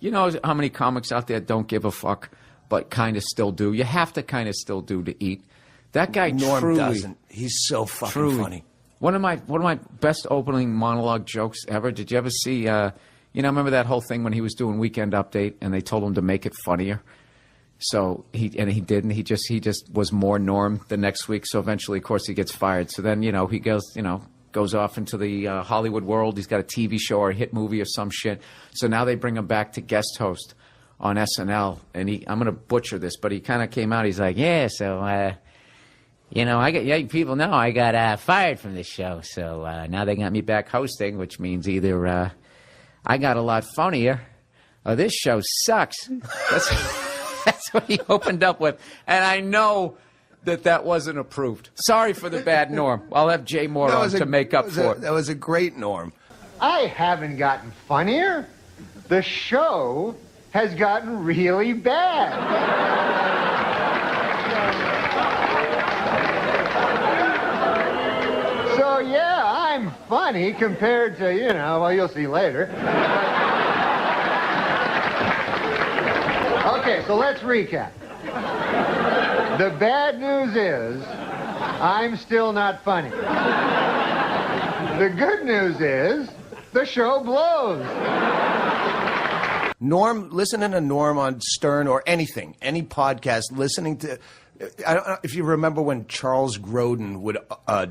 you know how many comics out there don't give a fuck, but kind of still do? You have to kind of still do to eat. That guy Norm truly doesn't. He's so fucking funny. One of my best opening monologue jokes ever. Did you ever see? Remember that whole thing when he was doing Weekend Update and they told him to make it funnier. So he didn't. He just was more Norm the next week. So eventually, of course, he gets fired. So then he goes off into the Hollywood world. He's got a TV show or a hit movie or some shit. So now they bring him back to guest host on SNL. And I'm going to butcher this, but he kind of came out. He's like, yeah, so, people know I got fired from this show. So now they got me back hosting, which means either I got a lot funnier or this show sucks. That's what he opened up with. And I know that wasn't approved. Sorry for the bad Norm. I'll have Jay Moore on to make up for it. That was a great Norm. I haven't gotten funnier. The show has gotten really bad. So, yeah, I'm funny compared to, you'll see later. Okay, so let's recap. The bad news is I'm still not funny. The good news is the show blows. Norm, listening to Norm on Stern or anything, any podcast, listening to, I don't know if you remember when Charles Grodin would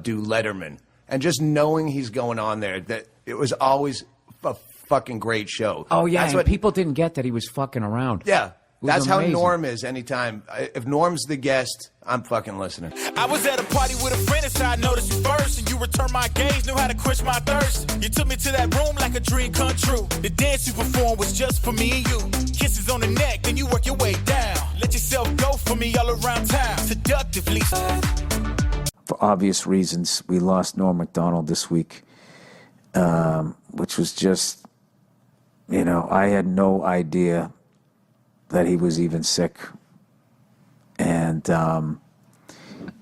do Letterman, and just knowing he's going on there, that it was always a fucking great show. Oh, yeah, That's and what people didn't get that he was fucking around. Yeah. It was That's how amazing. Norm is anytime. If Norm's the guest, I'm fucking listening. I was at a party with a friend and I noticed you first, and you returned my gaze, knew how to quench my thirst. You took me to that room like a dream come true. The dance you performed was just for me and you. Kisses on the neck, then you work your way down. Let yourself go for me all around town, seductively. For obvious reasons, we lost Norm MacDonald this week, which was just, I had no idea that he was even sick. And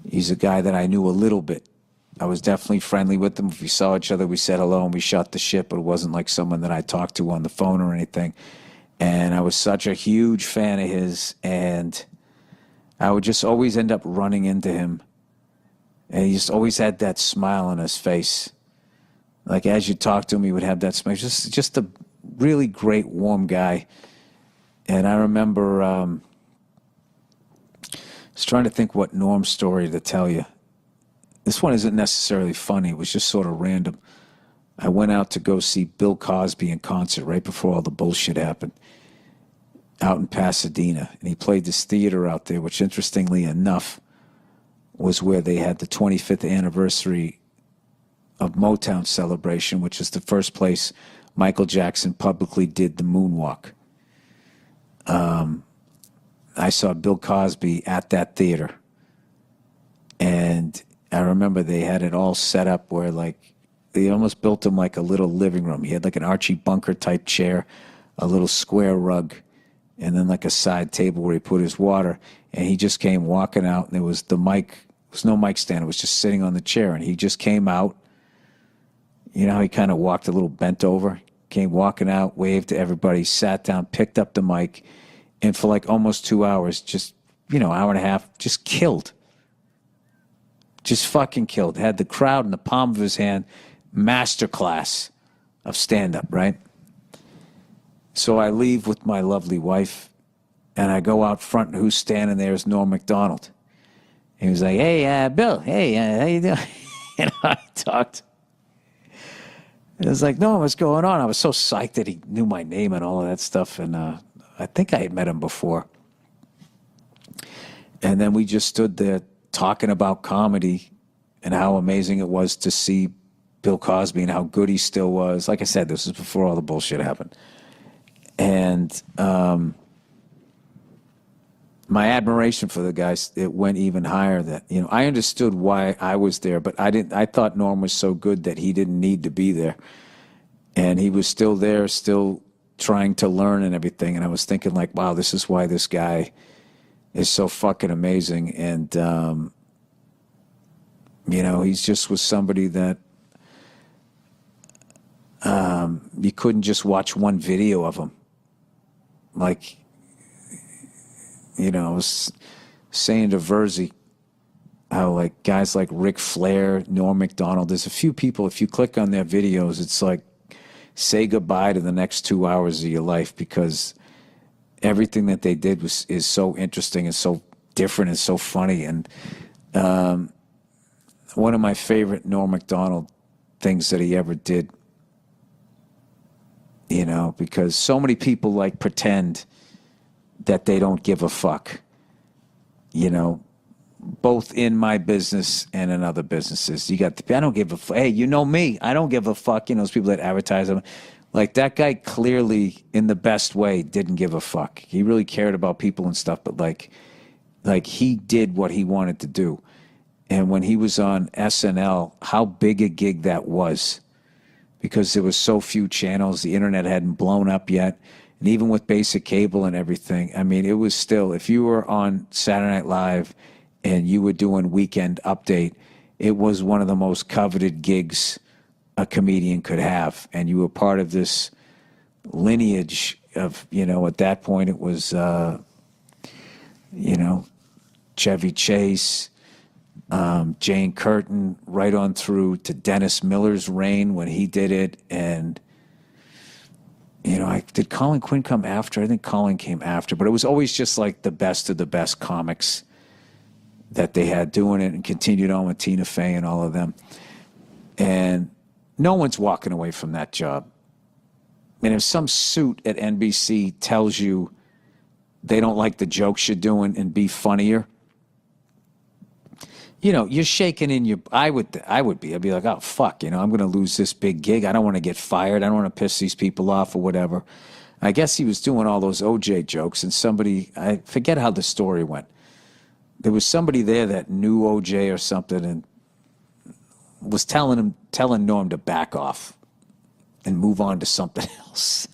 he's a guy that I knew a little bit. I was definitely friendly with him. If we saw each other, we said hello and we shot the shit, but it wasn't like someone that I talked to on the phone or anything. And I was such a huge fan of his, and I would just always end up running into him. And he just always had that smile on his face. Like, as you talk to him, he would have that smile. Just a really great, warm guy. And I remember, I was trying to think what Norm's story to tell you. This one isn't necessarily funny. It was just sort of random. I went out to go see Bill Cosby in concert right before all the bullshit happened out in Pasadena. And he played this theater out there, which interestingly enough was where they had the 25th anniversary of Motown celebration, which is the first place Michael Jackson publicly did the moonwalk. I saw Bill Cosby at that theater. And I remember they had it all set up where, like, they almost built him like a little living room. He had like an Archie Bunker type chair, a little square rug, and then like a side table where he put his water. And he just came walking out, and there was the mic. There was no mic stand. It was just sitting on the chair. And he just came out. You know how he kind of walked a little bent over? Came walking out, waved to everybody, sat down, picked up the mic, and for like almost 2 hours, just, hour and a half, just killed. Just fucking killed. Had the crowd in the palm of his hand. Masterclass of stand-up, right? So I leave with my lovely wife, and I go out front, and who's standing there is Norm MacDonald. He was like, hey, Bill, hey, how you doing? And I talked. It was like, no, what's going on? I was so psyched that he knew my name and all of that stuff, and I think I had met him before. And then we just stood there talking about comedy and how amazing it was to see Bill Cosby and how good he still was. Like I said, this was before all the bullshit happened. And my admiration for the guy, it went even higher. That, I understood why I was there, but I thought Norm was so good that he didn't need to be there. And he was still there, still trying to learn and everything. And I was thinking, like, wow, this is why this guy is so fucking amazing. And, he's just was somebody that you couldn't just watch one video of him. Like, I was saying to Verzi how, like, guys like Ric Flair, Norm MacDonald, there's a few people, if you click on their videos, it's like, say goodbye to the next 2 hours of your life, because everything that they did is so interesting and so different and so funny. And one of my favorite Norm MacDonald things that he ever did, because so many people like pretend that they don't give a fuck, both in my business and in other businesses. You got I don't give a fuck. Hey, you know me, I don't give a fuck. Those people that advertise them. Like, that guy clearly, in the best way, didn't give a fuck. He really cared about people and stuff, but like he did what he wanted to do. And when he was on SNL, how big a gig that was, because there was so few channels, the internet hadn't blown up yet. And even with basic cable and everything, I mean, it was still, if you were on Saturday Night Live and you were doing Weekend Update, it was one of the most coveted gigs a comedian could have. And you were part of this lineage of, at that point it was, Chevy Chase, Jane Curtin, right on through to Dennis Miller's reign when he did it. And, did Colin Quinn come after? I think Colin came after, but it was always just like the best of the best comics that they had doing it, and continued on with Tina Fey and all of them. And no one's walking away from that job. And if some suit at NBC tells you they don't like the jokes you're doing and be funnier, you're shaking in your, I'd be like, oh, fuck, I'm going to lose this big gig. I don't want to get fired. I don't want to piss these people off or whatever. I guess he was doing all those OJ jokes, and somebody, I forget how the story went. There was somebody there that knew OJ or something and was telling Norm to back off and move on to something else.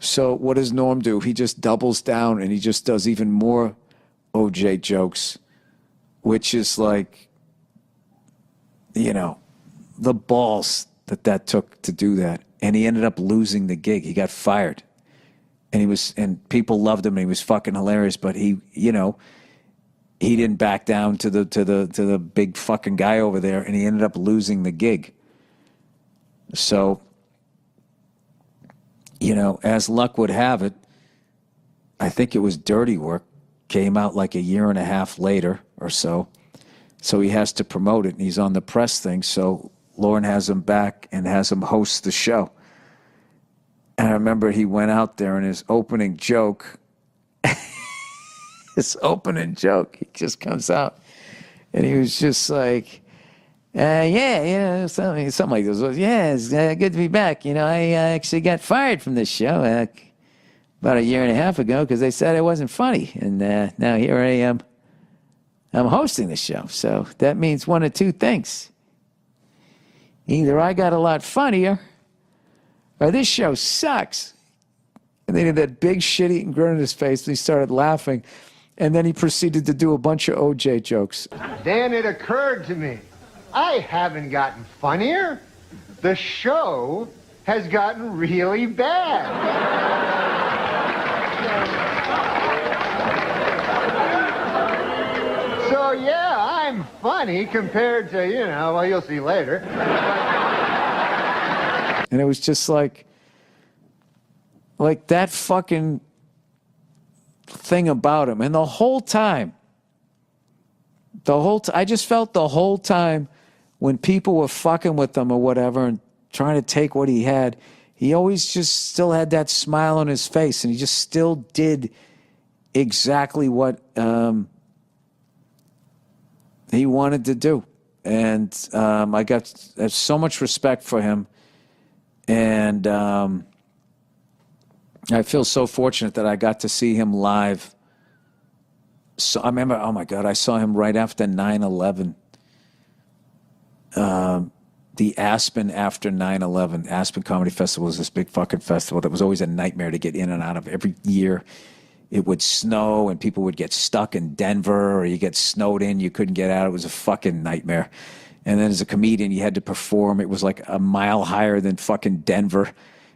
So what does Norm do? He just doubles down and he just does even more OJ jokes, which is like, you know, the balls that took to do that. And he ended up losing the gig. He got fired. And people loved him and he was fucking hilarious, but he, you know, he didn't back down to the big fucking guy over there, and he ended up losing the gig. So, you know, as luck would have it, I think it was Dirty Work, came out like a year and a half later or so. So he has to promote it, and he's on the press thing. So Lauren has him back and has him host the show. And I remember he went out there, and his opening joke, he just comes out. And he was just like, something like this. Yeah, it's good to be back. You know, I actually got fired from this show about a year and a half ago because they said I wasn't funny. And now here I am. I'm hosting the show. So that means one of two things. Either I got a lot funnier or this show sucks. And then he had that big shit-eating grin on his face, and he started laughing. And then he proceeded to do a bunch of OJ jokes. Then it occurred to me, I haven't gotten funnier. The show has gotten really bad. So yeah, I'm funny compared to, you know, well, you'll see later. And it was just like that fucking thing about him. And the whole time, I just felt the whole time when people were fucking with him or whatever and trying to take what he had, he always just still had that smile on his face, and he just still did exactly what he wanted to do. And I got so much respect for him. And I feel so fortunate that I got to see him live. So I remember, oh my God, I saw him right after 9/11. The Aspen after 9/11. Aspen Comedy Festival was this big fucking festival that was always a nightmare to get in and out of. Every year it would snow and people would get stuck in Denver, or you get snowed in, you couldn't get out. It was a fucking nightmare. And then as a comedian, you had to perform. It was like a mile higher than fucking Denver.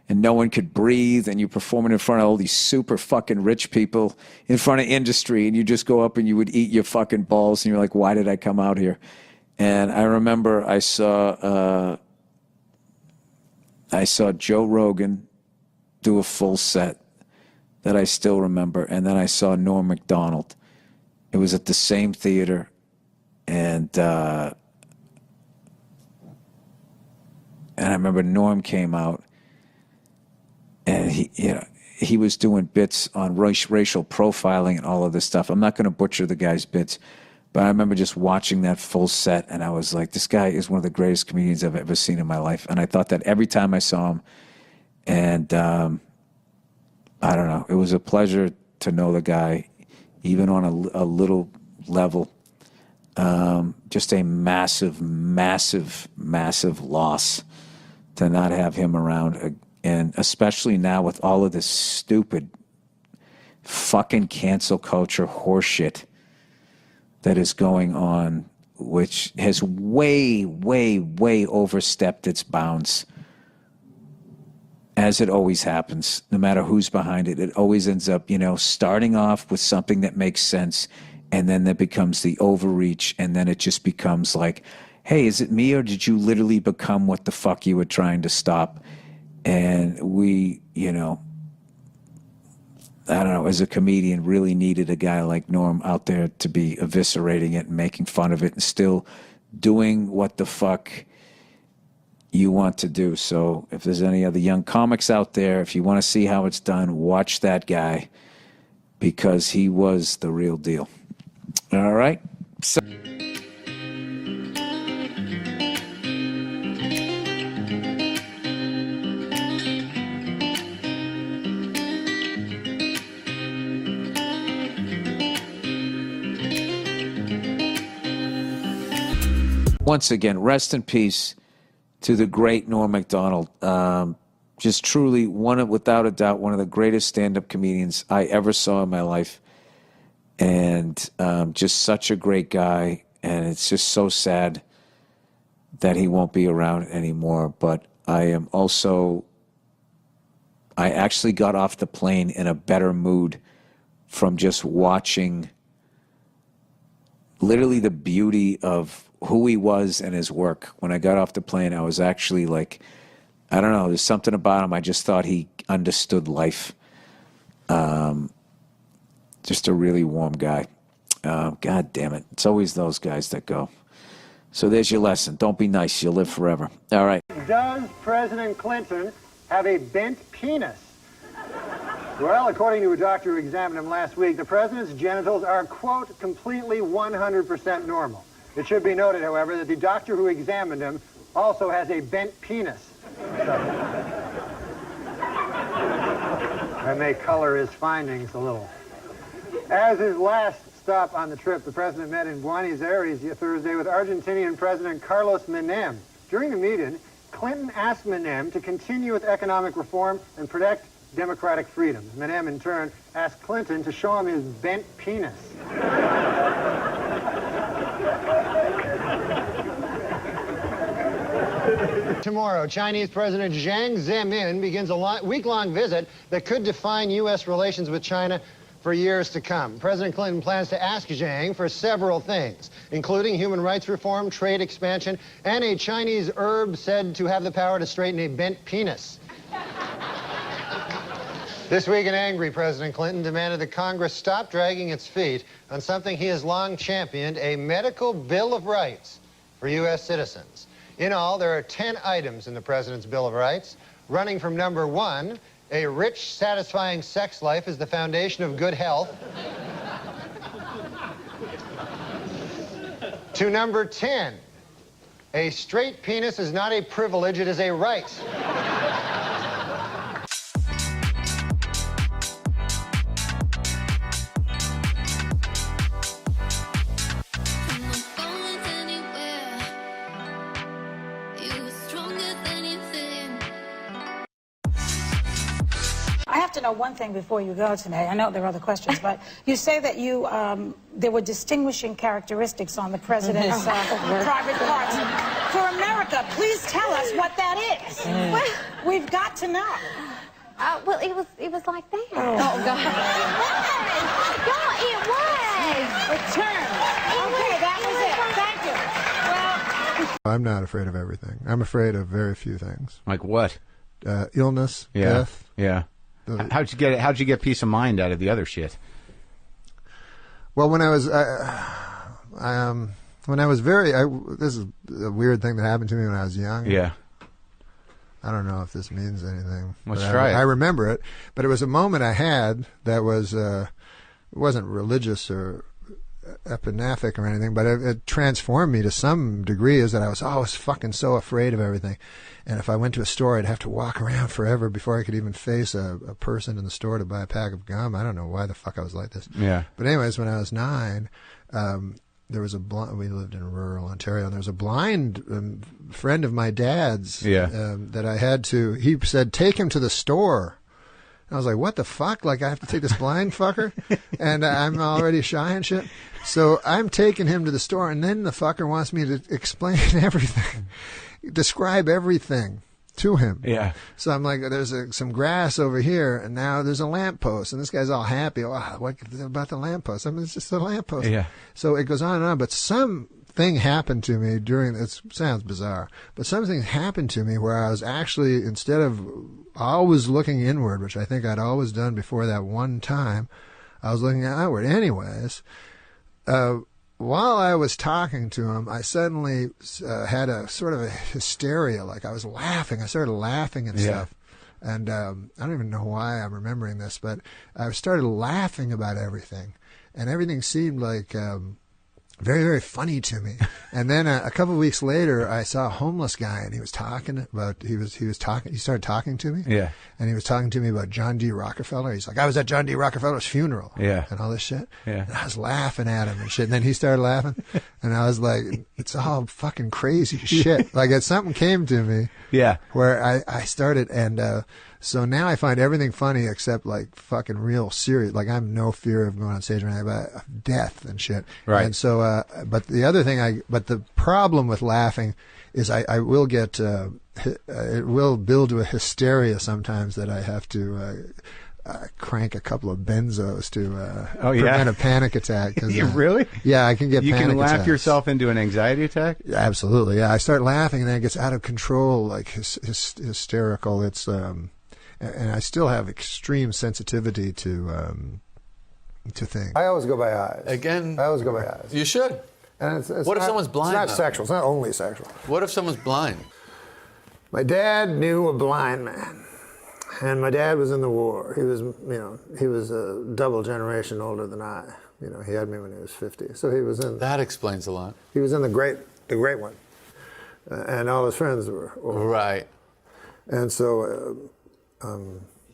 And no one could breathe, and you're performing in front of all these super fucking rich people in front of industry, and you just go up and you would eat your fucking balls, and you're like, why did I come out here? And I remember I saw Joe Rogan do a full set that I still remember, and then I saw Norm MacDonald. It was at the same theater, and I remember Norm came out, and he was doing bits on racial profiling and all of this stuff. I'm not going to butcher the guy's bits, but I remember just watching that full set, and I was like, this guy is one of the greatest comedians I've ever seen in my life. And I thought that every time I saw him. And I don't know, it was a pleasure to know the guy, even on a little level. Just a massive, massive, massive loss to not have him around. And especially now with all of this stupid fucking cancel culture horseshit that is going on, which has way, way, way overstepped its bounds, as it always happens. No matter who's behind it, it always ends up, starting off with something that makes sense, and then that becomes the overreach, and then it just becomes like, hey, is it me, or did you literally become what the fuck you were trying to stop? And we, I don't know, as a comedian, really needed a guy like Norm out there to be eviscerating it and making fun of it and still doing what the fuck you want to do. So if there's any other young comics out there, if you want to see how it's done, watch that guy, because he was the real deal. All right? So once again, rest in peace to the great Norm MacDonald. Just truly, without a doubt, one of the greatest stand-up comedians I ever saw in my life. And just such a great guy. And it's just so sad that he won't be around anymore, but I actually got off the plane in a better mood from just watching literally the beauty of who he was and his work. When I got off the plane, I was actually like, I don't know, there's something about him. I just thought he understood life. Just a really warm guy. God damn it. It's always those guys that go. So there's your lesson. Don't be nice. You'll live forever. All right. Does President Clinton have a bent penis? Well, according to a doctor who examined him last week, the president's genitals are, quote, completely 100% normal. It should be noted, however, that the doctor who examined him also has a bent penis. That may color his findings a little. As his last stop on the trip, the president met in Buenos Aires Thursday with Argentinian President Carlos Menem. During the meeting, Clinton asked Menem to continue with economic reform and protect democratic freedoms. Menem, in turn, asked Clinton to show him his bent penis. Tomorrow, Chinese President Jiang Zemin begins a week-long visit that could define U.S. relations with China for years to come. President Clinton plans to ask Jiang for several things, including human rights reform, trade expansion, and a Chinese herb said to have the power to straighten a bent penis. This week, an angry President Clinton demanded that Congress stop dragging its feet on something he has long championed, a medical Bill of Rights for U.S. citizens. In all, there are 10 items in the President's Bill of Rights, running from number 1, a rich, satisfying sex life is the foundation of good health, to number 10, a straight penis is not a privilege, it is a right. I have to know one thing before you go today. I know there are other questions, but you say that you there were distinguishing characteristics on the president's private parts. For America, please tell us what that is. Well, we've got to know. Well, it was like that. Oh, God. No, it was. Return. Okay, that was it. Thank you. Well, I'm not afraid of everything. I'm afraid of very few things. Like what? Illness, Yeah. death. Yeah. How'd you get peace of mind out of the other shit? Well, when I was this is a weird thing that happened to me when I was young. Yeah. I don't know if this means anything. Let's but try it. I remember it, but it was a moment I had that was it wasn't religious or epinaphic or anything, but it transformed me to some degree. Is that I was fucking so afraid of everything, and if I went to a store, I'd have to walk around forever before I could even face a person in the store to buy a pack of gum. I don't know why the fuck I was like this. Yeah. But anyways, when I was 9, there was we lived in rural Ontario, and there was a blind friend of my dad's that I had to. He said, "Take him to the store." I was like, what the fuck? Like, I have to take this blind fucker? And I'm already shy and shit. So I'm taking him to the store, and then the fucker wants me to explain everything, describe everything to him. Yeah. So I'm like, there's some grass over here, and now there's a lamppost, and this guy's all happy. Oh, what about the lamppost? I mean, it's just a lamppost. Yeah. So it goes on and on, but something happened to me it sounds bizarre, but something happened to me where I was actually, instead of always looking inward, which I think I'd always done before that one time, I was looking outward. Anyways, while I was talking to him, I suddenly had a sort of a hysteria, like I was laughing. I started laughing and stuff. And I don't even know why I'm remembering this, but I started laughing about everything. And everything seemed like very, very funny to me. And then a couple of weeks later, I saw a homeless guy, and he was talking about, he started talking to me. Yeah. And he was talking to me about John D. Rockefeller. He's like, I was at John D. Rockefeller's funeral. Yeah. And all this shit. Yeah. And I was laughing at him and shit. And then he started laughing. And I was like, it's all fucking crazy shit. Like, something came to me. Yeah. Where I started, and So now I find everything funny except like fucking real serious. Like I'm no fear of going on stage or anything about death and shit. Right. And so, but the other thing but the problem with laughing is I will get, it will build to a hysteria sometimes that I have to, crank a couple of benzos to prevent a panic attack. Really? Yeah, I can get you panic can laugh attacks. yourself into an anxiety attack? Absolutely, yeah. I start laughing and then it gets out of control, like hysterical. It's and I still have extreme sensitivity to things. I always go by eyes. Again, I always go by eyes. You should. And it's What if someone's blind, It's not though? sexual. It's not only sexual. What if someone's blind? My dad knew a blind man. And my dad was in the war. He was, he was a double generation older than I. He had me when he was 50. So he was in. That explains a lot. He was in the great one, and all his friends were old. Right. And so.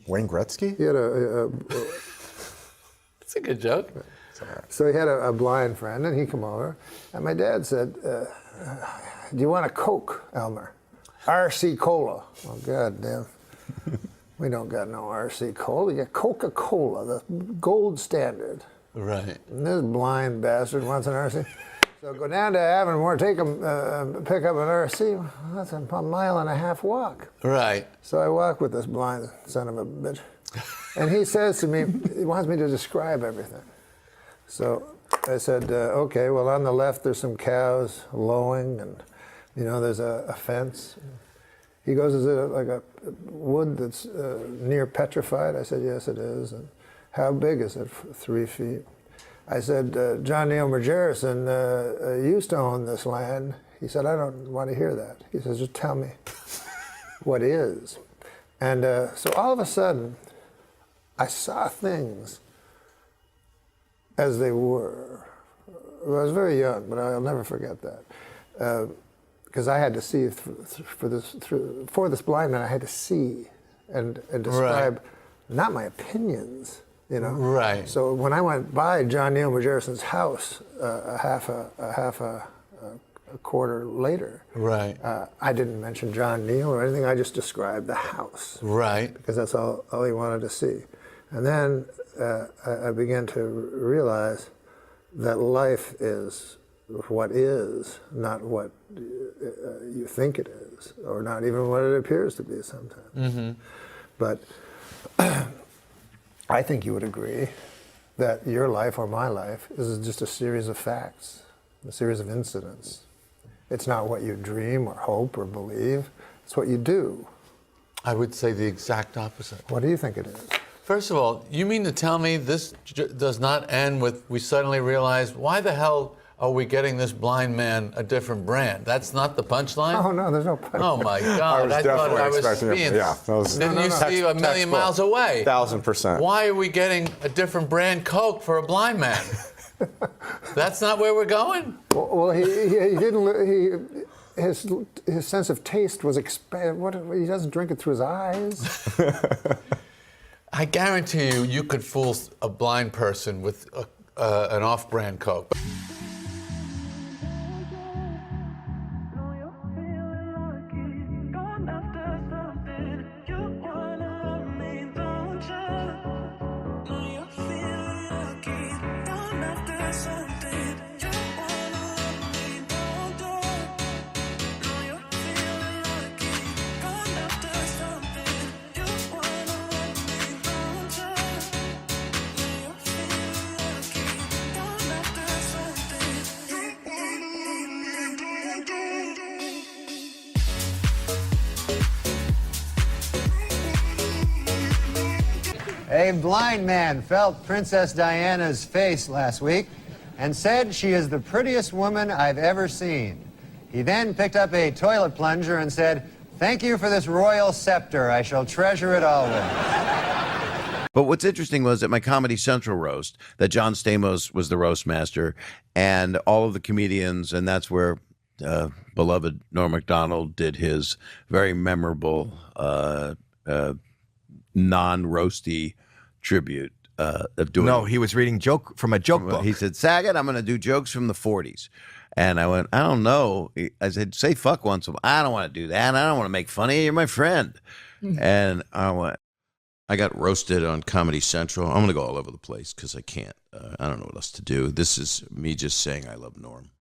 Wayne Gretzky? He had a It's a good joke. So he had a blind friend, and he come over, and my dad said, "Do you want a Coke, Elmer? RC Cola." Oh God damn. We don't got no RC Cola. We got Coca-Cola, the gold standard. Right. And this blind bastard wants an RC. So go down to Avonmore, take him, pick up an RC. Well, that's a 1.5 mile walk. Right. So I walk with this blind son of a bitch. And he says to me, he wants me to describe everything. So I said, okay, well, on the left there's some cows lowing, and, there's a fence. He goes, is it like a wood that's near petrified? I said, yes, it is. And how big is it? 3 feet. I said, John Neil Margerison used to own this land. He said, I don't want to hear that. He says, just tell me what is. And so all of a sudden, I saw things as they were. I was very young, but I'll never forget that. Because I had to see for this blind man, I had to see and describe not my opinions, Right. So when I went by John Neil Margerison's house a half a quarter later, right, I didn't mention John Neil or anything. I just described the house, right, because that's all he wanted to see. And then I began to realize that life is what is, not what you think it is, or not even what it appears to be sometimes. Mm-hmm. But I think you would agree that your life or my life is just a series of facts, a series of incidents. It's not what you dream or hope or believe, it's what you do. I would say the exact opposite. What do you think it is? First of all, you mean to tell me this does not end with we suddenly realize, why the hell are we getting this blind man a different brand? That's not the punchline? Oh, no, there's no punchline. Oh, my God. I thought I was being... Yeah, that was, Didn't you see a million miles away? 1,000%. Why are we getting a different brand Coke for a blind man? That's not where we're going? Well, he didn't... His sense of taste was expanded. He doesn't drink it through his eyes. I guarantee you could fool a blind person with an off-brand Coke. A blind man felt Princess Diana's face last week and said she is the prettiest woman I've ever seen. He then picked up a toilet plunger and said, "Thank you for this royal scepter. I shall treasure it always." But what's interesting was at my Comedy Central roast that John Stamos was the roast master, and all of the comedians, and that's where beloved Norm MacDonald did his very memorable non-roasty tribute of doing. No, he was reading joke from a joke book. He said, "Saget, I'm going to do jokes from the 40s." And I went, I don't know. I said, say fuck once. I don't want to do that. I don't want to make fun of you. You're my friend. And I went, I got roasted on Comedy Central. I'm going to go all over the place because I can't. I don't know what else to do. This is me just saying I love Norm.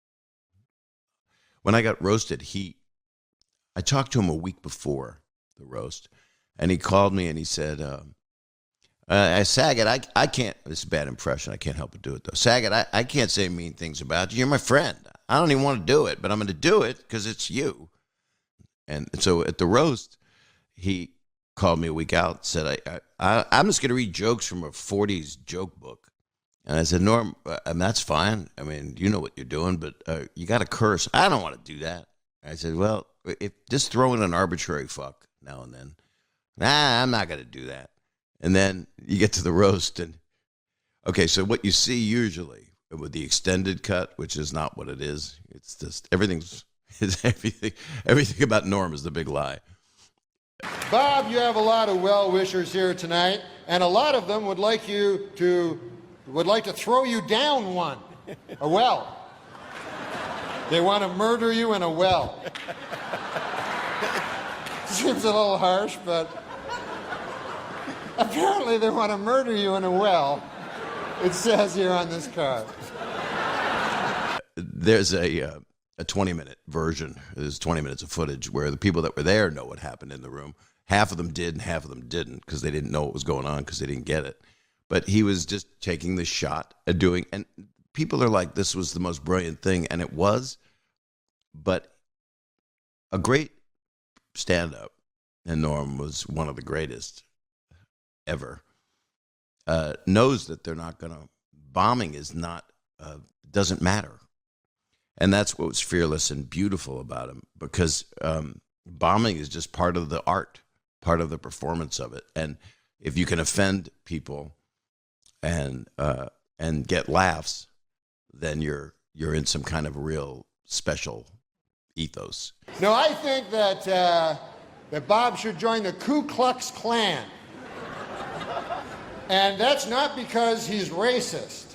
When I got roasted, I talked to him a week before the roast, and he called me and he said, Saget, I can't, this is a bad impression, I can't help but do it though. Saget, I can't say mean things about you. You're my friend. I don't even want to do it, but I'm going to do it because it's you. And so at the roast, he called me a week out, said, I'm just going to read jokes from a 40s joke book. And I said, Norm, that's fine. I mean, you know what you're doing, but you got to curse. I don't want to do that. I said, well, just throw in an arbitrary fuck now and then. Nah, I'm not going to do that. And then you get to the roast, and okay, so what you see usually with the extended cut, which is not what it is, it's just everything about Norm is the big lie. Bob, you have a lot of well-wishers here tonight, and a lot of them would like to throw you down one, a well. They want to murder you in a well. Seems a little harsh, but apparently they want to murder you in a well. It says here on this card. There's a 20-minute version. There's 20 minutes of footage where the people that were there know what happened in the room. Half of them did and half of them didn't because they didn't know what was going on because they didn't get it. But he was just taking the shot at doing, and people are like, this was the most brilliant thing, and it was. But a great stand-up, and Norm was one of the greatest ever, knows that they're not going to, bombing is not, doesn't matter. And that's what was fearless and beautiful about him, because bombing is just part of the art, part of the performance of it. And if you can offend people and get laughs, then you're in some kind of real special ethos. No, I think that Bob should join the Ku Klux Klan. And that's not because he's racist.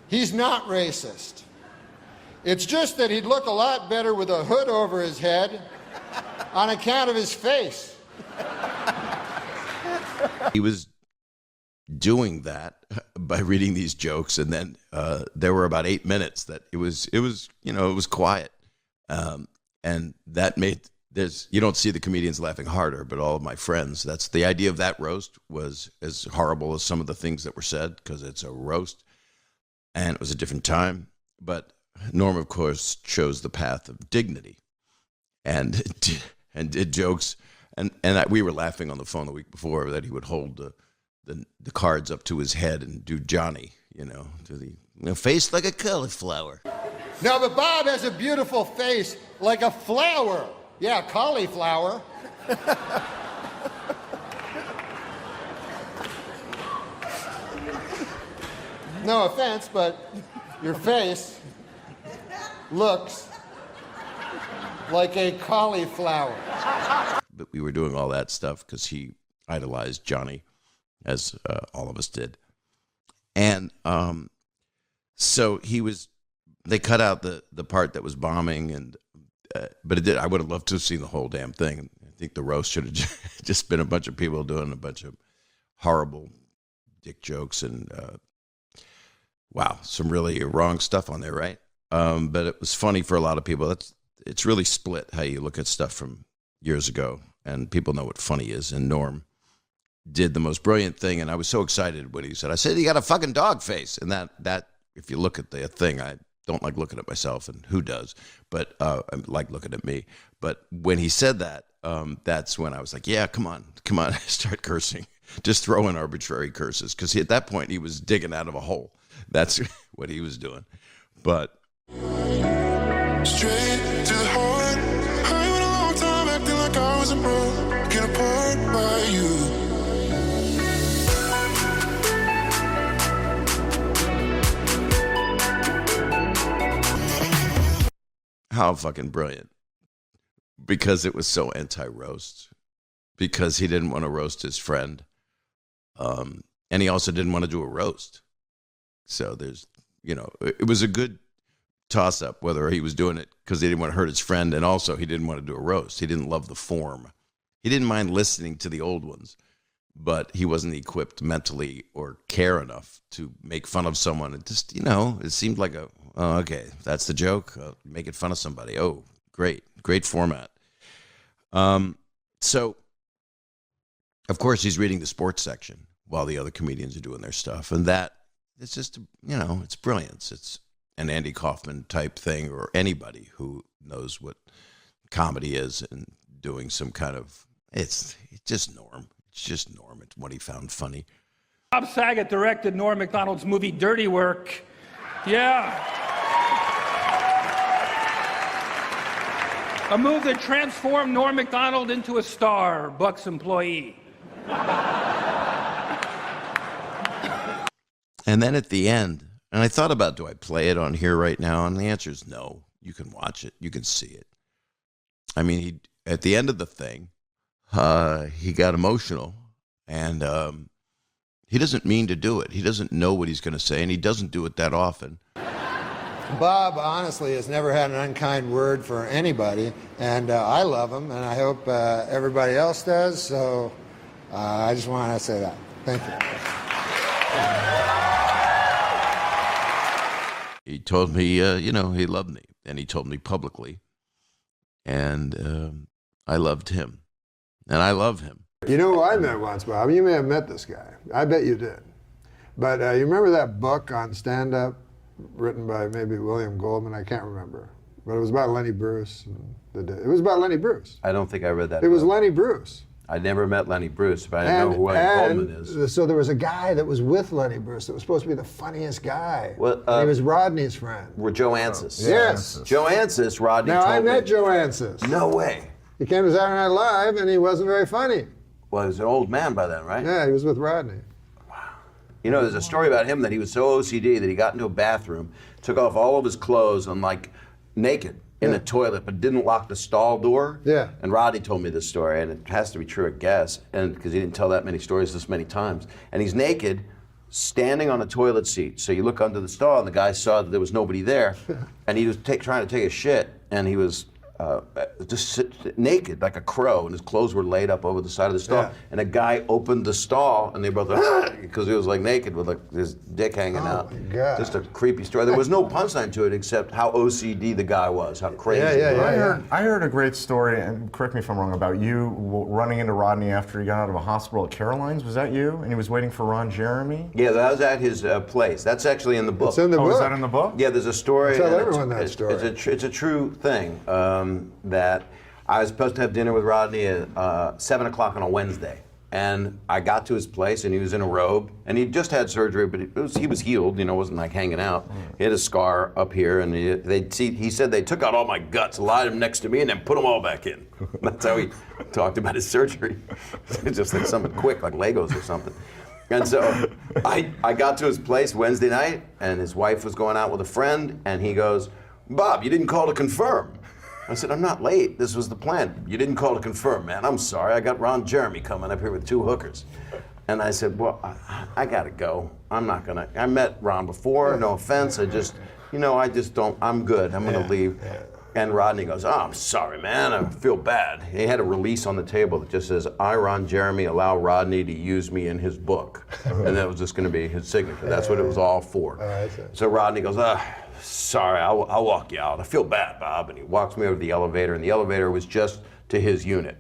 He's not racist. It's just that he'd look a lot better with a hood over his head on account of his face. He was doing that by reading these jokes, and then there were about 8 minutes that it was quiet, and that made you don't see the comedians laughing harder, but all of my friends. That's the idea of that roast, was as horrible as some of the things that were said, because it's a roast, and it was a different time. But Norm, of course, chose the path of dignity, and did jokes, and we were laughing on the phone the week before that he would hold the cards up to his head and do Johnny, to the face like a cauliflower. No, but Bob has a beautiful face like a flower. Yeah, cauliflower. No offense, but your face looks like a cauliflower. But we were doing all that stuff because he idolized Johnny, as all of us did. And so they cut out the part that was bombing, and but it did. I would have loved to have seen the whole damn thing. I think the roast should have just been a bunch of people doing a bunch of horrible dick jokes and wow, some really wrong stuff on there, right? But it was funny for a lot of people. It's really split how you look at stuff from years ago, and people know what funny is. And Norm did the most brilliant thing, and I was so excited when he said, I said, you got a fucking dog face. And that if you look at the thing, I don't like looking at myself, and who does? But I like looking at me. But when he said that, that's when I was like, yeah, come on, start cursing. Just throw in arbitrary curses, because at that point he was digging out of a hole. That's what he was doing. But straight to the heart. I went a long time acting like I wasn't broken apart by you. how fucking brilliant. Because it was so anti-roast. Because he didn't want to roast his friend. And he also didn't want to do a roast. So there's, it was a good toss-up whether he was doing it because he didn't want to hurt his friend, and also he didn't want to do a roast. He didn't love the form. He didn't mind listening to the old ones, but he wasn't equipped mentally or care enough to make fun of someone. It just, it seemed like okay, that's the joke. Making fun of somebody. Oh, great format. So, of course, he's reading the sports section while the other comedians are doing their stuff, and it's just, it's brilliance. It's an Andy Kaufman type thing, or anybody who knows what comedy is and doing some kind of, it's just Norm. It's just Norm. It's what he found funny. Bob Saget directed Norm MacDonald's movie Dirty Work. Yeah. A move that transformed Norm MacDonald into a star, Buck's employee. And then at the end, and I thought about, do I play it on here right now? And the answer is no. You can watch it. You can see it. I mean, at the end of the thing, he got emotional, and he doesn't mean to do it. He doesn't know what he's going to say, and he doesn't do it that often. Bob, honestly, has never had an unkind word for anybody, and I love him, and I hope everybody else does, so I just want to say that. Thank you. He told me, he loved me, and he told me publicly, and I loved him, and I love him. You know who I met once, Bob? You may have met this guy. I bet you did. But you remember that book on stand-up written by maybe William Goldman? I can't remember. But it was about Lenny Bruce. It was about Lenny Bruce. I don't think I read that It was book. Lenny Bruce. I never met Lenny Bruce, but I know who William Goldman is. So there was a guy that was with Lenny Bruce that was supposed to be the funniest guy. Well, he was Rodney's friend. Joe Ancis. Yes. Joe Ancis, Rodney Now, told I met me. Joe Ancis. No way. He came to Saturday Night Live, and he wasn't very funny. Well, he was an old man by then, right? Yeah, he was with Rodney. There's a story about him that he was so OCD that he got into a bathroom, took off all of his clothes, and naked in the toilet, but didn't lock the stall door. Yeah. And Rodney told me this story, and it has to be true, I guess, and because he didn't tell that many stories this many times. And he's naked, standing on a toilet seat. So you look under the stall, and the guy saw that there was nobody there, and he was trying to take a shit, and he was naked like a crow, and his clothes were laid up over the side of the stall. Yeah. And a guy opened the stall, and they both because he was naked with his dick hanging out. My God. Just a creepy story. There was no punchline to it except how OCD the guy was, how crazy. I heard a great story, and correct me if I'm wrong, about you running into Rodney after he got out of a hospital at Caroline's. Was that you? And he was waiting for Ron Jeremy? Yeah, that was at his place. That's actually in the book. It's in the book. Is that in the book? Yeah, there's a story. Tell and everyone that story. It's a true thing. That I was supposed to have dinner with Rodney at 7 o'clock on a Wednesday. And I got to his place, and he was in a robe, and he'd just had surgery, but he was healed, wasn't hanging out. He had a scar up here, and he said they took out all my guts, lied him next to me, and then put them all back in. That's how he talked about his surgery. It's just like something quick, like Legos or something. And so I got to his place Wednesday night, and his wife was going out with a friend, and he goes, "Bob, you didn't call to confirm." I said, "I'm not late. This was the plan." "You didn't call to confirm, man. I'm sorry. I got Ron Jeremy coming up here with 2 hookers." And I said, "Well, I gotta go. I'm not gonna. I met Ron before. No offense. I just don't. I'm good. I'm gonna leave." Yeah. And Rodney goes, "Oh, I'm sorry, man. I feel bad." He had a release on the table that just says, "I, Ron Jeremy, allow Rodney to use me in his book," and that was just going to be his signature. That's what it was all for. So Rodney goes, "Sorry, I'll walk you out. I feel bad, Bob." And he walks me over to the elevator, and the elevator was just to his unit.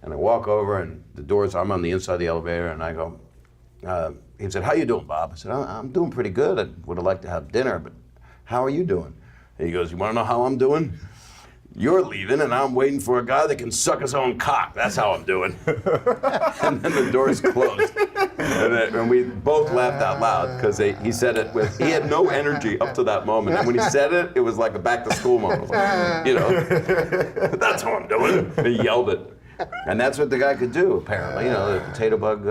And I walk over, and the doors, I'm on the inside of the elevator, and I go, he said, "How you doing, Bob?" I said, "I'm doing pretty good. I would have liked to have dinner, but how are you doing?" And he goes, "You want to know how I'm doing? You're leaving, and I'm waiting for a guy that can suck his own cock. That's how I'm doing." And then the doors closed. And we both laughed out loud because he said it he had no energy up to that moment. And when he said it, it was like a back-to-school moment. "That's how I'm doing." He yelled it. And that's what the guy could do, apparently. The potato bug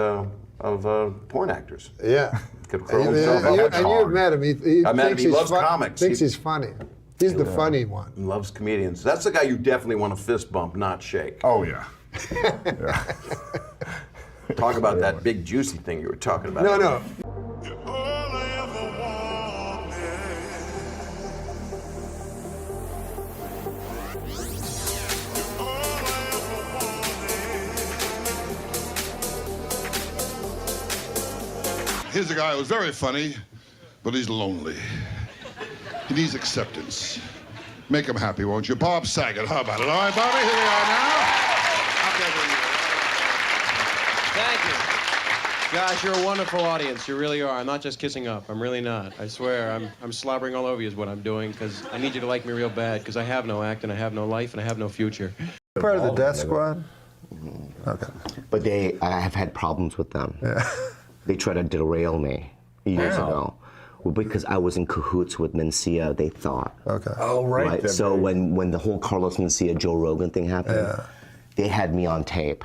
of porn actors. Yeah. Could curl himself up. And you've met him. I met him. He loves comics. Thinks he's funny. He's the funny one. He loves comedians. That's the guy you definitely want to fist bump, not shake. Oh, yeah. Talk about that big juicy thing you were talking about. No. Here's a guy who's very funny, but he's lonely. He needs acceptance. Make him happy, won't you? Bob Saget, how about it? All right, Bobby, here we are now. Thank you. Gosh, you're a wonderful audience. You really are. I'm not just kissing up. I'm really not. I swear. I'm slobbering all over you is what I'm doing, because I need you to like me real bad, because I have no act, and I have no life, and I have no future. Part of the death squad? Okay. But I have had problems with them. Yeah. They tried to derail me years ago. Well, because I was in cahoots with Mencia, they thought. Okay. Oh, right. So when the whole Carlos Mencia, Joe Rogan thing happened, they had me on tape.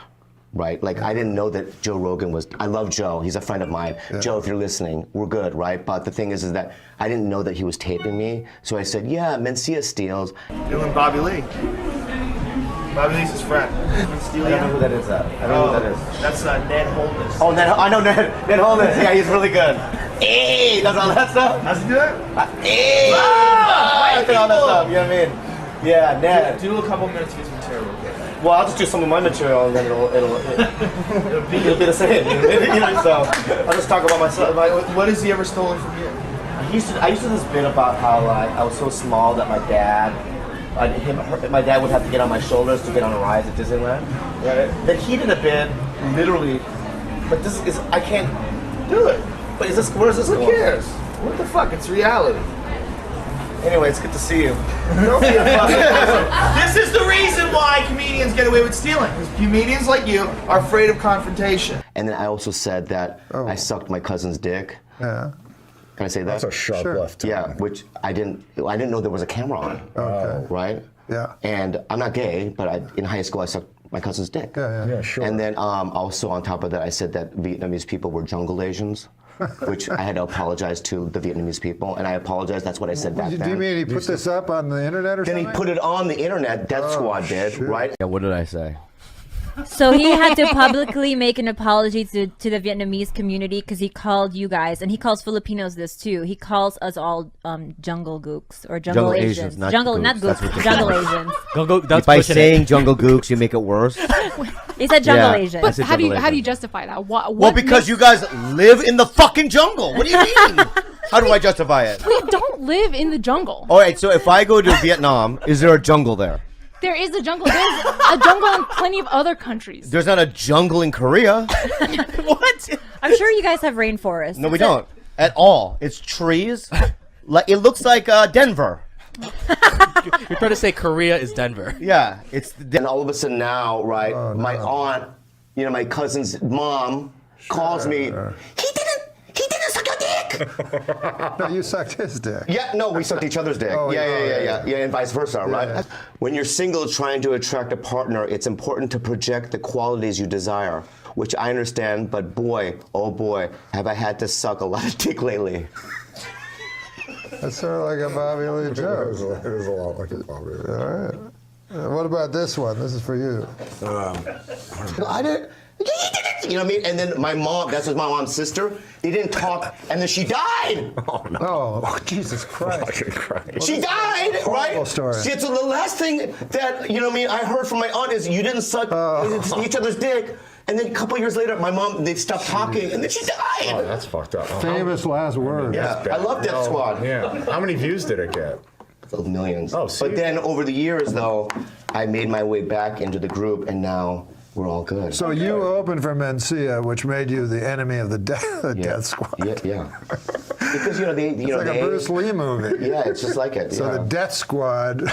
Right, like I didn't know that Joe Rogan was. I love Joe. He's a friend of mine. Yeah. Joe, if you're listening, we're good, right? But the thing is that I didn't know that he was taping me. So I said, "Yeah, Mencia steals." Doing Bobby Lee. Bobby Lee's his friend. I don't know who that is. I don't know who that is. That's Ned Holness. Oh, Ned. I know Ned. Ned Holness. Yeah, he's really good. Hey, does all that stuff. How's he doing? Hey, all that stuff. You know what I mean? Yeah, Ned. Do a couple minutes of his material, okay? Well, I'll just do some of my material and then it'll be the same. You know, so I'll just talk about myself. What has he ever stolen from you? I used to do this bit about how I was so small that my dad would have to get on my shoulders to get on a ride at Disneyland. Right. Then he did a bit, literally, but this is I can't do it. But where's this going? Who cares? What the fuck? It's reality. Anyway, it's good to see you. This is the reason why comedians get away with stealing. Because comedians like you are afraid of confrontation. And then I also said that I sucked my cousin's dick. Yeah. Can I say that? That's a sharp left. Yeah, which I didn't know there was a camera on. Okay. Right? Yeah. And I'm not gay, but in high school I sucked my cousin's dick. Yeah, sure. And then also on top of that I said that Vietnamese people were jungle Asians. Which I had to apologize to the Vietnamese people, and I apologize. That's what I said back then. Do you mean he put this up on the internet or something? Then he put it on the internet. Death Squad did, right? Yeah, what did I say? So he had to publicly make an apology to the Vietnamese community because he called you guys, and he calls Filipinos this too. He calls us all jungle gooks or jungle Asians. Not jungle, gooks. not gooks, jungle Asians. By saying jungle gooks, you make it worse. He said jungle Asians. But how do you justify that? Well, because you guys live in the fucking jungle. What do you mean? How do I justify it? We don't live in the jungle. All right, so if I go to Vietnam, is there a jungle there? There is a jungle. There's a jungle in plenty of other countries. There's not a jungle in Korea. What? I'm sure you guys have rainforests. No, we don't at all. It's trees. Like it looks like Denver. You're trying to say Korea is Denver. Yeah, it's. And all of a sudden now, right? My aunt, my cousin's mom, calls me. He didn't suck your dick. No, you sucked his dick. Yeah, no, we sucked each other's dick. Yeah, and vice versa, right? When you're single trying to attract a partner, it's important to project the qualities you desire, which I understand, but boy, oh boy, have I had to suck a lot of dick lately. That's sort of like a Bobby Lee joke. It is a lot like a Bobby Lee. All right. What about this one? This is for you. I didn't. You know what I mean? And then my mom, that's my mom's sister, they didn't talk, and then she died. Oh, no. Oh, Jesus Christ. She died, right? Story. So the last thing that, I heard from my aunt is you didn't suck each other's dick. And then a couple years later, my mom, they stopped talking, and then she died. Oh, that's fucked up. Famous last words. Yeah, I love Death Squad. Yeah. How many views did it get? Millions. Oh, see? But then over the years, though, I made my way back into the group, and now we're all good. So you opened for Mencia, which made you the enemy of the Death Squad. Yeah. Because it's like a Bruce Lee movie. Yeah, it's just like it. So the Death Squad.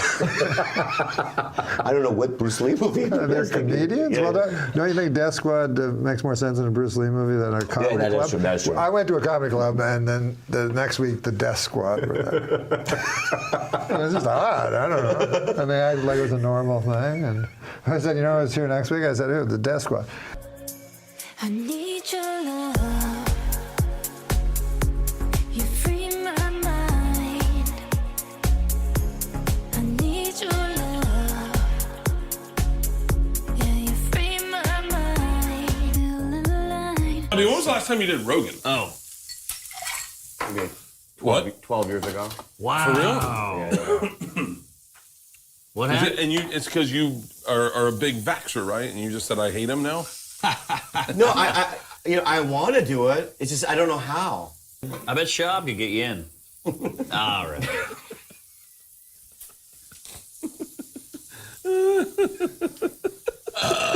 I don't know what Bruce Lee movie. They're comedians. Yeah. Well, don't you think Death Squad makes more sense in a Bruce Lee movie than a comedy club? That is true. I went to a comedy club, and then the next week the Death Squad were there. It was just odd. I don't know. And they acted like it was a normal thing. And I said, I was here next week. I said, the Death Squad. I need your love. You free my mind. I need your love. Yeah, you free my mind. I mean, when was the last time you did Rogan? Oh. Okay. What? 12 years ago. Wow. For real? Yeah. What happened? It's because you are a big vaxxer, right? And you just said, I hate him now? No, I want to do it. It's just I don't know how. I bet Sharp could get you in. All right.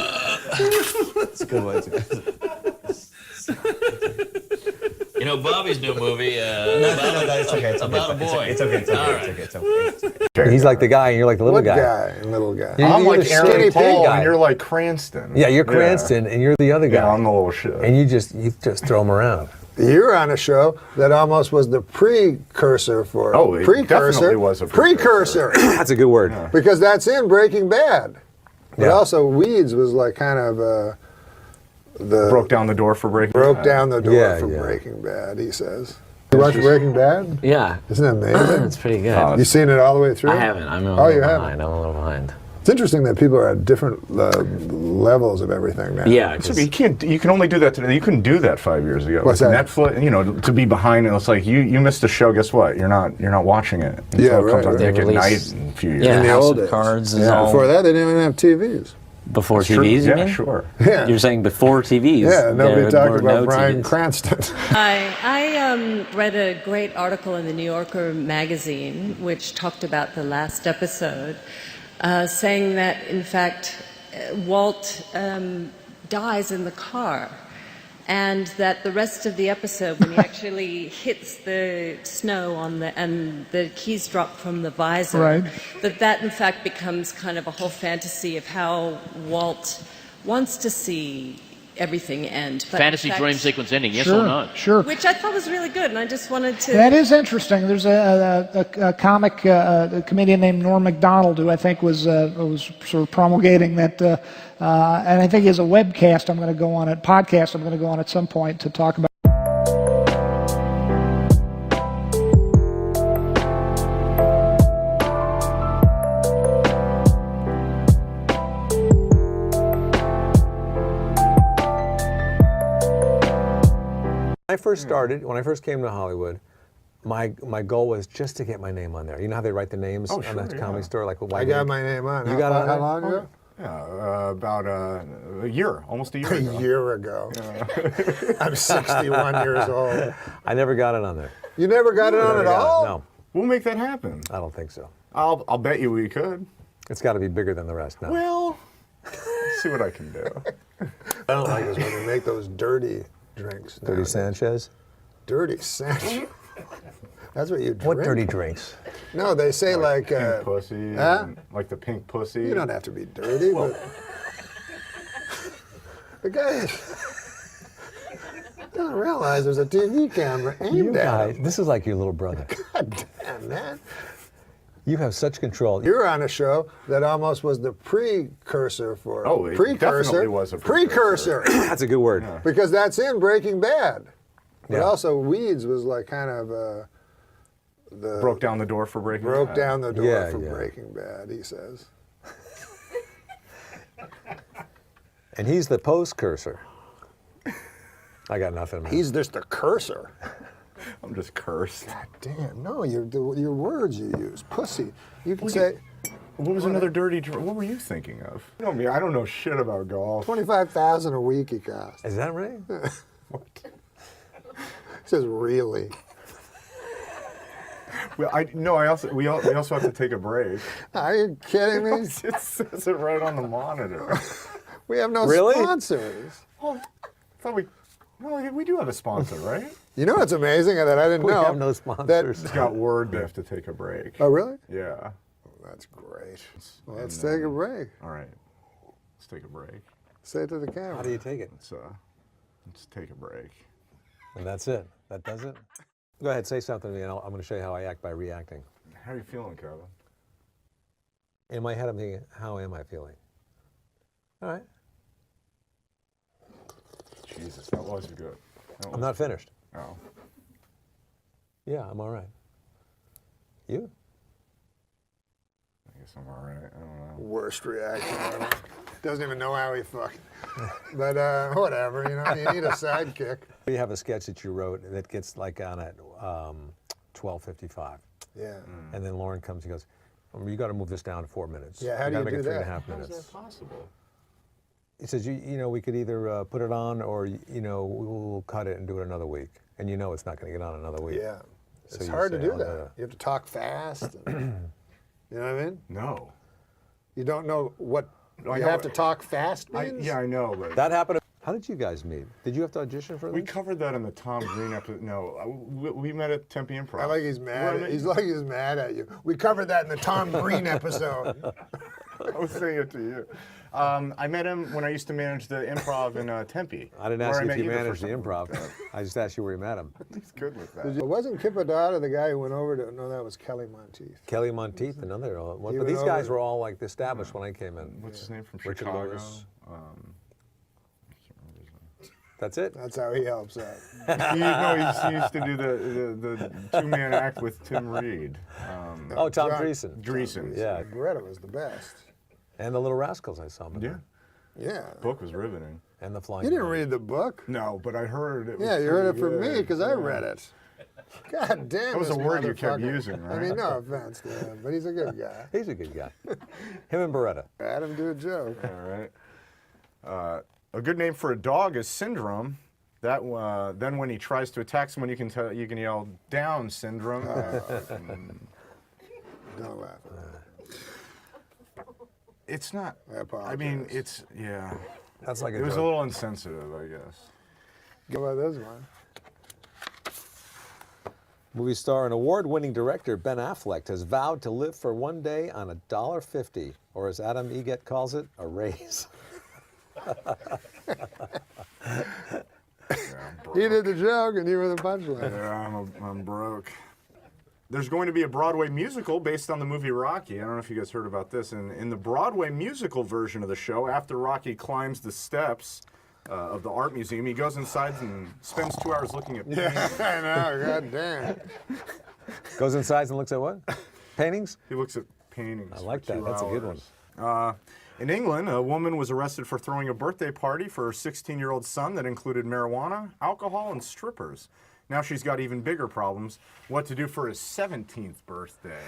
It's a good one. You know Bobby's new movie about a boy. It's okay. It's okay. He's like the guy, and you're like the little What guy. guy? Little guy. I'm You're like the Aaron skinny Paul, guy. and you're like Cranston. Yeah, you're Cranston, and you're the other guy. Yeah, I'm the little shit. And you just throw him around. You're on a show that almost was the precursor for Oh, it definitely was a precursor. That's a good word. Yeah. Because that's in Breaking Bad. But Yeah. also Weeds was like kind of the broke down the door for Breaking Bad. down the door Yeah, for yeah. Breaking Bad, he says. You watch Breaking Bad? Yeah. Isn't that amazing? It's pretty good. You seen it all the way through? I haven't. I'm a Oh, little you behind. haven't? I'm a little behind. It's interesting that people are at different levels of everything now. Yeah. So you can't. You can only do that today. You couldn't do that 5 years ago. What's With that? Netflix, to be behind it. It's like you missed a show. Guess what? You're not watching it. Until Yeah, it comes right, on right. Nick at Release- night in a few years. Yeah, In the House old of days. Cards is Yeah, all. before that, they didn't even have TVs. Before That's true. TVs, you Yeah, mean? sure. Yeah. You're saying before TVs? Yeah, nobody there talked were about no Bryan TVs. Cranston. I read a great article in the New Yorker magazine which talked about the last episode, saying that, in fact, Walt dies in the car, and that the rest of the episode, when he actually hits the snow and the keys drop from the visor, Right. that in fact becomes kind of a whole fantasy of how Walt wants to see everything end. But in Fantasy fact- dream sequence ending, yes Sure, or not? sure. Which I thought was really good, and I just wanted to... That is interesting. There's a comic, a comedian named Norm MacDonald who I think was sort of promulgating that, and I think he has a webcast I'm going to go on at, podcast I'm going to go on at some point to talk about. When I first started, when I first came to Hollywood, my goal was just to get my name on there. You know how they write the names on the comedy store, like I got my name on. You got on How there? long ago? Yeah, about a year, almost a year ago. A year ago. I'm 61 years old. I never got it on there. You never got it on at all? No, We'll make that happen. I don't think so. I'll bet you we could. It's got to be bigger than the rest now. Well, let's see what I can do. I don't like this when they make those dirty drinks. Dirty nowadays. Sanchez? Dirty Sanchez. That's what you drink. What dirty drinks? No, they say like pink pussy, huh? and, like the pink pussy. You don't have to be dirty, but the guy doesn't realize there's a TV camera aimed You at guys, him. this is like your little brother. God damn, man. You have such control. You're on a show that almost was the precursor for Oh, it precursor. definitely was a precursor. That's a good word. Because that's in Breaking Bad. But Yeah. also Weeds was like kind of the broke down the door for Breaking Bad. broke down the door Yeah, for yeah. Breaking Bad, he says. And he's the post-cursor. I got nothing. Man. He's just the cursor. I'm just cursed. God damn, no, your words you use. Pussy. You can say What was another dirty drink? What were you thinking of? You know me, I don't know shit about golf. 25,000 a week he costs. Is that right? What? He says really. Well, we also have to take a break. Are you kidding me? It says it right on the monitor. We have no Really? sponsors. Oh, I thought we do have a sponsor, right? You know what's amazing that I didn't We know? have no sponsors. It's got word they have to take a break. Oh, really? Yeah. That's great. Well, let's take a break. All right. Let's take a break. Say it to the camera. How do you take it? Let's take a break. And that's it. That does it? Go ahead, say something to me, and I'm going to show you how I act by reacting. How are you feeling, Kevin? In my head, I'm thinking, how am I feeling? All right. Jesus, that was good. I'm not finished. Oh. Yeah, I'm all right. You? I guess I'm all right. I don't know. Worst reaction ever. Doesn't even know how he fucking. But whatever, you need a sidekick. You have a sketch that you wrote that gets like on at 12:55. Yeah. And then Lauren comes, he goes, you got to move this down to 4 minutes. Yeah, how do gotta you make do it that? 3.5 How is minutes. that possible? He says, you know, we could either put it on or, you know, we'll cut it and do it another week. And you know it's not going to get on another week. Yeah. So It's you hard to say, do "I'll that. You have to talk fast. And, you know what I mean? No. You don't know what I you know- have to talk fast means? Yeah, I know, but That happened. How did you guys meet? Did you have to audition for this? we covered that in the Tom Green episode. No, we met at Tempe Improv. I like he's mad. He's like he's mad at you. We covered that in the Tom Green episode. I was saying it to you. I met him when I used to manage the Improv in Tempe. I didn't where ask you met if you the managed first the time. improv. I just asked you where you met him. He's good with that. It wasn't Kip Adada the guy who went over to? No, that was Kelly Monteith. Kelly Monteith, another one. He But went these guys over- were all like established when I came in. What's his name from Richard Chicago? Lewis. That's it. That's how he helps out. he used to do the two-man act with Tim Reed. Oh, Tom John- Dreesen. Dreesen. Yeah. Greta was the best. And the Little Rascals, I saw him. Yeah. Yeah. Book was riveting. And the Flying. You didn't read the book? No, but I heard it. Was Yeah, you heard it pretty from me good. because I Yeah. read it. God damn. That was this a word you kept motherfucker. using, I right? mean, no offense to him, but he's a good guy. He's a good guy. Him and Beretta. Adam do a joke. All right. A good name for a dog is Syndrome. That then when he tries to attack someone, you can yell "Down, Syndrome." Don't laugh. It's not. I apologize. I mean, it's yeah. That's like it was a little insensitive, I guess. Go by this one. Movie star and award-winning director Ben Affleck has vowed to live for one day on $1.50, or as Adam Egget calls it, a raise. He did the joke and you were the punchline. Yeah, I'm broke. There's going to be a Broadway musical based on the movie Rocky. I don't know if you guys heard about this. And in the Broadway musical version of the show, after Rocky climbs the steps of the art museum, he goes inside and spends 2 hours looking at paintings. Yeah, I know. God damn. Goes inside and looks at what? Paintings? He looks at paintings. I like for that. 2 That's a good one. hours. In England, a woman was arrested for throwing a birthday party for her 16-year-old son that included marijuana, alcohol, and strippers. Now she's got even bigger problems. What to do for his 17th birthday?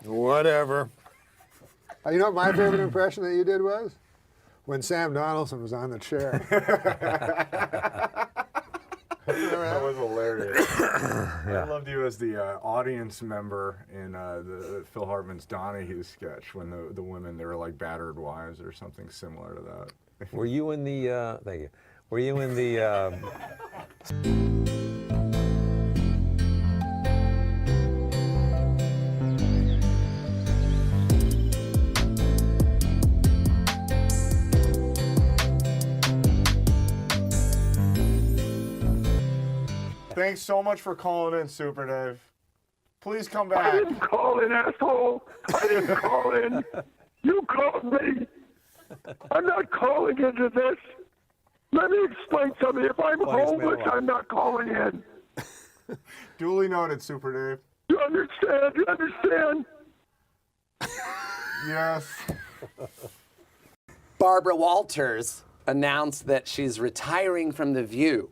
Whatever. You know what my favorite impression that you did was? When Sam Donaldson was on the chair. That was hilarious. I loved you as the audience member in the Phil Hartman's Donahue sketch when the women, they were like battered wives or something similar to that. Were you in the, thank you. Were you in the, Thanks so much for calling in, Super Dave. Please come I back. didn't call in, asshole. I didn't call in. You called me. I'm not calling into this. Let me explain something. If I'm homeless, I'm not calling in. Duly noted, Super Dave. You understand? You understand? Yes. Barbara Walters announced that she's retiring from The View.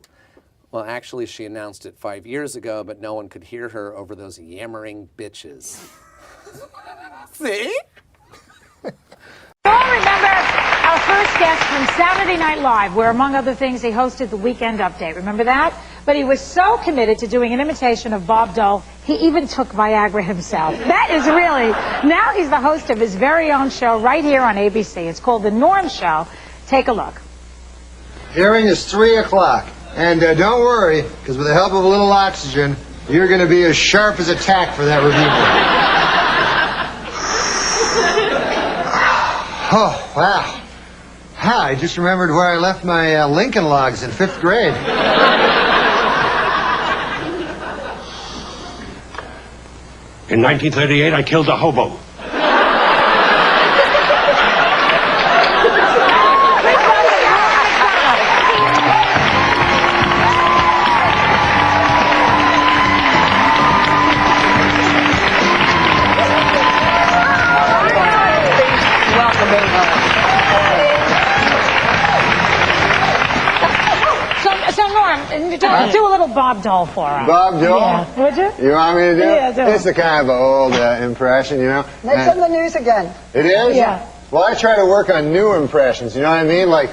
Well, actually, she announced it 5 years ago, but no one could hear her over those yammering bitches. See? all remember our first guest from Saturday Night Live, where, among other things, he hosted the Weekend Update. Remember that? But he was so committed to doing an imitation of Bob Dole, he even took Viagra himself. That is really... Now he's the host of his very own show right here on ABC. It's called The Norm Show. Take a look. Hearing is 3 o'clock. And don't worry, because with the help of a little oxygen, you're going to be as sharp as a tack for that review board. Oh, wow. I just remembered where I left my Lincoln logs in 5th grade. In 1938, I killed a hobo. So Norm, do a little Bob Dole for us. Bob Dole? Yeah. Would you? You want me to do it? Yeah, do it. It's a kind of an old impression, you know. Next on the news again. It is? Yeah. Well, I try to work on new impressions, you know what I mean? Like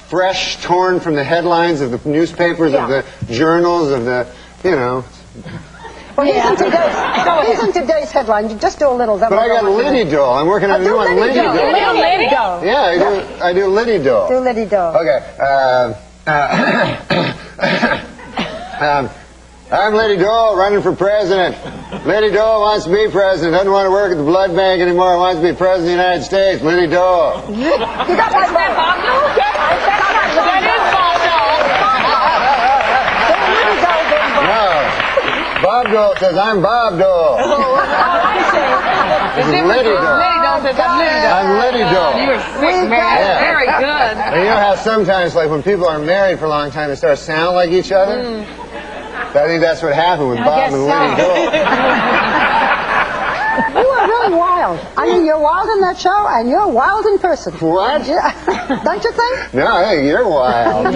fresh, torn from the headlines of the newspapers, of the journals, of the, you know. Well, he's in today's headline. You just do a little. But I got Liddy Doll. I'm working on a new one, Liddy Doll. Liddy Doll. Yeah, I do Liddy Doll. Do Liddy Doll. Okay. I'm Liddy Doll, running for president. Liddy Doll wants to be president. Doesn't want to work at the blood bank anymore. Wants to be president of the United States. Liddy Doll. You got my Bob Dole? That is Bob Dole. No. Bob Dole says I'm Bob Dole. Oh, I see. This is Liddy Doll. Liddy Doll says I'm Liddy Doll. I'm Liddy Doll. You were sick, man. Yeah. Very good. And you know how sometimes, like when people are married for a long time, they start to sound like each other? So I think that's what happened with Bob and Liddy Doll. You are really wild. I mean, you're wild in that show, and you're wild in person. What? Yeah. Don't you think? No, I think you're wild.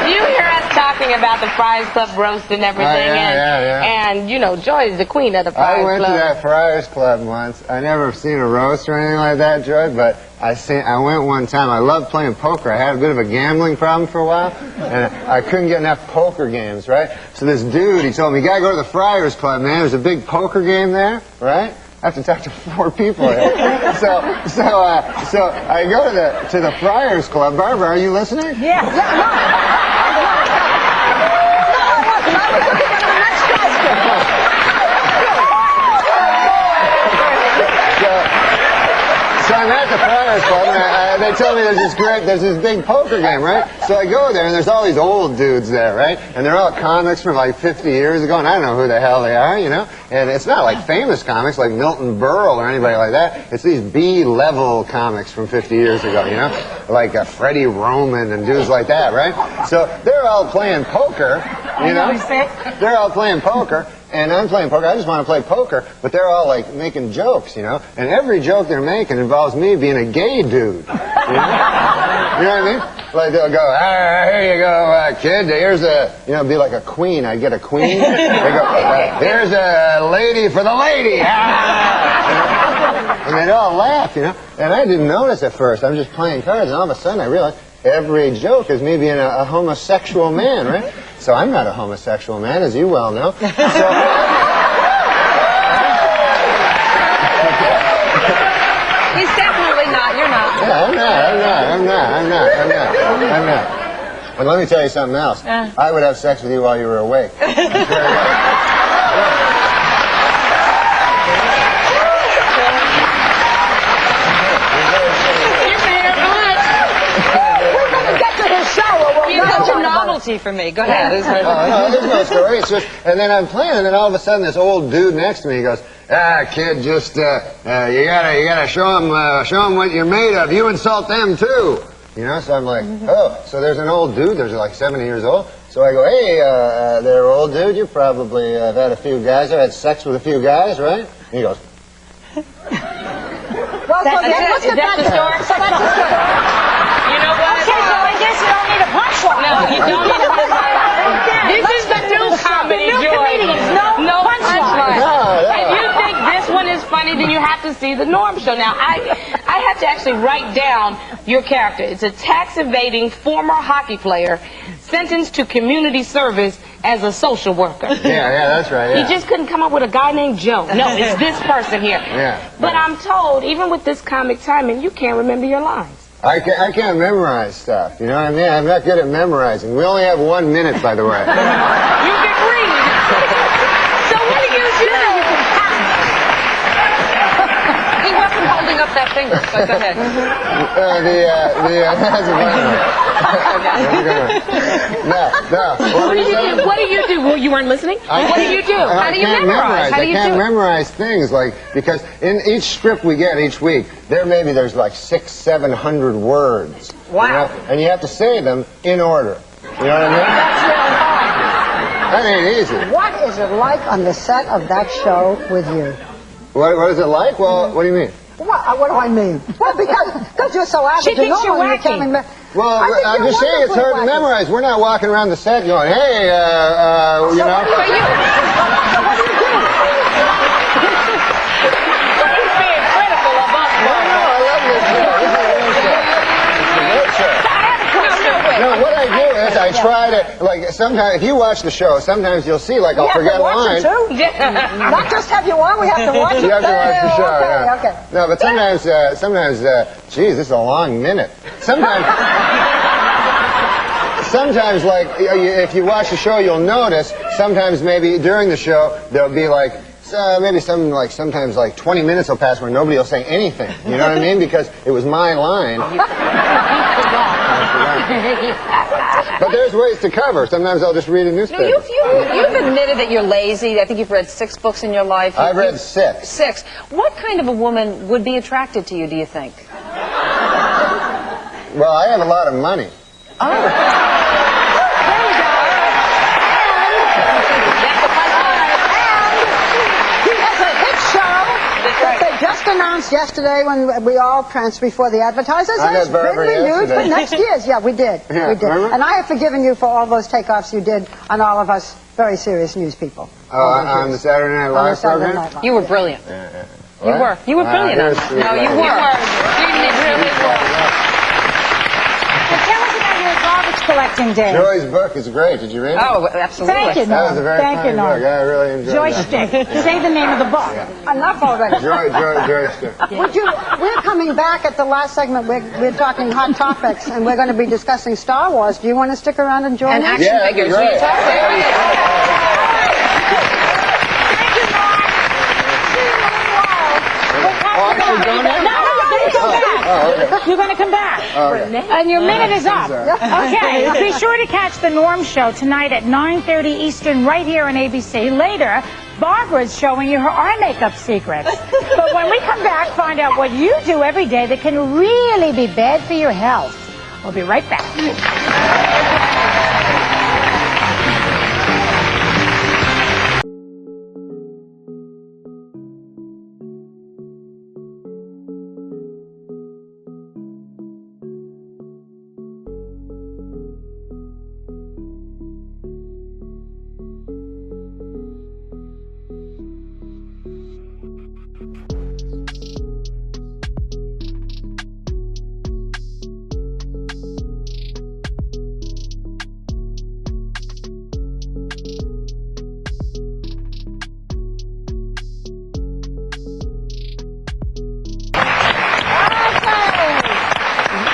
You hear us talking about the Friars Club roast and everything, and you know, Joy is the queen of the Friars I went Club. to that Friars Club once. I never seen a roast or anything like that, Joy, but I went one time. I loved playing poker. I had a bit of a gambling problem for a while, and I couldn't get enough poker games, right? So this dude, he told me, you gotta go to the Friars Club, man. There's a big poker game there, right? I have to talk to 4 people here. So I go to the Friars Club. Barbara, are you listening? Yeah. So I'm at the Friars Club, and they tell me there's this big poker game, right? So I go there, and there's all these old dudes there, right? And they're all comics from like 50 years ago, and I don't know who the hell they are, you know? And it's not like famous comics like Milton Berle or anybody like that. It's these B-level comics from 50 years ago, you know? Like Freddie Roman and dudes like that, right? So they're all playing poker, you know? They're all playing poker. And I'm playing poker. I just want to play poker, but they're all like making jokes, you know. And every joke they're making involves me being a gay dude. You know, you know what I mean? Like they'll go, here you go, kid. Here's be like a queen. I get a queen. They go, here's a lady for the lady. And they'd all laugh, you know. And I didn't notice at first. I'm just playing cards, and all of a sudden I realized every joke is me being a homosexual man, right? So I'm not a homosexual man, as you well know. So, He's definitely not. You're not. yeah, I'm not. But let me tell you something else. I would have sex with you while you were awake. Such a novelty for me. Go ahead. No, there's no story. It's just, and then I'm playing, and then all of a sudden, this old dude next to me goes, kid, just you gotta show him what you're made of. You insult them too, you know. So I'm like, oh, so there's an old dude. There's like 70 years old. So I go, hey, there, old dude. You probably have had a few guys. I've had sex with a few guys, right? And he goes. Well, that's the story. So that's the story. You know what? Okay, so I guess you don't need a punchline. No, you don't need a punchline. This is the new comedy, Joy. No punchline. If you think this one is funny, then you have to see the Norm Show. Now, I have to actually write down your character. It's a tax-evading former hockey player sentenced to community service as a social worker. Yeah, that's right. Yeah. He just couldn't come up with a guy named Joe. No, it's this person here. Yeah. But I'm told, even with this comic timing, you can't remember your lines. I can't memorize stuff, you know what I mean? I'm not good at memorizing. We only have 1 minute, by the way. You can read. So what do you do? He wasn't holding up that finger, but go ahead. That's a No. What do you do? Well, you weren't listening? What do you do? How do you memorize? I can't memorize things, like, because in each script we get each week, there's like 600-700 words. Wow. You know? And you have to say them in order. You know what I mean? That's really hard. That ain't easy. What is it like on the set of that show with you? What is it like? Well, what do you mean? What do I mean? Well, because you're so average. She thinks you're wacky. Well, I'm just saying it's hard to memorize. We're not walking around the set going, hey, you know. What are you? So what do you do? He's being critical of us. No, I love this show. This is a great show. It's a great show. No, what I do is I try to, like, sometimes, if you watch the show, sometimes you'll see, like, I'll forget a line. Not just have you on, we have to watch it. You have to watch the show, yeah. Okay. No, but sometimes, geez, this is a long minute. Sometimes, like, if you watch the show, you'll notice, sometimes maybe during the show, there'll be like, maybe sometimes like 20 minutes will pass where nobody will say anything. You know what I mean? Because it was my line. But there's ways to cover. Sometimes I'll just read a newspaper. No, you've admitted that you're lazy. I think you've read 6 books in your life. I've read 6. 6. What kind of a woman would be attracted to you, do you think? Well, I have a lot of money. Oh. They just announced yesterday when we all pranced before the advertisers. I got Burberry renewed for next year's. Yeah, we did. Yeah, we did. remember? And I have forgiven you for all those takeoffs you did on all of us very serious news people. Oh, on the Saturday Night Live program? You were brilliant. You were. You were brilliant. No, you were. You really were. Tell us about your garbage collecting day. Joy's book is great. Did you read it? Oh, absolutely. Thank you, That was a very Thank you, fine book. I really enjoyed Joy that. Stick. Say the name of the book. Enough already. Joy Stick. We're coming back at the last segment. We're talking hot topics, and we're going to be discussing Star Wars. Do you want to stick around and join us? Action figures. Right. You're going to come back. And your minute is up. Okay. Be sure to catch the Norm Show tonight at 9:30 Eastern right here on ABC. Later, Barbara's showing you her eye makeup secrets. But when we come back, find out what you do every day that can really be bad for your health. We'll be right back.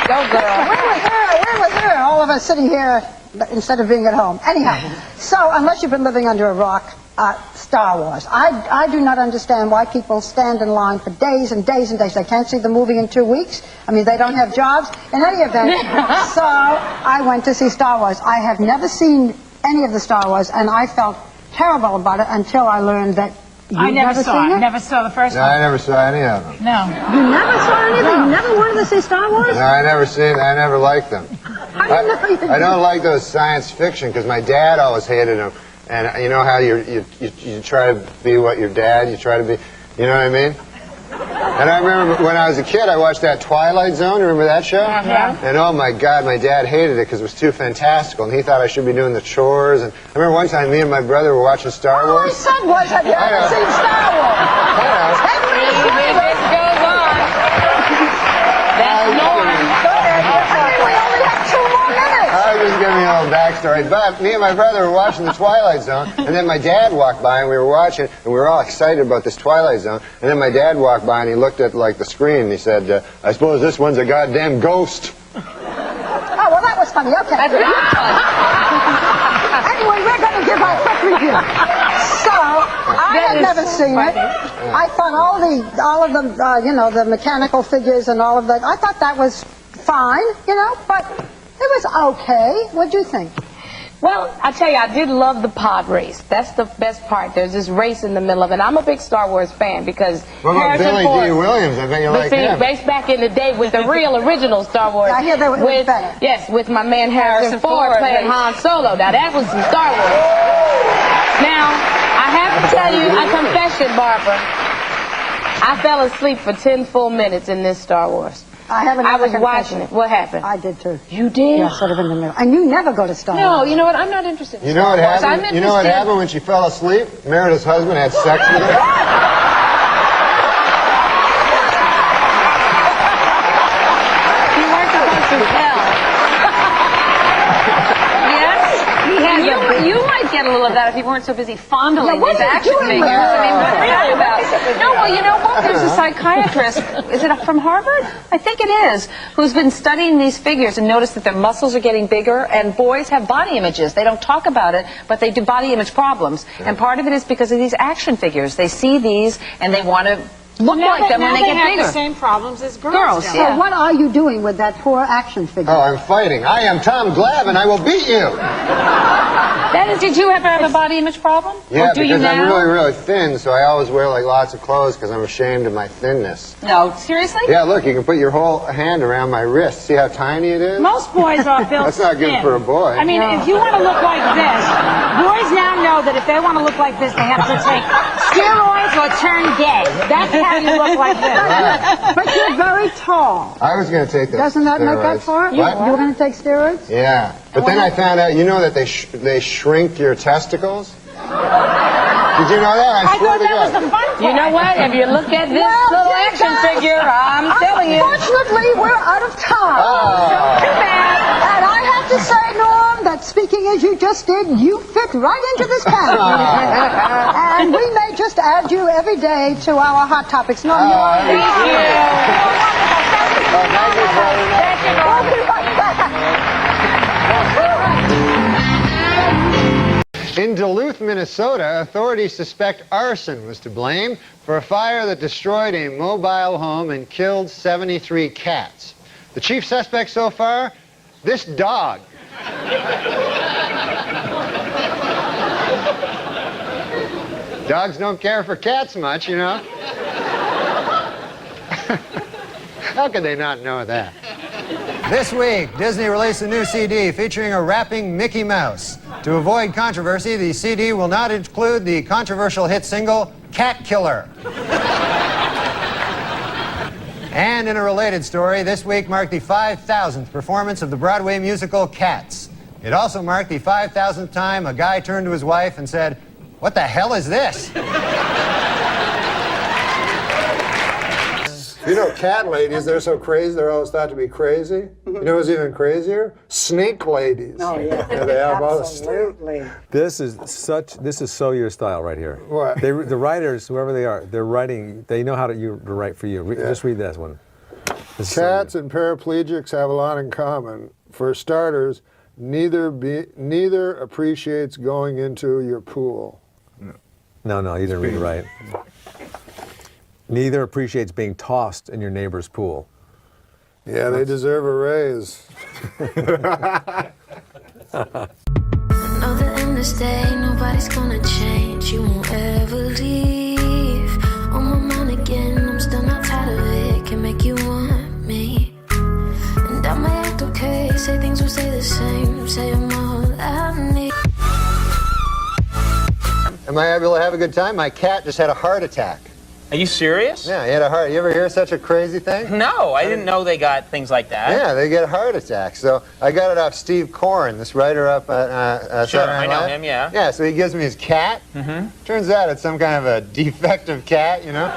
Go, girl. Where was her? All of us sitting here instead of being at home. Anyhow, so unless you've been living under a rock, Star Wars. I do not understand why people stand in line for days and days and days. They can't see the movie in 2 weeks. I mean, they don't have jobs. In any event, so I went to see Star Wars. I have never seen any of the Star Wars, and I felt terrible about it until I learned that I never saw it. Never saw the first one. I never saw any of them. No. You never saw anything? You never wanted to see Star Wars? No, I never liked them. I don't like those science fiction because my dad always hated them. And you know how you try to be what your dad, you try to be, you know what I mean? And I remember when I was a kid, I watched that Twilight Zone. Remember that show? Yeah. And oh my God, my dad hated it because it was too fantastical, and he thought I should be doing the chores. And I remember one time, me and my brother were watching Star All Wars. I said was, have you ever seen Star Wars? 10 minutes later. This goes on. That's Norm. We only have 2 more minutes. I was just giving you a little backstory. But me and my brother were watching the Twilight Zone, and then my dad walked by, and we were watching, and we were all excited about this Twilight Zone. And then my dad walked by, and he looked at like the screen, and he said, "I suppose this one's a goddamn ghost." Oh, well, that was funny. Okay. Anyway, we're going to give our quick review. So, I had never seen it. I thought all of the, the mechanical figures and all of that, I thought that was fine, but it was okay. What'd you think? Well, I tell you, I did love the pod race. That's the best part. There's this race in the middle of it. I'm a big Star Wars fan because What about Harrison Billy Ford, D. Williams? I bet you like him. based back in the day with the real original Star Wars. I hear they were better. Yes, with my man Harrison Ford playing Han Solo. Now that was some Star Wars. Now, I have to tell you a confession, Barbara. I fell asleep for 10 full minutes in this Star Wars. I have I another was watching it. What happened? I did too. You did? Yeah, sort of in the middle. And you never go to Star No, Wars. you know what? I'm not interested in You know Star what Wars. I'm happened? You know what interested- happened when she fell asleep? Meredith's husband had sex with her. You weren't supposed to tell. Yes? You might get a little of that if you weren't so busy fondling what these are you action doing figures. with I mean, her? what's that about? No, well, you know what? There's a psychiatrist, is it from Harvard? I think it is, who's been studying these figures and noticed that their muscles are getting bigger, and boys have body images. They don't talk about it, but they do body image problems. And part of it is because of these action figures. They see these, and they want to look like them when they get have bigger. the same problems as girls. So what are you doing with that poor action figure? Oh, I'm fighting. I am Tom Glav and I will beat you. Dennis, did you ever have a body image problem? Yeah, or do because you I'm now? really, really thin, so I always wear like lots of clothes because I'm ashamed of my thinness. No, seriously? Yeah, look, you can put your whole hand around my wrist. See how tiny it is? Most boys are built That's not good thin. for a boy. I mean, if you want to look like this, boys now know that if they want to look like this, they have to take steroids or turn gay. That's how you look like this. But you're very tall. I was going to take the Doesn't that make up steroids. for it? What? You're going to take steroids? Yeah, but then I found out, you know that they shrink your testicles? Did you know that? I swear to God. You know what? If you look at this little action figure, I'm telling you. Unfortunately, we're out of time. Oh. Too bad. And I have to say, Norm, that speaking as you just did, you fit right into this category. And we may just add you every day to our Hot Topics. Norm, you are Thank you. Thank you, Norm. We'll be right back. In Duluth, Minnesota, authorities suspect arson was to blame for a fire that destroyed a mobile home and killed 73 cats. The chief suspect so far? This dog. Dogs don't care for cats much, you know. How could they not know that? This week, Disney released a new CD featuring a rapping Mickey Mouse. To avoid controversy, the CD will not include the controversial hit single, Cat Killer. And in a related story, this week marked the 5,000th performance of the Broadway musical Cats. It also marked the 5,000th time a guy turned to his wife and said, "What the hell is this?" You know, cat ladies, they're so crazy, they're always thought to be crazy. You know who's even crazier? Snake ladies. Oh, yeah. They have all the Absolutely. This is so your style right here. What? The writers, whoever they are, they're writing. They know how to write for you. Just read this one. This is so Cats and paraplegics have a lot in common. For starters, neither appreciates going into your pool. No, you didn't read it right. Neither appreciates being tossed in your neighbor's pool. Yeah, they deserve a raise. Know that in this day, nobody's gonna change. You won't ever leave. On my mind again, I'm still not tired of it. Can make you want me. And I might act okay, say things will stay the same. Say I'm all I need. Am I able to have a good time? My cat just had a heart attack. Are you serious? Yeah, he had a heart. You ever hear such a crazy thing? No, I didn't know they got things like that. Yeah, they get heart attacks. So I got it off Steve Korn, this writer up at Sure, Saturday Night I know Live. him, yeah. Yeah, so he gives me his cat. Mm-hmm. Turns out it's some kind of a defective cat, you know?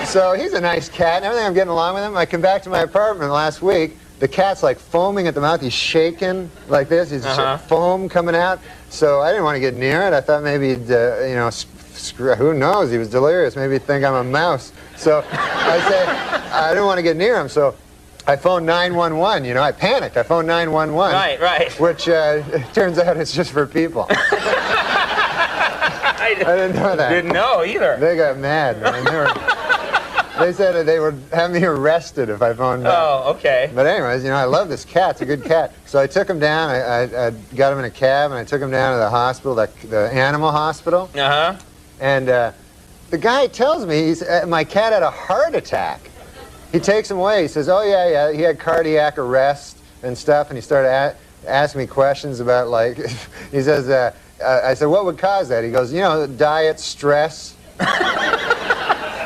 So he's a nice cat and everything. I'm getting along with him. I come back to my apartment last week. The cat's like foaming at the mouth. He's shaking like this. He's foam coming out. So I didn't want to get near it. I thought maybe he'd, who knows? He was delirious. Maybe he'd think I'm a mouse. So I didn't want to get near him. So I phoned 911. You know, I panicked. I phoned 911. Right. Which it turns out it's just for people. I didn't know that. Didn't know either. They got mad, man. They said they would have me arrested if I phoned back. Oh, okay. But anyways, you know, I love this cat. It's a good cat. So I took him down. I got him in a cab, and I took him down to the hospital, the animal hospital. Uh-huh. And the guy tells me my cat had a heart attack. He takes him away. He says, "Oh yeah, he had cardiac arrest and stuff." And he started asking me questions about like, he says, I said, "What would cause that?" He goes, "You know, diet, stress."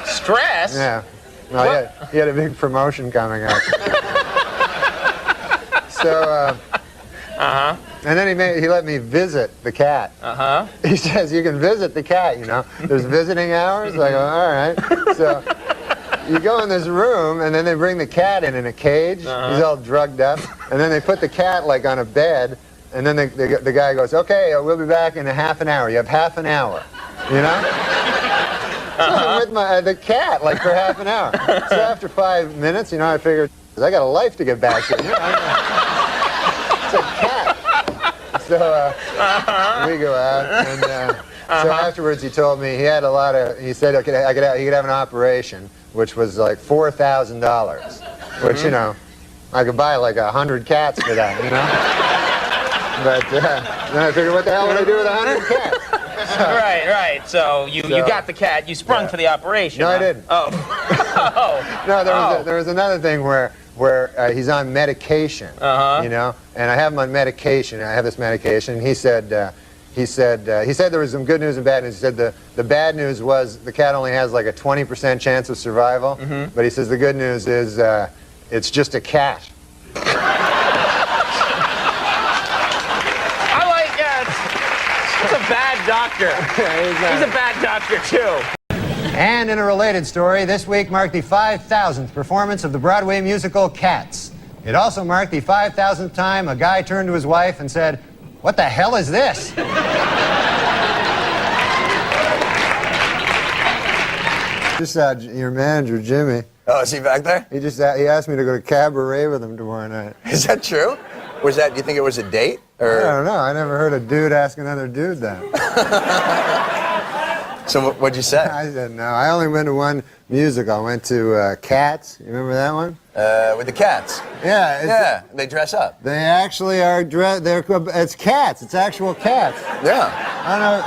Stress? Yeah. Well, he had a big promotion coming up. So, and then he let me visit the cat. He says, you can visit the cat, you know. There's visiting hours. I go, all right. So you go in this room, and then they bring the cat in a cage. He's all drugged up. And then they put the cat, like, on a bed. And then the guy goes, okay, we'll be back in a half an hour. You have half an hour, you know? So I'm with the cat, like, for half an hour. So after 5 minutes, you know, I figured, I got a life to get back to. You know, it's a cat. So we go out, and so afterwards he told me he had a lot of, he said he could have an operation, which was like $4,000, which, you know, I could buy like 100 cats for that, you know? But then I figured, what the hell would I do with 100 cats? Right. So you got the cat. You sprung for the operation. No, I didn't. Oh. No, there was another thing where he's on medication, you know, and I have him on medication. I have this medication, and he said there was some good news and bad news. He said the bad news was the cat only has like a 20% chance of survival, but he says the good news is it's just a cat. He's a bad doctor. He's a bad doctor, too. And in a related story, this week marked the 5,000th performance of the Broadway musical Cats. It also marked the 5,000th time a guy turned to his wife and said, "What the hell is this?" Just your manager, Jimmy. Oh, is he back there? He asked me to go to cabaret with him tomorrow night. Is that true? Was that, do you think it was a date? Or? I don't know. I never heard a dude ask another dude that. So what'd you say? I said no. I only went to one musical. I went to Cats. You remember that one? With the cats? Yeah. They dress up. They actually are dressed. It's cats. It's actual cats. Yeah. I know.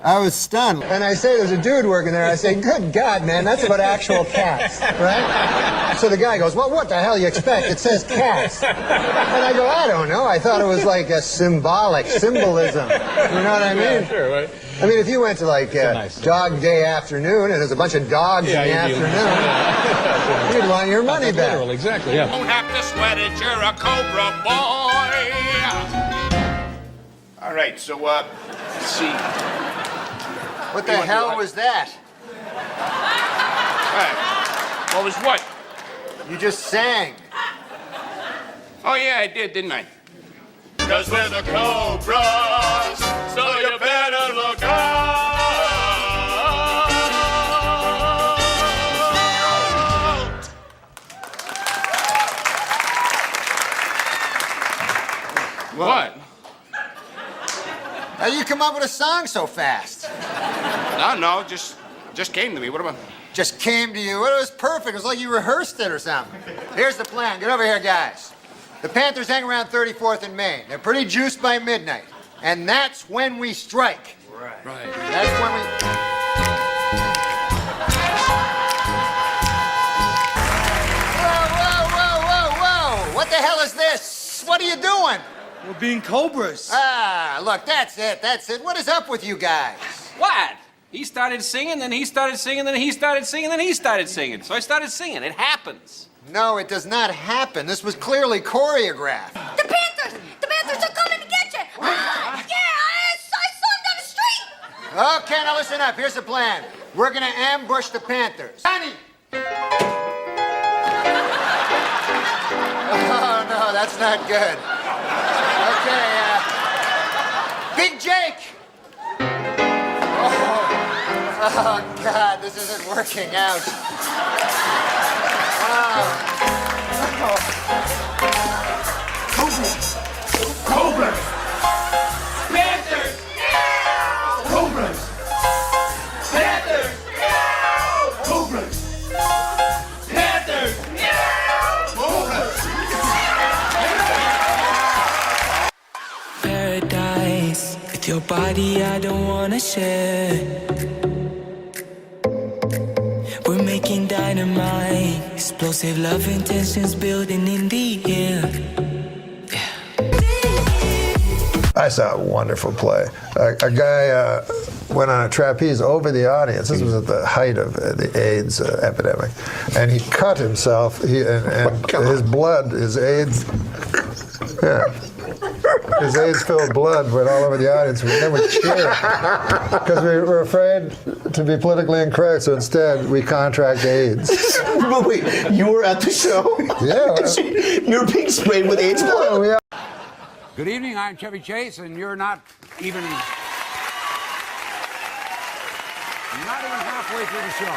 I was stunned. And I say, there's a dude working there. I say, good God, man, that's about actual cats, right? So the guy goes, well, what the hell you expect? It says cats. And I go, I don't know. I thought it was like a symbolism. You know what I mean? Yeah, sure, right. I mean, if you went to like Dog Day Afternoon and there's a bunch of dogs in the afternoon, you'd want your money back. Literal, exactly, yeah. Don't have to sweat it, you're a Cobra boy. All right, so, let's see. What the hell was that? What was what? You just sang. Oh, yeah, I did, didn't I? 'Cause we're the Cobras, so you better look out. What? How you come up with a song so fast? No, just came to me. What about? Just came to you. Well, it was perfect. It was like you rehearsed it or something. Here's the plan. Get over here, guys. The Panthers hang around 34th and Main. They're pretty juiced by midnight. And that's when we strike. Right. That's when we... Whoa. What the hell is this? What are you doing? We're being Cobras. Ah, look, that's it. What is up with you guys? What? He started singing, then he started singing, then he started singing, then he started singing. So I started singing. It happens. No, it does not happen. This was clearly choreographed. The Panthers are coming to get you. I saw them down the street. Okay, now listen up. Here's the plan. We're gonna ambush the Panthers. Honey! Oh, no, that's not good. Okay, Big Jake! Oh, God, this isn't working out. Cobras! Panthers! Cobras! Panthers! Cobras! Panthers! Cobras! Paradise with your body, I don't wanna share. We're making dynamite, explosive love intentions building in the air. I saw a wonderful play. A guy went on a trapeze over the audience. This was at the height of the AIDS epidemic, and he cut himself. And his blood, his AIDS, his AIDS-filled blood went all over the audience. We never cheered because we were afraid to be politically incorrect. So instead, we contract AIDS. But wait, you were at the show? Yeah. You were being sprayed with AIDS blood? Good evening, I'm Chevy Chase, and you're not even halfway through the show.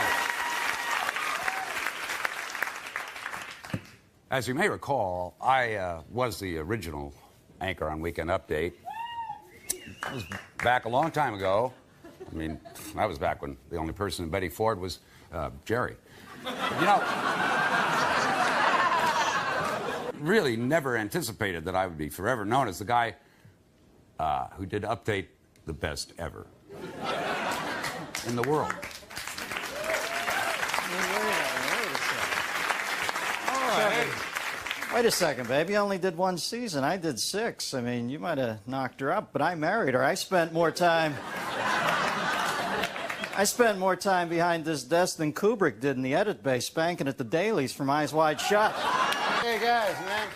As you may recall, I was the original anchor on Weekend Update. It was back a long time ago. I mean, I was back when the only person in Betty Ford was Jerry. You know, really never anticipated that I would be forever known as the guy who did Update the best ever in the world. Wait a second, babe. You only did one season. I did 6. I mean, you might have knocked her up, but I married her. I spent more time behind this desk than Kubrick did in the edit bay, spanking at the dailies from Eyes Wide Shut. Hey guys, man,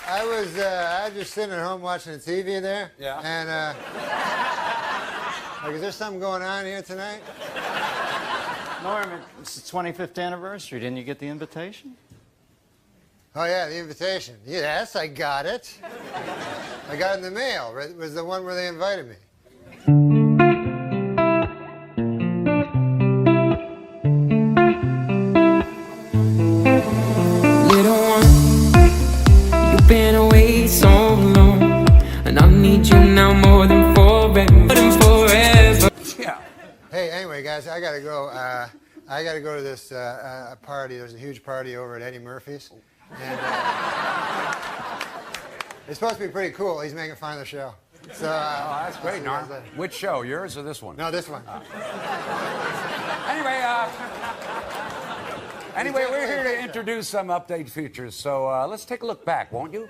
I was just sitting at home watching the TV there. Yeah. And like, is there something going on here tonight? Norm, it's the 25th anniversary. Didn't you get the invitation? Oh yeah, the invitation. Yes, I got it. I got it in the mail. It was the one where they invited me. Little one, you've been away so long, and I need you now more than forever. Yeah. Hey, anyway, guys, I gotta go. I gotta go to this party. There's a huge party over at Eddie Murphy's, and it's supposed to be pretty cool. He's making fun of the show. So, oh, that's great, Norm. Which show, yours or this one? No, this one. Anyway, we're here to introduce some update features, so let's take a look back, won't you?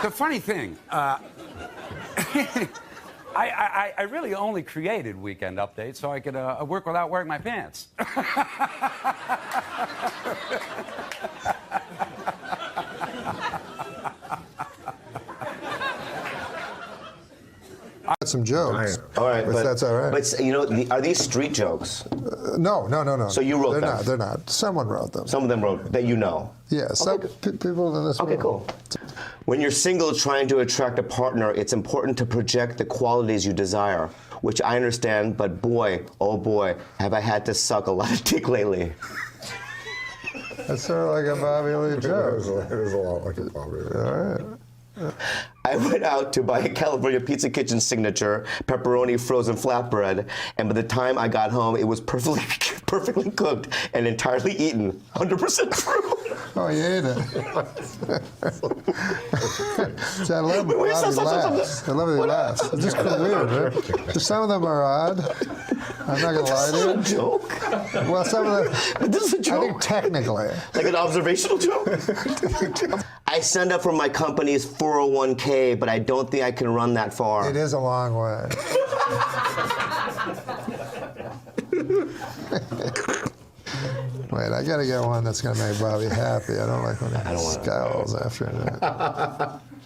The funny thing, I really only created Weekend Update so I could work without wearing my pants. I got some jokes. All right, but that's all right. But you know, are these street jokes? No. So you wrote them? They're not. Someone wrote them. Some of them wrote that you know. Yeah, some people in this room. Okay, cool. When you're single trying to attract a partner, it's important to project the qualities you desire, which I understand, but boy, oh boy, have I had to suck a lot of dick lately. That's sort of like a Bobby Lee joke. It is a lot like a Bobby Lee. All right. I went out to buy a California Pizza Kitchen signature pepperoni frozen flatbread, and by the time I got home, it was perfectly cooked and entirely eaten. 100% true. Oh, you ate it. See, I love Bobby laughs. I love the laughs. It's just weird, right? Just some of them are odd. I'm not gonna lie to you. This is a joke. Well, some of them. But this is a joke. I think technically. Like an observational joke. I signed up for my company's 401k, but I don't think I can run that far. It is a long way. Wait, I gotta get one that's gonna make Bobby happy. I don't like when he scowls after it.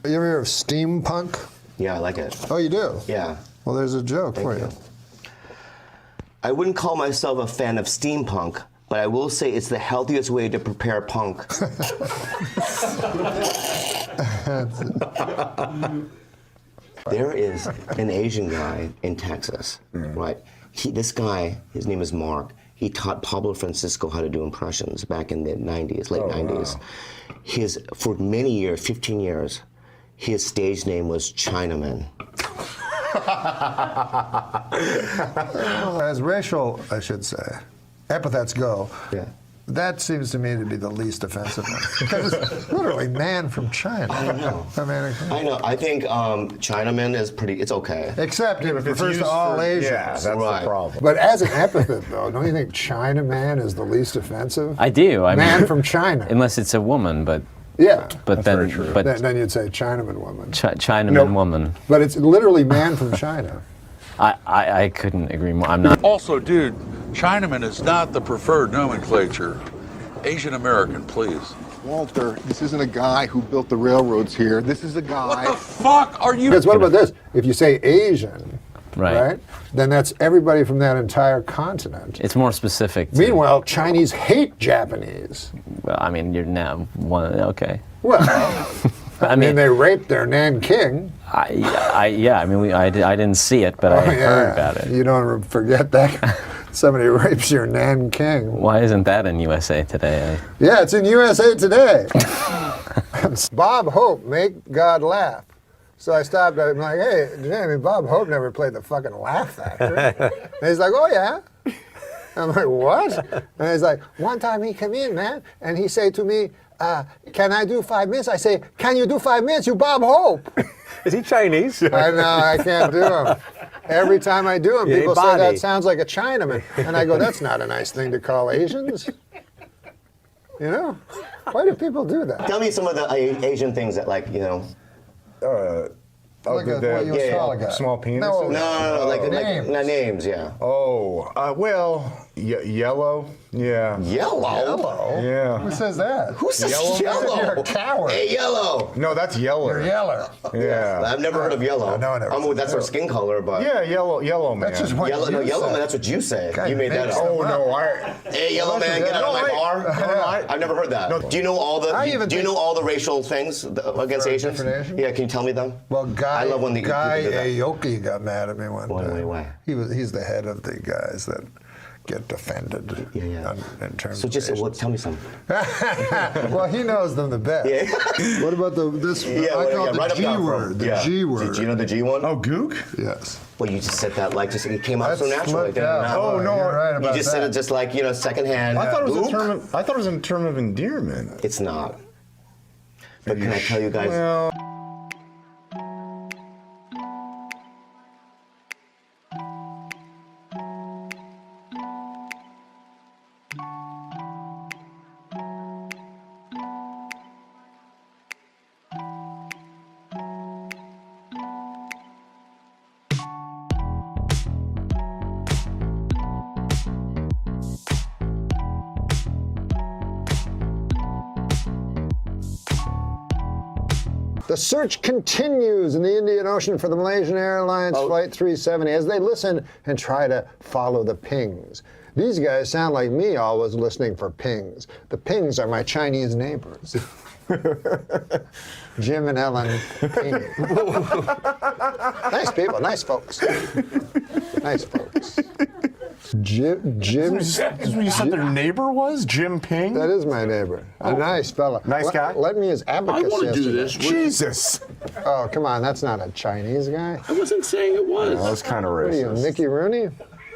You ever hear of steampunk? Yeah, I like it. Oh, you do? Yeah. Well, there's a joke for you. I wouldn't call myself a fan of steampunk, but I will say it's the healthiest way to prepare punk. There is an Asian guy in Texas, right? This guy, his name is Mark. He taught Pablo Francisco how to do impressions back in the 90s, late 90s. Wow. For many years, 15 years, his stage name was Chinaman. As racial, I should say, epithets go, that seems to me to be the least offensive one. Because it's literally man from China. I know. I know. I think Chinaman is pretty, it's okay. Except it refers to all Asians. Yeah, that's the problem. But as an epithet, though, don't you think Chinaman is the least offensive? I do. Man from China. Unless it's a woman, but Yeah. But then, but then you'd say Chinaman woman. Chinaman woman. But it's literally man from China. I couldn't agree more. I'm not. Also, dude, Chinaman is not the preferred nomenclature. Asian American, please. Walter, this isn't a guy who built the railroads here. This is a guy. What the fuck are you? Because what about this? If you say Asian, right, then that's everybody from that entire continent. It's more specific. Meanwhile, Chinese hate Japanese. Well, I mean, you're now one. Okay. Well, I mean, they raped their Nanking. Yeah. I mean, I didn't see it, but I heard about it. You don't forget that. Somebody rapes your Nanking. Why isn't that in USA Today? Yeah, it's in USA Today. Bob Hope, make God laugh. So I stopped. I'm like, hey, Jamie, Bob Hope never played the fucking Laugh Factory. And he's like, oh yeah. I'm like, what? And he's like, one time he came in, man, and he said to me, can I do 5 minutes? I say, can you do 5 minutes, you Bob Hope? Is he Chinese? I know, I can't do him. Every time I do him, people say that sounds like a Chinaman. And I go, that's not a nice thing to call Asians. You know? Why do people do that? Tell me some of the Asian things that, like, you know. Like what you would call a guy. Small penis? No, like names. Names, yeah. Oh, well, yellow. Yeah. Yellow? Yeah. Who says that? Who says Yellow? yellow? You're a coward. Hey, yellow. No, that's yeller. You're yeller. Yeah. I've never heard of yellow. No, I never. That's our skin color, but. Yeah, yellow man. That's just what Yellow, you yellow say. man, that's what you say. God, you made that up. Oh, no, Hey, yellow man, get out of my bar. I've never heard that. No. Do you know all the racial things against Asians? Yeah, can you tell me them? Well, I love when the Guy people do that. Aoki got mad at me one time. Why? He's the head of the guys that get defended in terms So just tell me some. Well, he knows them the best. Yeah. What about this? I call it the G word. The G word. Do you know the G one? Oh, gook? Yes. Well, you just said that like it came out so naturally. slipped out. Oh, no. You're right about You just said it just like, secondhand. I thought it was I thought it was a term of endearment. It's not. But can I tell you guys? Well, The search continues in the Indian Ocean for the Malaysian Airlines Flight 370 as they listen and try to follow the pings. These guys sound like me always listening for pings. The pings are my Chinese neighbors. Jim and Ellen Ping. Nice people, nice folks. Nice folks. Jim. Is that what you said their neighbor was? Jim Ping? That is my neighbor. A nice fella. Nice guy? Let me his abacus I want to do this. Jesus. Oh, come on. That's not a Chinese guy. I wasn't saying it was. That was kind of What are you, racist. Mickey Rooney?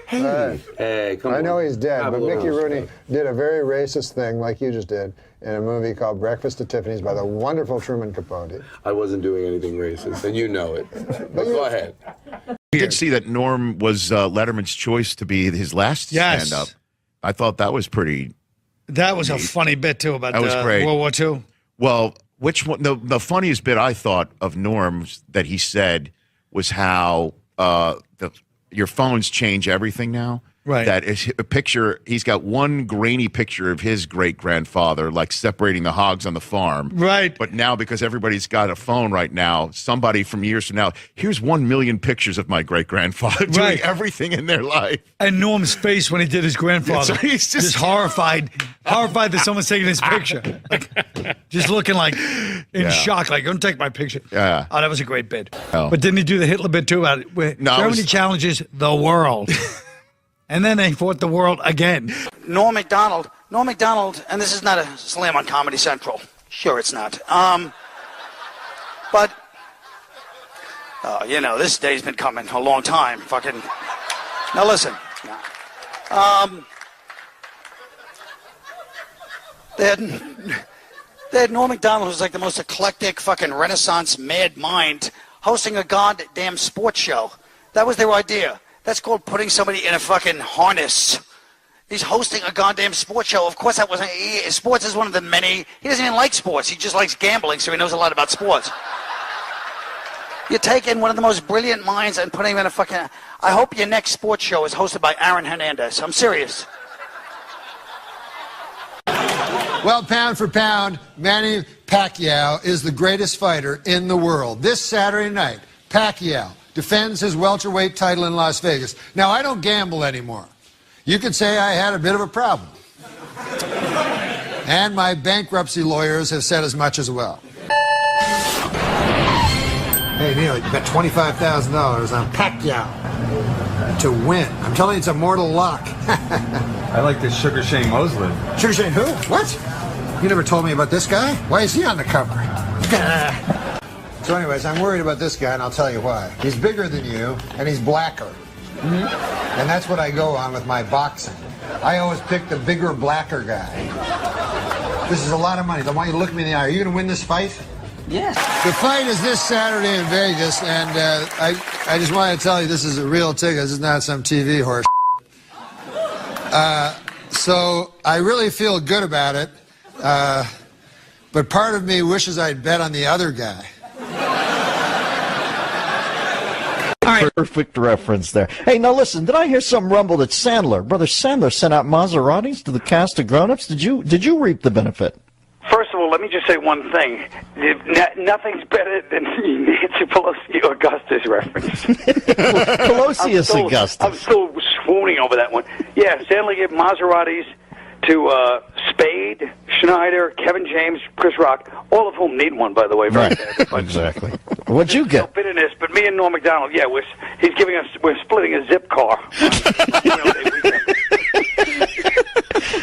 Hey, come on. I know he's dead, Have a but little Mickey Rooney respect. did a very racist thing like you just did in a movie called Breakfast at Tiffany's by the wonderful Truman Capote. I wasn't doing anything racist, and you know it. But go ahead. I did see that Norm was Letterman's choice to be his last stand-up. I thought that was pretty. That was a funny bit too about That was great. World War II. Well, which one? The funniest bit I thought of Norm's that he said was how your phones change everything now. Right. That is a picture. He's got one grainy picture of his great grandfather, like separating the hogs on the farm. Right. But now, because everybody's got a phone right now, somebody from years from now, here's 1 million pictures of my great grandfather doing everything in their life. And Norm's face when he did his grandfather. Yeah, so he's just horrified that someone's taking his picture. Like, just looking like in shock, like, don't take my picture. Yeah. Oh, that was a great bit. Oh. But didn't he do the Hitler bit too about it? Where Germany challenges the world. And then they fought the world again. Norm MacDonald, and this is not a slam on Comedy Central. Sure it's not. But, this day's been coming a long time. Now listen. They had Norm MacDonald, who's like the most eclectic fucking Renaissance mad mind, hosting a goddamn sports show. That was their idea. That's called putting somebody in a fucking harness He's hosting a goddamn sports show. Of course, that wasn't. Sports is one of the many. He doesn't even like sports. He just likes gambling, so he knows a lot about sports. You're taking one of the most brilliant minds and putting him in a fucking. I hope your next sports show is hosted by Aaron Hernandez. I'm serious. Well, pound for pound, Manny Pacquiao is the greatest fighter in the world. This Saturday night, Pacquiao defends his welterweight title in Las Vegas. Now, I don't gamble anymore. You could say I had a bit of a problem. And my bankruptcy lawyers have said as much as well. Hey, Neil, you bet $25,000 on Pacquiao to win. I'm telling you, it's a mortal lock. I like this Sugar Shane Mosley. Sugar Shane who? What? You never told me about this guy? Why is he on the cover? So anyways, I'm worried about this guy, and I'll tell you why. He's bigger than you, and he's blacker. And that's what I go on with my boxing. I always pick the bigger, blacker guy. This is a lot of money. I want you to look me in the eye. Are you going to win this fight? Yes. The fight is this Saturday in Vegas, and I just want to tell you this is a real ticket. This is not some TV horse. So I really feel good about it, but part of me wishes I'd bet on the other guy. Perfect reference there. Hey, now listen, did I hear some rumble that Brother Sandler sent out Maseratis to the cast of Grown Ups? Did you reap the benefit? First of all, let me just say one thing. Nothing's better than Nancy Pelosi Augustus reference. Pelosius Augustus. I'm still swooning over that one. Yeah, Sandler gave Maseratis to Spade, Schneider, Kevin James, Chris Rock, all of whom need one, by the way. Very bad. Exactly. What'd you get? No bitterness, but me and Norm MacDonald, yeah, we're splitting a zip car.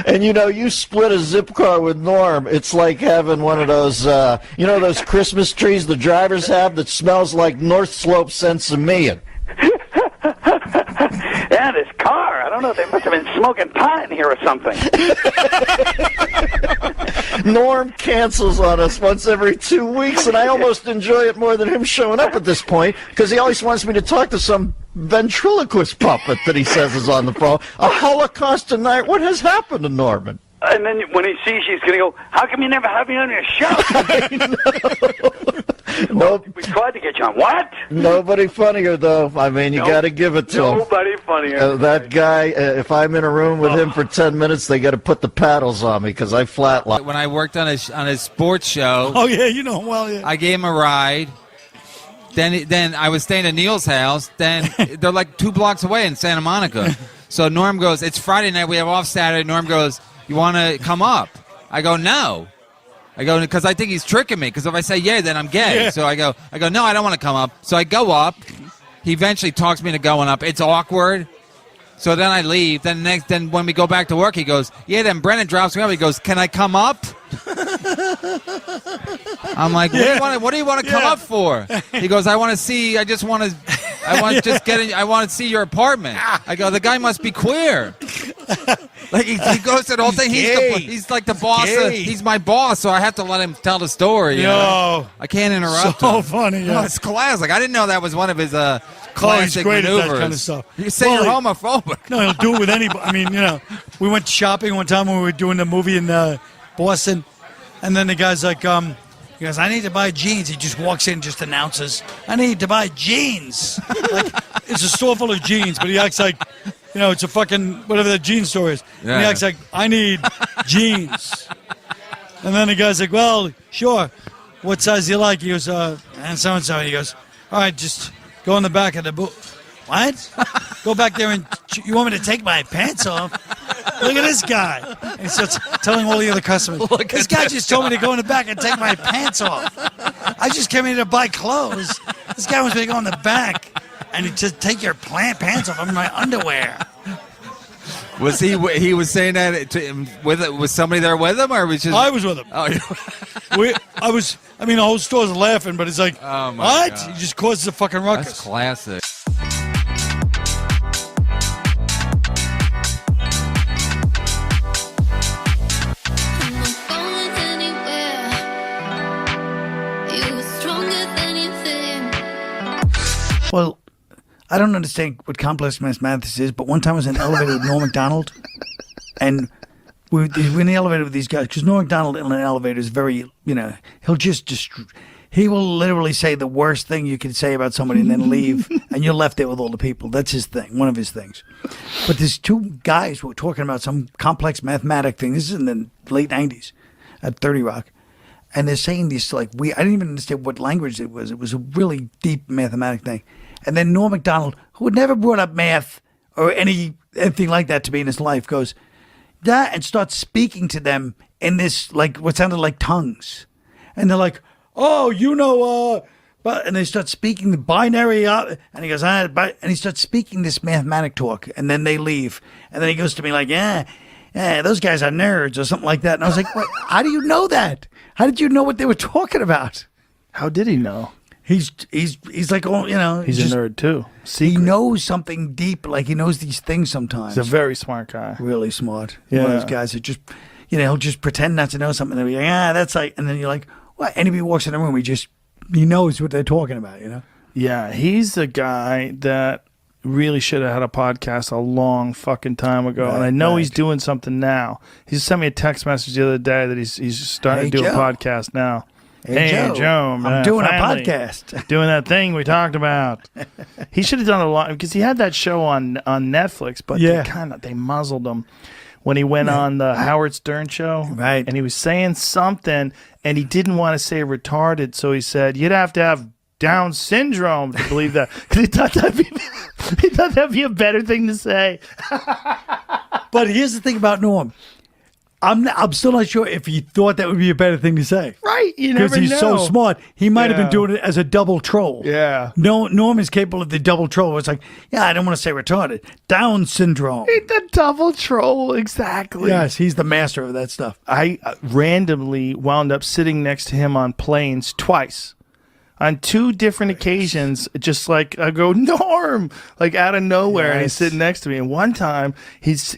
And you split a zip car with Norm. It's like having one of those, those Christmas trees the drivers have that smells like North Slope Sensimilla. Yeah, this car. I don't know. They must have been smoking pot in here or something. Norm cancels on us once every 2 weeks, and I almost enjoy it more than him showing up at this point, because he always wants me to talk to some ventriloquist puppet that he says is on the phone. A Holocaust tonight. What has happened to Norman? And then when he sees you, he's going to go, how come you never have me on your show? Nope. We tried to get you on. What? Nobody funnier, though. I mean, you got to give it to him. Nobody funnier. That guy, if I'm in a room with him for 10 minutes, they got to put the paddles on me because I flatline. When I worked on his sports show. Oh, yeah, you know him well, yeah. I gave him a ride. Then I was staying at Neil's house. Then they're like 2 blocks away in Santa Monica. So Norm goes, it's Friday night. We have off Saturday. Norm goes, you want to come up? I go, no. I go, because I think he's tricking me. Because if I say yeah, then I'm gay. Yeah. So I go, no, I don't want to come up. So I go up. He eventually talks me into going up. It's awkward. So then I leave. Then when we go back to work, he goes, yeah. Then Brennan drops me up. He goes, can I come up? I'm like, what do you want to come up for? He goes, I want to see. I want to see your apartment. I go, the guy must be queer. Like he goes to the whole thing. He's like the boss. He's my boss, so I have to let him tell the story. You know? I can't interrupt him. So funny. Yeah. No, it's classic. I didn't know that was one of his he's classic great maneuvers. at that kind of stuff. You say you're homophobic. No, he'll do it with anybody. I mean, we went shopping one time when we were doing the movie in Boston, and then the guy's like, he goes, I need to buy jeans. He just walks in and just announces, I need to buy jeans. Like, it's a store full of jeans, but he acts like, it's a fucking, whatever the jean store is. Yeah. And he acts like, I need jeans. And then the guy's like, well, sure. What size do you like? He goes, and so-and-so. He goes, all right, just go in the back of the boot. What? Go back there and you want me to take my pants off? Look at this guy. And he starts telling all the other customers, this guy just told me to go in the back and take my pants off. I just came in to buy clothes. This guy wants me to go in the back and just take your pants off. I'm in my underwear. Was he was saying that was somebody there with him, or was just? I was with him. Oh, the whole store's laughing, but it's like, oh my what? God. He just causes a fucking ruckus. That's classic. Well, I don't understand what complex mathematics is, but one time I was in an elevator with Norm MacDonald, And we're in the elevator with these guys because Norm MacDonald in an elevator is very, he will literally say the worst thing you can say about somebody and then leave, and you're left there with all the people. That's his thing, one of his things. But there's two guys who were talking about some complex mathematic thing. This is in the late 90s at 30 Rock. And they're saying this I didn't even understand what language it was. It was a really deep mathematic thing. And then Norm MacDonald, who had never brought up math or anything like that to me in his life, goes, and starts speaking to them in this, what sounded like tongues. And they're like, oh, and they start speaking the binary, and he goes, and he starts speaking this mathematic talk, and then they leave. And then he goes to me like, yeah, those guys are nerds or something like that. And I was like, what? How do you know that? How did you know what they were talking about? How did he know? He's like, oh, He's a nerd too. He knows something deep, like he knows these things sometimes. He's a very smart guy. Really smart. Yeah. One of those guys that just, he'll just pretend not to know something. And they'll be like, that's like, and then you're like, what? Anybody walks in the room, he knows what they're talking about, Yeah, he's a guy that really should have had a podcast a long fucking time ago. And I know he's doing something now. He sent me a text message the other day that he's starting to do a podcast now. Hey, Joe, I'm doing a podcast. Doing that thing we talked about. He should have done a lot because he had that show on Netflix, but they muzzled him when he went on the Howard Stern show. Right. And he was saying something, and he didn't want to say retarded, so he said, you'd have to have Down syndrome to believe that. Because he thought that'd be a better thing to say. But here's the thing about Norm. I'm still not sure if he thought that would be a better thing to say. Right, you never know. Because he's so smart. He might have been doing it as a double troll. Yeah. No, Norm is capable of the double troll. It's like, I don't want to say retarded. Down syndrome. The double troll, exactly. Yes, he's the master of that stuff. I randomly wound up sitting next to him on planes twice. On two different occasions, just like I go, Norm, like out of nowhere, and he's sitting next to me. And one time,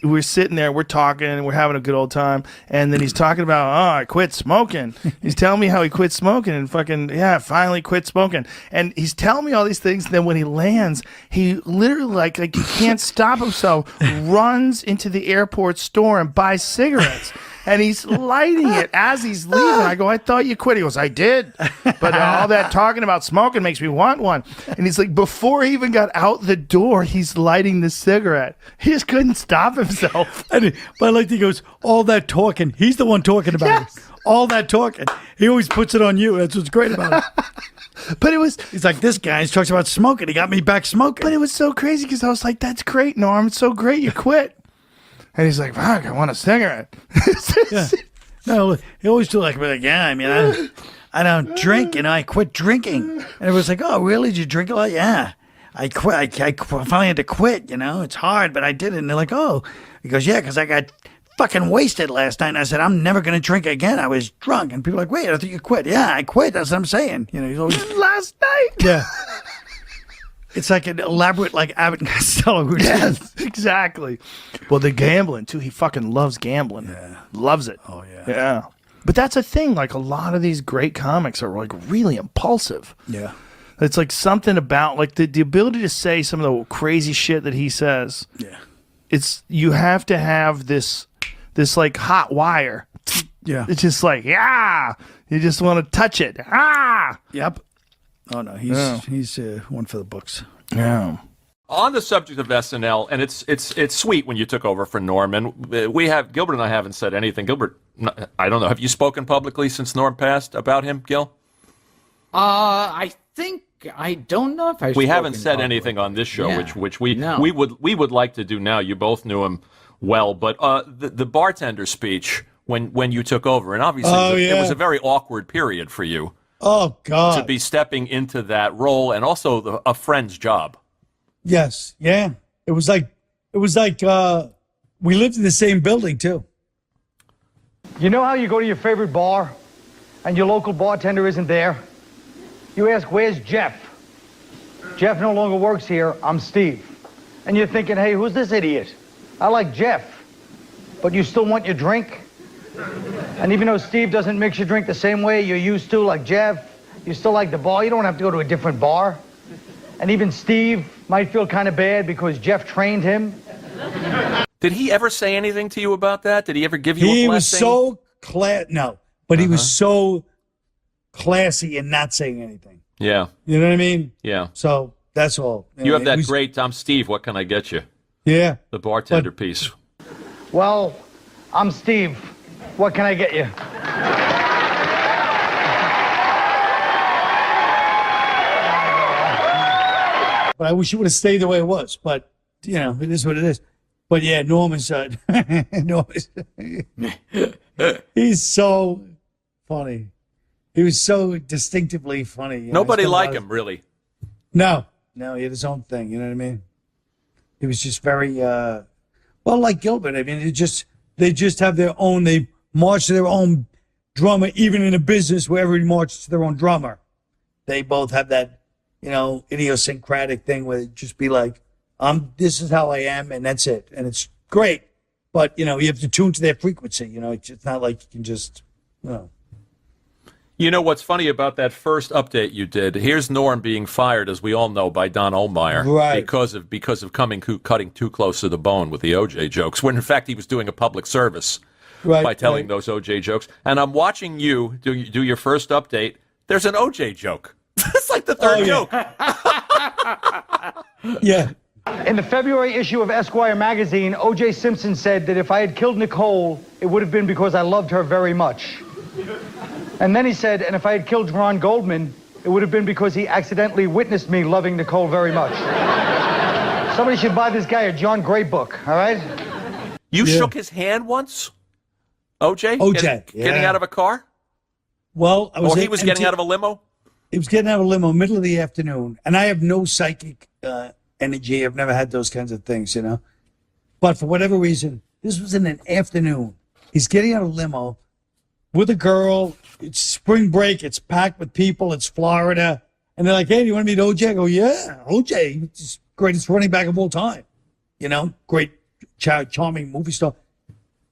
we're sitting there, we're talking, and we're having a good old time. And then he's talking about, I quit smoking. He's telling me how he quit smoking and finally quit smoking. And he's telling me all these things. And then when he lands, he literally like he can't stop himself, runs into the airport store and buys cigarettes. And he's lighting it as he's leaving. I go, I thought you quit. He goes, I did. But all that talking about smoking makes me want one. And he's like, before he even got out the door, he's lighting the cigarette. He just couldn't stop himself. But I like that he goes, all that talking. He's the one talking about it. All that talking. He always puts it on you. That's what's great about it. But he's like, this guy talks about smoking. He got me back smoking. But it was so crazy because I was like, that's great, Norm. It's so great you quit. And he's like, fuck, I want a cigarette. No, he always do like, I don't drink, I quit drinking. And it was like, oh, really? Did you drink a lot? Yeah. I quit. I finally had to quit, It's hard, but I did it. And they're like, oh. He goes, yeah, because I got fucking wasted last night. And I said, I'm never going to drink again. I was drunk. And people are like, wait, I thought you quit. Yeah, I quit. That's what I'm saying. He's always... Last night? Yeah. It's like an elaborate, Abbott and Costello routine. Yes, exactly. Well, the gambling, too. He fucking loves gambling. Yeah. Loves it. Oh, yeah. Yeah. But that's a thing. A lot of these great comics are, really impulsive. Yeah. It's something about, the ability to say some of the crazy shit that he says. Yeah. You have to have this hot wire. Yeah. It's just you just want to touch it. Yep. Oh, no, he's one for the books. Yeah. On the subject of SNL, and it's sweet when you took over for Norm, and Gilbert and I haven't said anything. Gilbert, I don't know, have you spoken publicly since Norm passed about him, Gil? I don't know if We haven't said anything on this show, which we would like to do now. You both knew him well, but the bartender speech when you took over, and obviously it was a very awkward period for you. Oh, God. To be stepping into that role and also a friend's job. Yes. Yeah. It was like we lived in the same building, too. You know how you go to your favorite bar and your local bartender isn't there? You ask, where's Jeff? Jeff no longer works here. I'm Steve. And you're thinking, hey, who's this idiot? I like Jeff. But you still want your drink? And even though Steve doesn't mix your drink the same way you're used to, like Jeff, you still like the bar. You don't have to go to a different bar. And even Steve might feel kind of bad because Jeff trained him. Did he ever say anything to you about that? Did he ever give you a He blessing? was so no, but he was so classy in not saying anything. Yeah. You know what I mean? Yeah. So that's all. You have that great I'm Steve, what can I get you? Yeah. The bartender piece. Well, I'm Steve. What can I get you? But I wish it would have stayed the way it was. But, you know, it is what it is. But yeah, Norm is, he's so funny. He was so distinctively funny. You know? Nobody liked him, really. No, he had his own thing. You know what I mean? He was just very, well, like Gilbert. I mean, they just have their own, they march to their own drummer, even in a business where everybody marches to their own drummer. They both have that, you know, idiosyncratic thing where it just be like, this is how I am, and that's it. And it's great. But, you know, you have to tune to their frequency. You know, it's not like you can just, you know. You know what's funny about that first update you did? Here's Norm being fired, as we all know, by Don Ohlmeyer, right? Because of cutting too close to the bone with the OJ jokes. When in fact he was doing a public service by telling those OJ jokes. And I'm watching you do your first update. There's an OJ joke. It's like the third joke. Yeah. In the February issue of Esquire magazine, O.J. Simpson said that if I had killed Nicole, it would have been because I loved her very much. And then he said, and if I had killed Ron Goldman, it would have been because he accidentally witnessed me loving Nicole very much. Somebody should buy this guy a John Gray book, all right? You shook his hand once? OJ? Getting out of a car? Well, Or he was getting out of a limo? He was getting out of a limo middle of the afternoon. And I have no psychic energy. I've never had those kinds of things, you know. But for whatever reason, this was in an afternoon. He's getting out of a limo with a girl. It's spring break. It's packed with people. It's Florida. And they're like, hey, do you want to meet OJ? I go, yeah, OJ, he's greatest running back of all time. You know, great, charming movie star.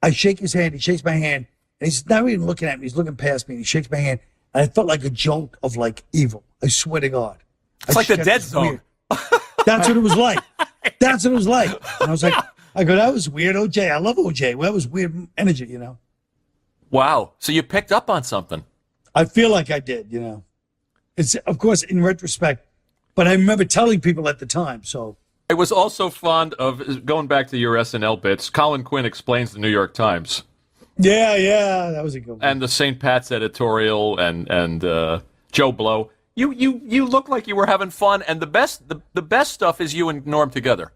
I shake his hand. He shakes my hand. And he's not even looking at me. He's looking past me. And he shakes my hand. And I felt like a joke of like evil. I swear to God. It's like the Dead Zone. That's what it was like. That's what it was like. And I was like, that was weird, OJ. I love OJ. Well, that was weird energy, you know. Wow. So you picked up on something. I feel like I did, you know. It's, of course, in retrospect, but I remember telling people at the time, so. I was also fond of, going back to your SNL bits, Colin Quinn explains the New York Times. Yeah, that was a good one. And the St. Pat's editorial and Joe Blow. You look like you were having fun, and the best stuff is you and Norm together.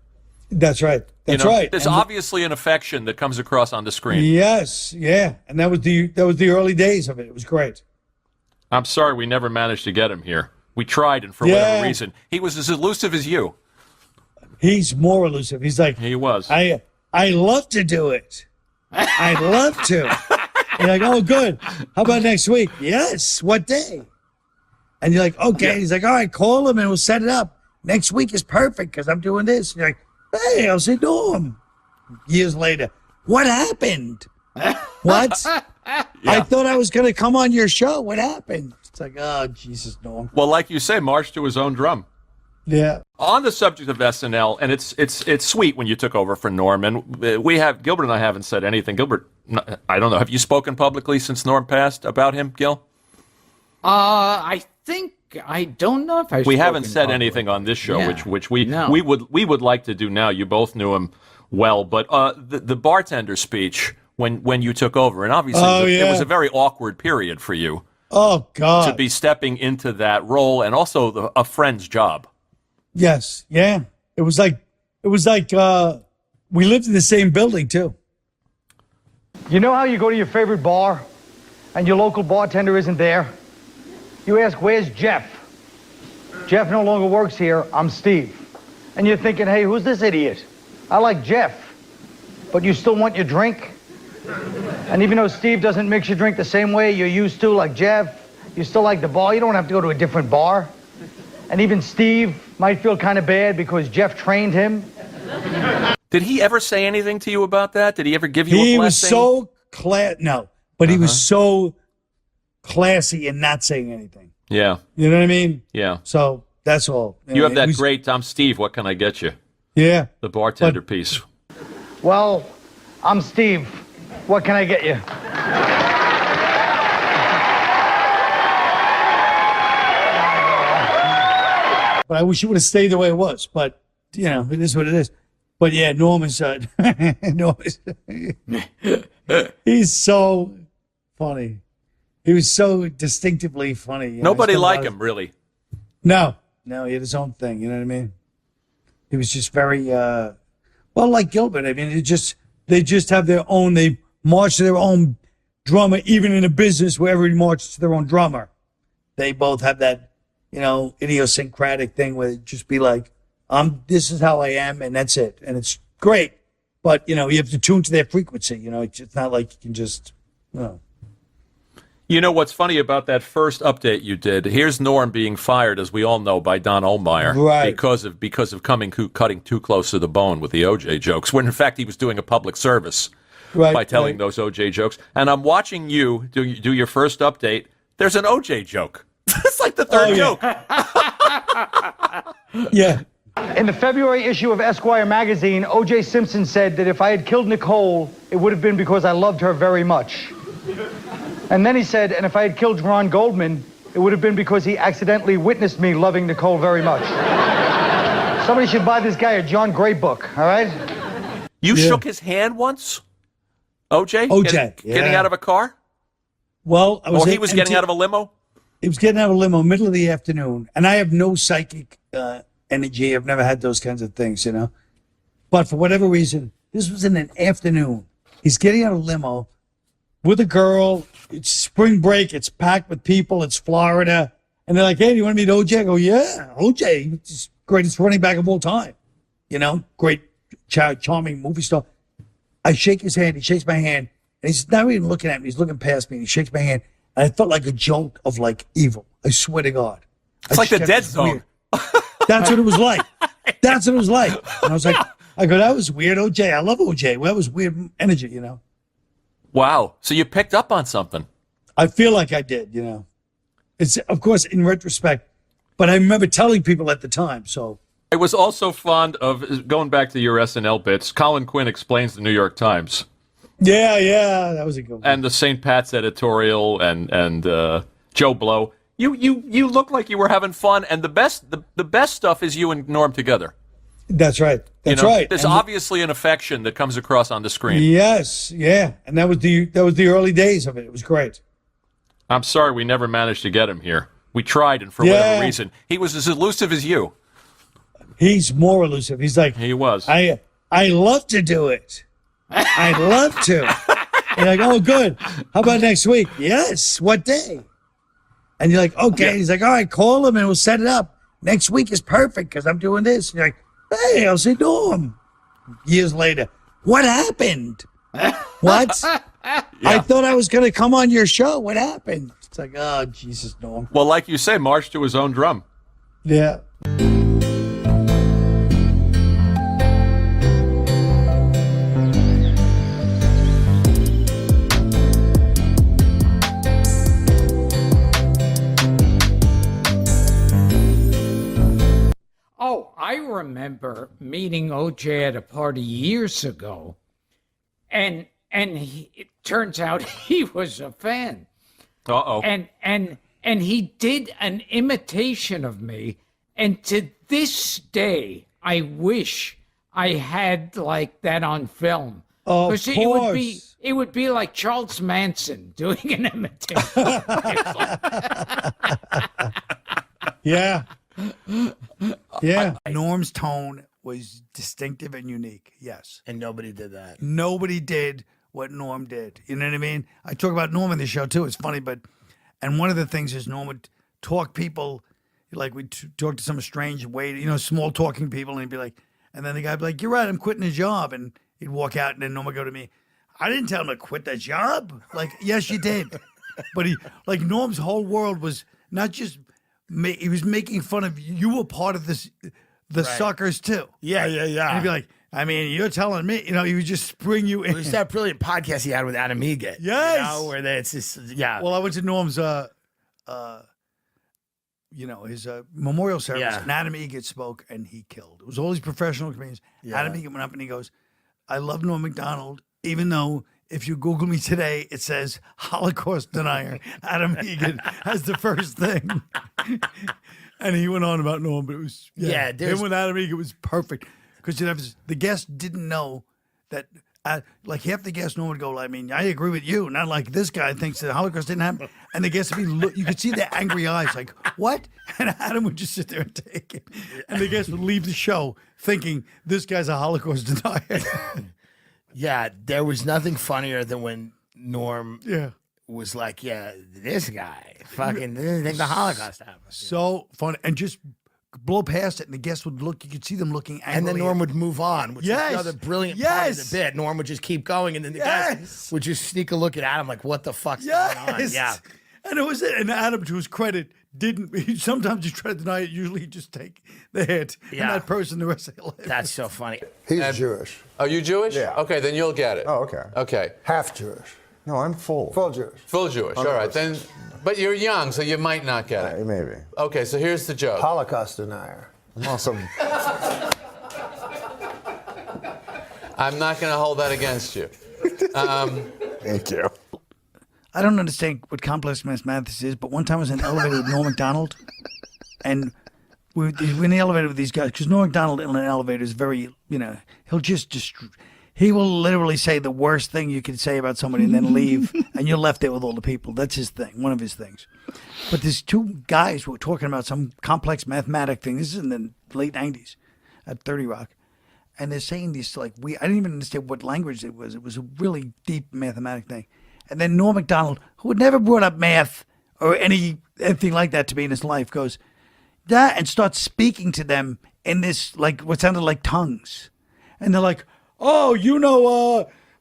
That's right. That's right. There's obviously an affection that comes across on the screen. Yes, yeah, and that was the early days of it. It was great. I'm sorry we never managed to get him here. We tried, and for whatever reason, he was as elusive as you. He's more elusive. He's like, he was. I love to do it. I'd love to. You're like, oh, good. How about next week? Yes. What day? And you're like, okay. Yeah. He's like, all right, call him and we'll set it up. Next week is perfect because I'm doing this. And you're like, hey, how's it doing? Years later, what happened? What? I thought I was going to come on your show. What happened? It's like, oh, Jesus, Norm. Well, like you say, march to his own drum. Yeah. On the subject of SNL, and it's sweet when you took over for Norm, and Gilbert and I haven't said anything. Gilbert, I don't know. Have you spoken publicly since Norm passed about him, Gil? I think I don't know if we haven't said anything on this show, which we would like to do now. You both knew him well, but the bartender speech when you took over, and obviously it was a very awkward period for you. Oh God! To be stepping into that role, and also a friend's job. Yes, yeah. It was like we lived in the same building too. You know how you go to your favorite bar and your local bartender isn't there? You ask, where's Jeff? Jeff no longer works here. I'm Steve. And you're thinking, hey, who's this idiot? I like Jeff. But you still want your drink? And even though Steve doesn't mix your drink the same way you're used to, like Jeff, you still like the bar. You don't have to go to a different bar. And even Steve might feel kind of bad because Jeff trained him. Did he ever say anything to you about that? Did he ever give you a blessing? He was so he was so classy in not saying anything. Yeah. You know what I mean? Yeah. So that's all. You have that great I'm Steve, what can I get you? Yeah. The bartender piece. Well, I'm Steve. What can I get you? But I wish it would have stayed the way it was. But, you know, it is what it is. But yeah, Norm is, he's so funny. He was so distinctively funny. You know, Nobody like him, really. No, he had his own thing. You know what I mean? He was just very, well, like Gilbert. I mean, they just have their own, they march to their own drummer, even in a business where everybody marches to their own drummer. They both have that, you know, idiosyncratic thing where it just be like, this is how I am, and that's it. And it's great. But, you know, you have to tune to their frequency. You know, it's not like you can just, you know. You know what's funny about that first update you did? Here's Norm being fired, as we all know, by Don Ohlmeyer, right, because of cutting too close to the bone with the OJ jokes. When in fact he was doing a public service by telling those OJ jokes. And I'm watching you do your first update. There's an OJ joke. It's like the third joke. Yeah. In the February issue of Esquire magazine, O.J. Simpson said that if I had killed Nicole, it would have been because I loved her very much. And then he said, and if I had killed Ron Goldman, it would have been because he accidentally witnessed me loving Nicole very much. Somebody should buy this guy a John Gray book, all right? You shook his hand once? OJ? Getting out of a car? Well, he was getting out of a limo? He was getting out of a limo middle of the afternoon, and I have no psychic energy. I've never had those kinds of things, you know. But for whatever reason, this was in an afternoon. He's getting out of a limo with a girl. It's spring break. It's packed with people. It's Florida. And they're like, hey, do you want to meet OJ? I go, yeah, OJ, he's the greatest running back of all time. You know, great, charming movie star. I shake his hand. He shakes my hand. And he's not even looking at me. He's looking past me. And he shakes my hand. And I felt like a jolt of, like, evil. I swear to God. It's like the Dead Zone. That's what it was like. That's what it was like. And I was like, that was weird, OJ. I love OJ. Well, that was weird energy, you know. Wow. So you picked up on something. I feel like I did, you know. It's, of course, in retrospect. But I remember telling people at the time, so. I was also fond of, going back to your SNL bits, Colin Quinn explains the New York Times. Yeah, that was a good one. And the St. Pat's editorial and Joe Blow. You look like you were having fun, and the best stuff is you and Norm together. That's right. That's right. There's obviously an affection that comes across on the screen. Yes, yeah. And that was the early days of it. It was great. I'm sorry we never managed to get him here. We tried, and for whatever reason, he was as elusive as you. He's more elusive. He's like, he was. I love to do it. I'd love to. You're like, oh, good. How about next week? Yes. What day? And you're like, okay. Yeah. He's like, all right, call him and we'll set it up. Next week is perfect because I'm doing this. And you're like, hey, I'll say Norm. Years later, what happened? What? I thought I was going to come on your show. What happened? It's like, oh, Jesus, Norm. Well, like you say, march to his own drum. Yeah. Oh, I remember meeting OJ at a party years ago, and it turns out he was a fan. Uh-oh. And he did an imitation of me, and to this day, I wish I had like that on film. Of course. It would be like Charles Manson doing an imitation. Yeah. Yeah. Norm's tone was distinctive and unique. Yes. And nobody did that. Nobody did what Norm did. You know what I mean? I talk about Norm in the show too. It's funny, and one of the things is Norm would talk people, like we'd talk to some strange waiter, small talking people, and he'd be like, and then the guy'd be like, you're right, I'm quitting the job. And he'd walk out, and then Norm would go to me, I didn't tell him to quit the job. Like, yes, you did. But Norm's whole world was not just, he was making fun of you. You were part of this, the suckers too. Yeah. And he'd be like, I mean, you're telling me, he would just spring you in. It was that brilliant podcast he had with Adam Egget. Yes. Where it's just, Well, I went to Norm's, his memorial service, and Adam Egget spoke, and he killed. It was all these professional comedians. Yeah. Adam Egget went up and he goes, I love Norm MacDonald, even though if you Google me today, it says Holocaust denier Adam Egan as the first thing. And he went on about Norm, but it was him with Adam Egan was perfect because the guest didn't know that. Like half the guests Norm would go, I mean, I agree with you. Not like this guy thinks that the Holocaust didn't happen. And the guests would be, you could see their angry eyes, like, what? And Adam would just sit there and take it. And the guests would leave the show thinking this guy's a Holocaust denier. Yeah, there was nothing funnier than when Norm was like, this guy fucking didn't think the Holocaust happened. So funny. And just blow past it, and the guests would look. You could see them looking angry. And then Norm would move on, which was another brilliant part of the bit. Norm would just keep going, and then the guys would just sneak a look at Adam like, what the fuck's going on? Yeah. And it was and Adam, to his credit, didn't. Sometimes he tried to deny it. Usually, he'd just take the hit. Yeah. And that person the rest of their life. That's so funny. He's Jewish. Are you Jewish? Yeah. Okay, then you'll get it. Oh, okay. Okay. Half Jewish. No, I'm full. Full Jewish. Full Jewish. All right, then. But you're young, so you might not get it. Maybe. Okay, so here's the joke. Holocaust denier. I'm awesome. I'm not going to hold that against you. Thank you. I don't understand what complex mathematics is, but one time I was in an elevator with Norm MacDonald, and we're in the elevator with these guys, because Norm MacDonald in an elevator is very, he will literally say the worst thing you can say about somebody and then leave, and you're left there with all the people. That's his thing, one of his things. But there's two guys who were talking about some complex mathematic thing. This is in the late 90s at 30 Rock. And they're saying this, I didn't even understand what language it was. It was a really deep mathematic thing. And then Norm MacDonald, who had never brought up math or anything like that to me in his life, goes, that, and starts speaking to them in this, what sounded like tongues. And they're like, oh,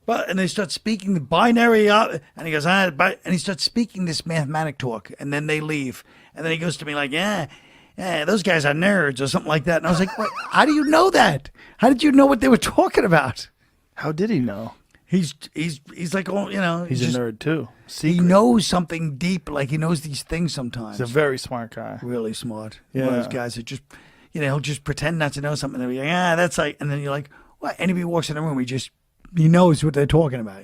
and they start speaking the binary, and he goes, and he starts speaking this mathematic talk, and then they leave. And then he goes to me like, yeah, those guys are nerds or something like that. And I was like, what? How do you know that? How did you know what they were talking about? How did he know? He's like, oh, He's a nerd too. He knows something deep, like he knows these things sometimes. He's a very smart guy. Really smart. Yeah. One of those guys that just, he'll just pretend not to know something. And they'll be like, that's like, and then you're like, what? Anybody walks in the room, he knows what they're talking about,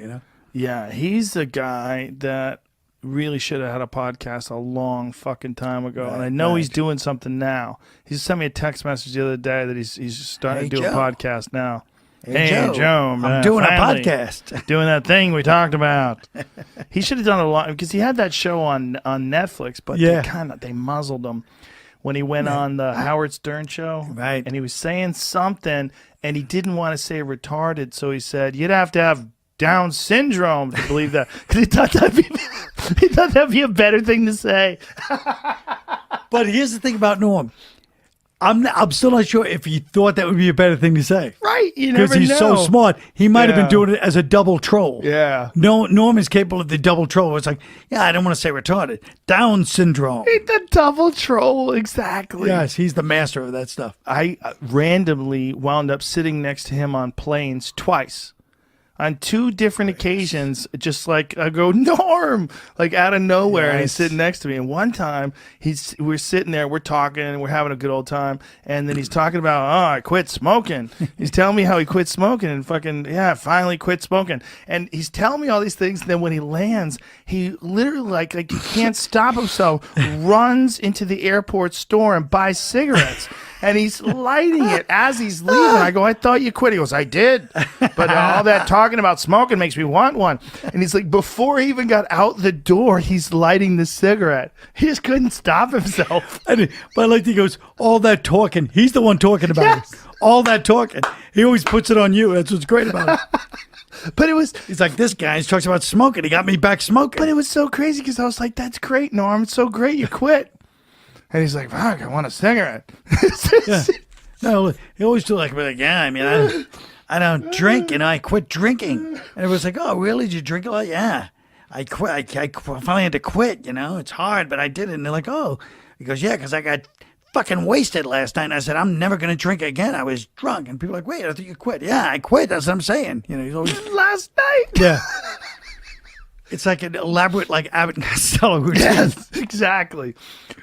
Yeah, he's a guy that really should have had a podcast a long fucking time ago. And I know he's doing something now. He sent me a text message the other day that he's starting to do a podcast now. Hey, Joe, I'm doing a podcast. Doing that thing we talked about. He should have done a lot, because he had that show on Netflix, but they muzzled him when he went on the Howard Stern show. Right. And he was saying something, and he didn't want to say retarded, so he said, you'd have to have Down syndrome to believe that. Because he thought that'd be a better thing to say. But here's the thing about Norm. I'm still not sure if he thought that would be a better thing to say. Right, you never know. Because he's so smart. He might have been doing it as a double troll. Yeah. No, Norm is capable of the double troll. It's like, I don't want to say retarded. Down syndrome. The double troll, exactly. Yes, he's the master of that stuff. I randomly wound up sitting next to him on planes twice. On two different occasions, just like I go, Norm, like out of nowhere, and he's sitting next to me. And one time, we're sitting there, we're talking, and we're having a good old time. And then he's talking about, I quit smoking. He's telling me how he quit smoking and finally quit smoking. And he's telling me all these things. And then when he lands, he literally like he can't stop himself, runs into the airport store and buys cigarettes. And he's lighting it as he's leaving. I go, I thought you quit. He goes, I did. But all that talking about smoking makes me want one. And he's like, before he even got out the door, he's lighting the cigarette. He just couldn't stop himself. But I like he goes, all that talking. He's the one talking about it. All that talking. He always puts it on you. That's what's great about it. But he's like, this guy talks about smoking. He got me back smoking. But it was so crazy because I was like, that's great, Norm. It's so great you quit. And he's like, fuck, I want a cigarette. No, he always do like, I don't drink, I quit drinking. And it was like, oh, really? Did you drink a lot? Yeah. I quit. I finally had to quit, It's hard, but I did it. And they're like, oh. He goes, yeah, because I got fucking wasted last night. And I said, I'm never going to drink again. I was drunk. And people are like, wait, I thought you quit. Yeah, I quit. That's what I'm saying. He's always... Last night? Yeah. It's like an elaborate, Abbott and Costello routine. Yes, exactly.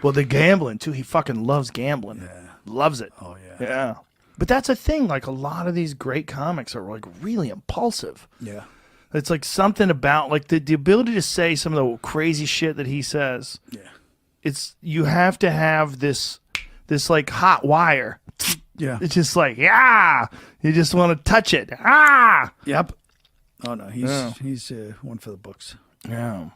Well, the gambling, too. He fucking loves gambling. Yeah. Loves it. Oh, yeah. Yeah. But that's a thing. Like a lot of these great comics are like really impulsive. Yeah. It's like something about like the ability to say some of the crazy shit that he says. Yeah. It's you have to have this like hot wire. Yeah. It's just like, yeah. You just want to touch it. Ah. Yep. Oh no, he's one for the books. Yeah.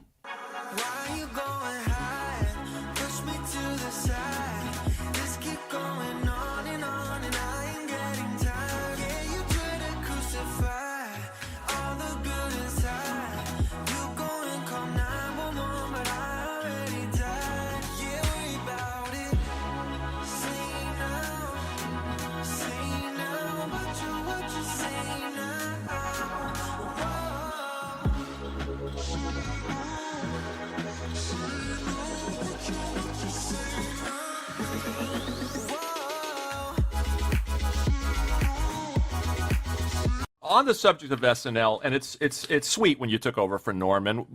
On the subject of SNL, and it's sweet when you took over for Norm, and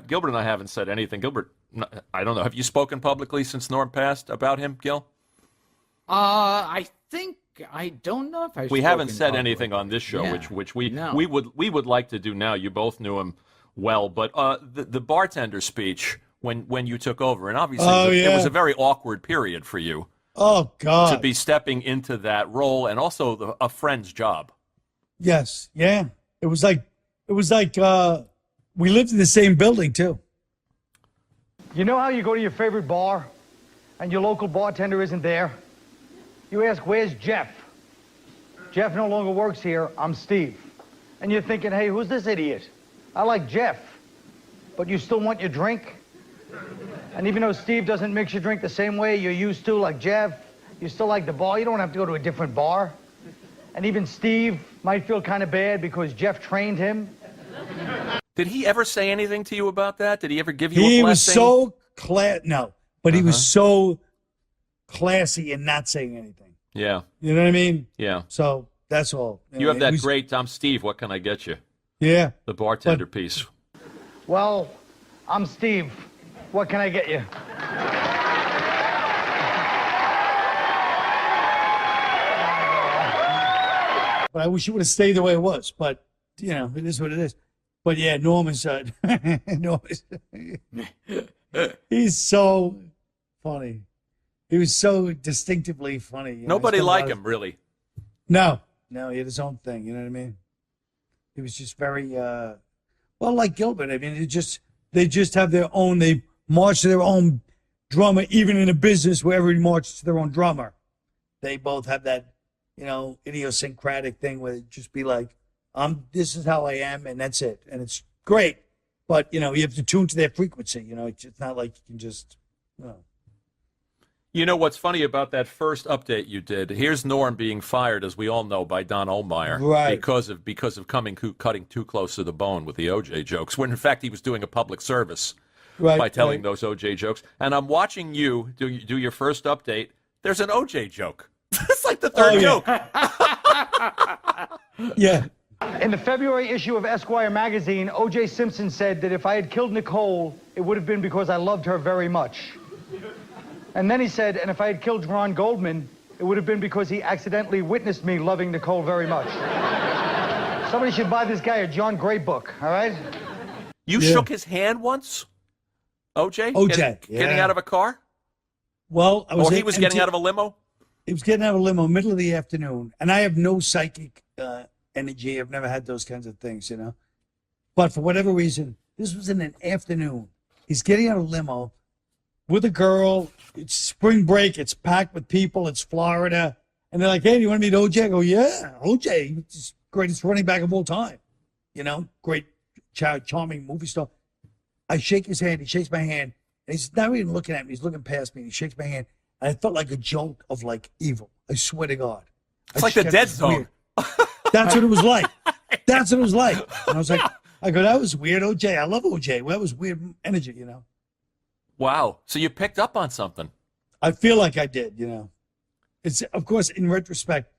Gilbert and I haven't said anything. Gilbert, I don't know. Have you spoken publicly since Norm passed about him, Gil? I don't know if We haven't said anything on this show, Yeah. which we would like to do now. You both knew him well, but the bartender speech when you took over, and obviously it was a very awkward period for you. Oh God! To be stepping into that role, and also a friend's job. Yes, yeah. It was like we lived in the same building too. You know how you go to your favorite bar and your local bartender isn't there? You ask, where's Jeff? Jeff no longer works here. I'm Steve. And you're thinking, hey, who's this idiot? I like Jeff. But you still want your drink? And even though Steve doesn't mix your drink the same way you're used to, like Jeff, you still like the bar. You don't have to go to a different bar. And even Steve might feel kind of bad because Jeff trained him. Did he ever say anything to you about that? Did he ever give you a He blessing? was so he was so classy in not saying anything. Yeah. You know what I mean? Yeah. So that's all. You have that great I'm Steve, what can I get you? Yeah. The bartender piece. Well, I'm Steve. What can I get you? But I wish it would have stayed the way it was. But, you know, it is what it is. But, yeah, Norm is, he's so funny. He was so distinctively funny. You know, Nobody like him, really. No, he had his own thing. You know what I mean? He was just very, well, like Gilbert. I mean, they just have their own, they march to their own drummer, even in a business where everybody marches to their own drummer. They both have that, you know, idiosyncratic thing where it just be like, this is how I am, and that's it. And it's great. But, you know, you have to tune to their frequency. You know, it's not like you can just, you know. You know what's funny about that first update you did? Here's Norm being fired, as we all know, by Don Ohlmeyer, right? Because of cutting too close to the bone with the OJ jokes. When in fact he was doing a public service by telling those OJ jokes. And I'm watching you do your first update. There's an OJ joke. It's like the third joke. Yeah. In the February issue of Esquire magazine, O.J. Simpson said that if I had killed Nicole, it would have been because I loved her very much. And then he said, and if I had killed Ron Goldman, it would have been because he accidentally witnessed me loving Nicole very much. Somebody should buy this guy a John Gray book, all right? You shook his hand once, OJ? Getting out of a car? Well, he was getting out of a limo? He was getting out of a limo middle of the afternoon. And I have no psychic energy. I've never had those kinds of things, you know. But for whatever reason, this was in an afternoon. He's getting out of a limo with a girl. It's spring break. It's packed with people. It's Florida. And they're like, hey, do you want to meet OJ? I go, yeah, OJ. He's the greatest running back of all time. You know, great, charming movie star. I shake his hand. He shakes my hand. And he's not even looking at me. He's looking past me. And he shakes my hand. And I felt like a jolt of, like, evil. I swear to God. It's like the Dead Zone. That's what it was like. That's what it was like. And I was like, I go, that was weird, OJ. I love OJ. Well, that was weird energy, you know. Wow. So you picked up on something. I feel like I did, you know. It's, of course, in retrospect,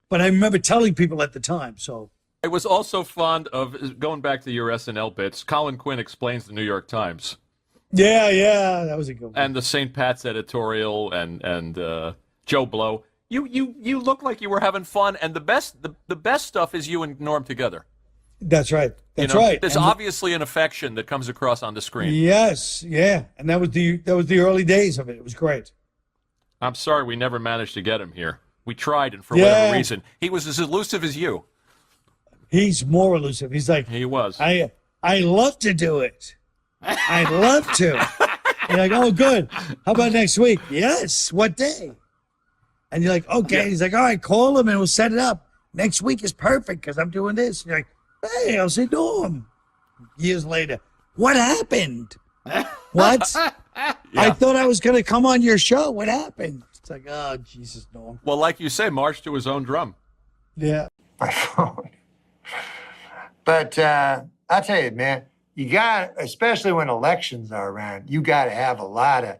but I remember telling people at the time, so. I was also fond of, going back to your SNL bits, Colin Quinn explains the New York Times. Yeah, that was a good one. And the St. Pat's editorial and Joe Blow. You look like you were having fun, and the best stuff is you and Norm together. That's right. That's You know, right. There's And obviously an affection that comes across on the screen. yes, yeah, and that was the early days of it. It was great. I'm sorry we never managed to get him here. We tried, and for Yeah. whatever reason, he was as elusive as you. He's more elusive. He's like, He was. I love to do it. I'd love to. You're like, oh, good. How about next week? Yes. What day? And you're like, okay. Yeah. He's like, all right, call him and we'll set it up. Next week is perfect because I'm doing this. And you're like, hey, I'll say Norm. Years later, what happened? What? I thought I was going to come on your show. What happened? It's like, oh, Jesus, Norm. Well, like you say, march to his own drum. Yeah. My phone. But I'll tell you, man, you got, especially when elections are around, you got to have a lot of,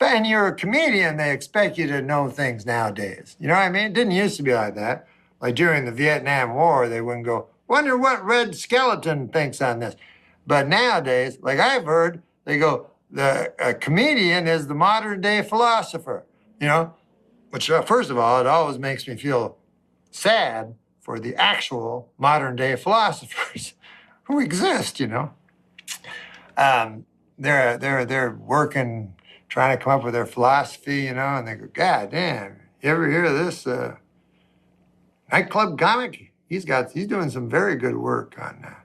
and you're a comedian, they expect you to know things nowadays. You know what I mean? It didn't used to be like that. Like during the Vietnam War, they wouldn't go, wonder what Red Skeleton thinks on this. But nowadays, like I've heard, they go, a comedian is the modern day philosopher, you know? Which, first of all, it always makes me feel sad for the actual modern day philosophers who exist, you know. They're working, trying to come up with their philosophy, you know, and they go, God damn, you ever hear of this nightclub comic? He's doing some very good work on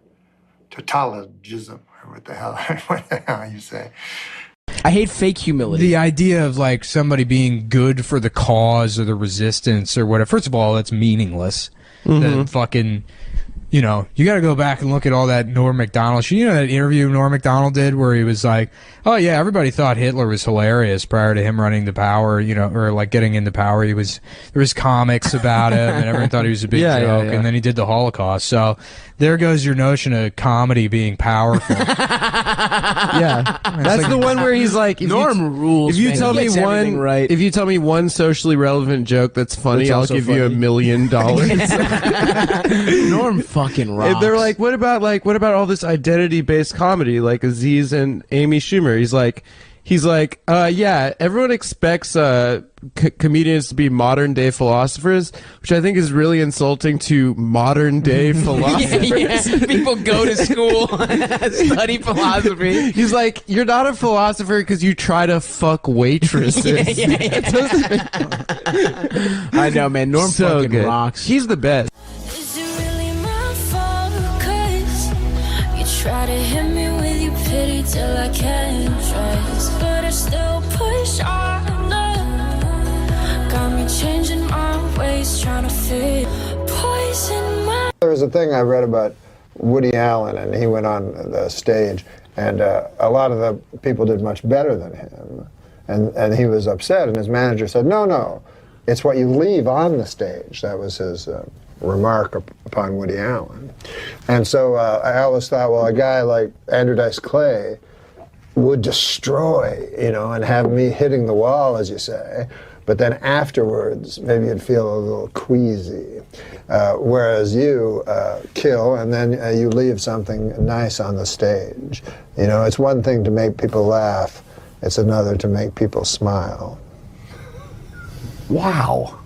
tautologism, or what the hell you say. I hate fake humility. The idea of like somebody being good for the cause or the resistance or whatever. First of all, that's meaningless. The fucking, you know, you got to go back and look at all that Norm MacDonald shit. You know that interview Norm MacDonald did where he was like, oh yeah, everybody thought Hitler was hilarious prior to him running to power, you know, or like getting into power. There was comics about him and everyone thought he was a big joke. And then he did the Holocaust. So there goes your notion of comedy being powerful. Yeah, that's like- the one where he's like, Norm rules, If you man. tell He me gets everything one, if you tell me one socially relevant joke that's funny, That's I'll also give you $1 funny. million. Norm fucking rocks. If they're like, what about all this identity-based comedy, like Aziz and Amy Schumer? He's like, yeah, everyone expects comedians to be modern-day philosophers, which I think is really insulting to modern-day philosophers. People go to school, study philosophy. He's like, you're not a philosopher because you try to fuck waitresses. I know, man. Norm So fucking good. rocks. He's the best. You try to hit me with your pity till I can't trust, but I still push on. Got me changing my ways, trying to fit poison my. There was a thing I read about Woody Allen, and he went on the stage, and a lot of the people did much better than him, and he was upset, and his manager said, no, it's what you leave on the stage. That was his remark upon Woody Allen. And so I always thought, well, a guy like Andrew Dice Clay would destroy, you know, and have me hitting the wall, as you say, but then afterwards, maybe you'd feel a little queasy. Whereas you kill, and then you leave something nice on the stage. You know, it's one thing to make people laugh, it's another to make people smile. Wow.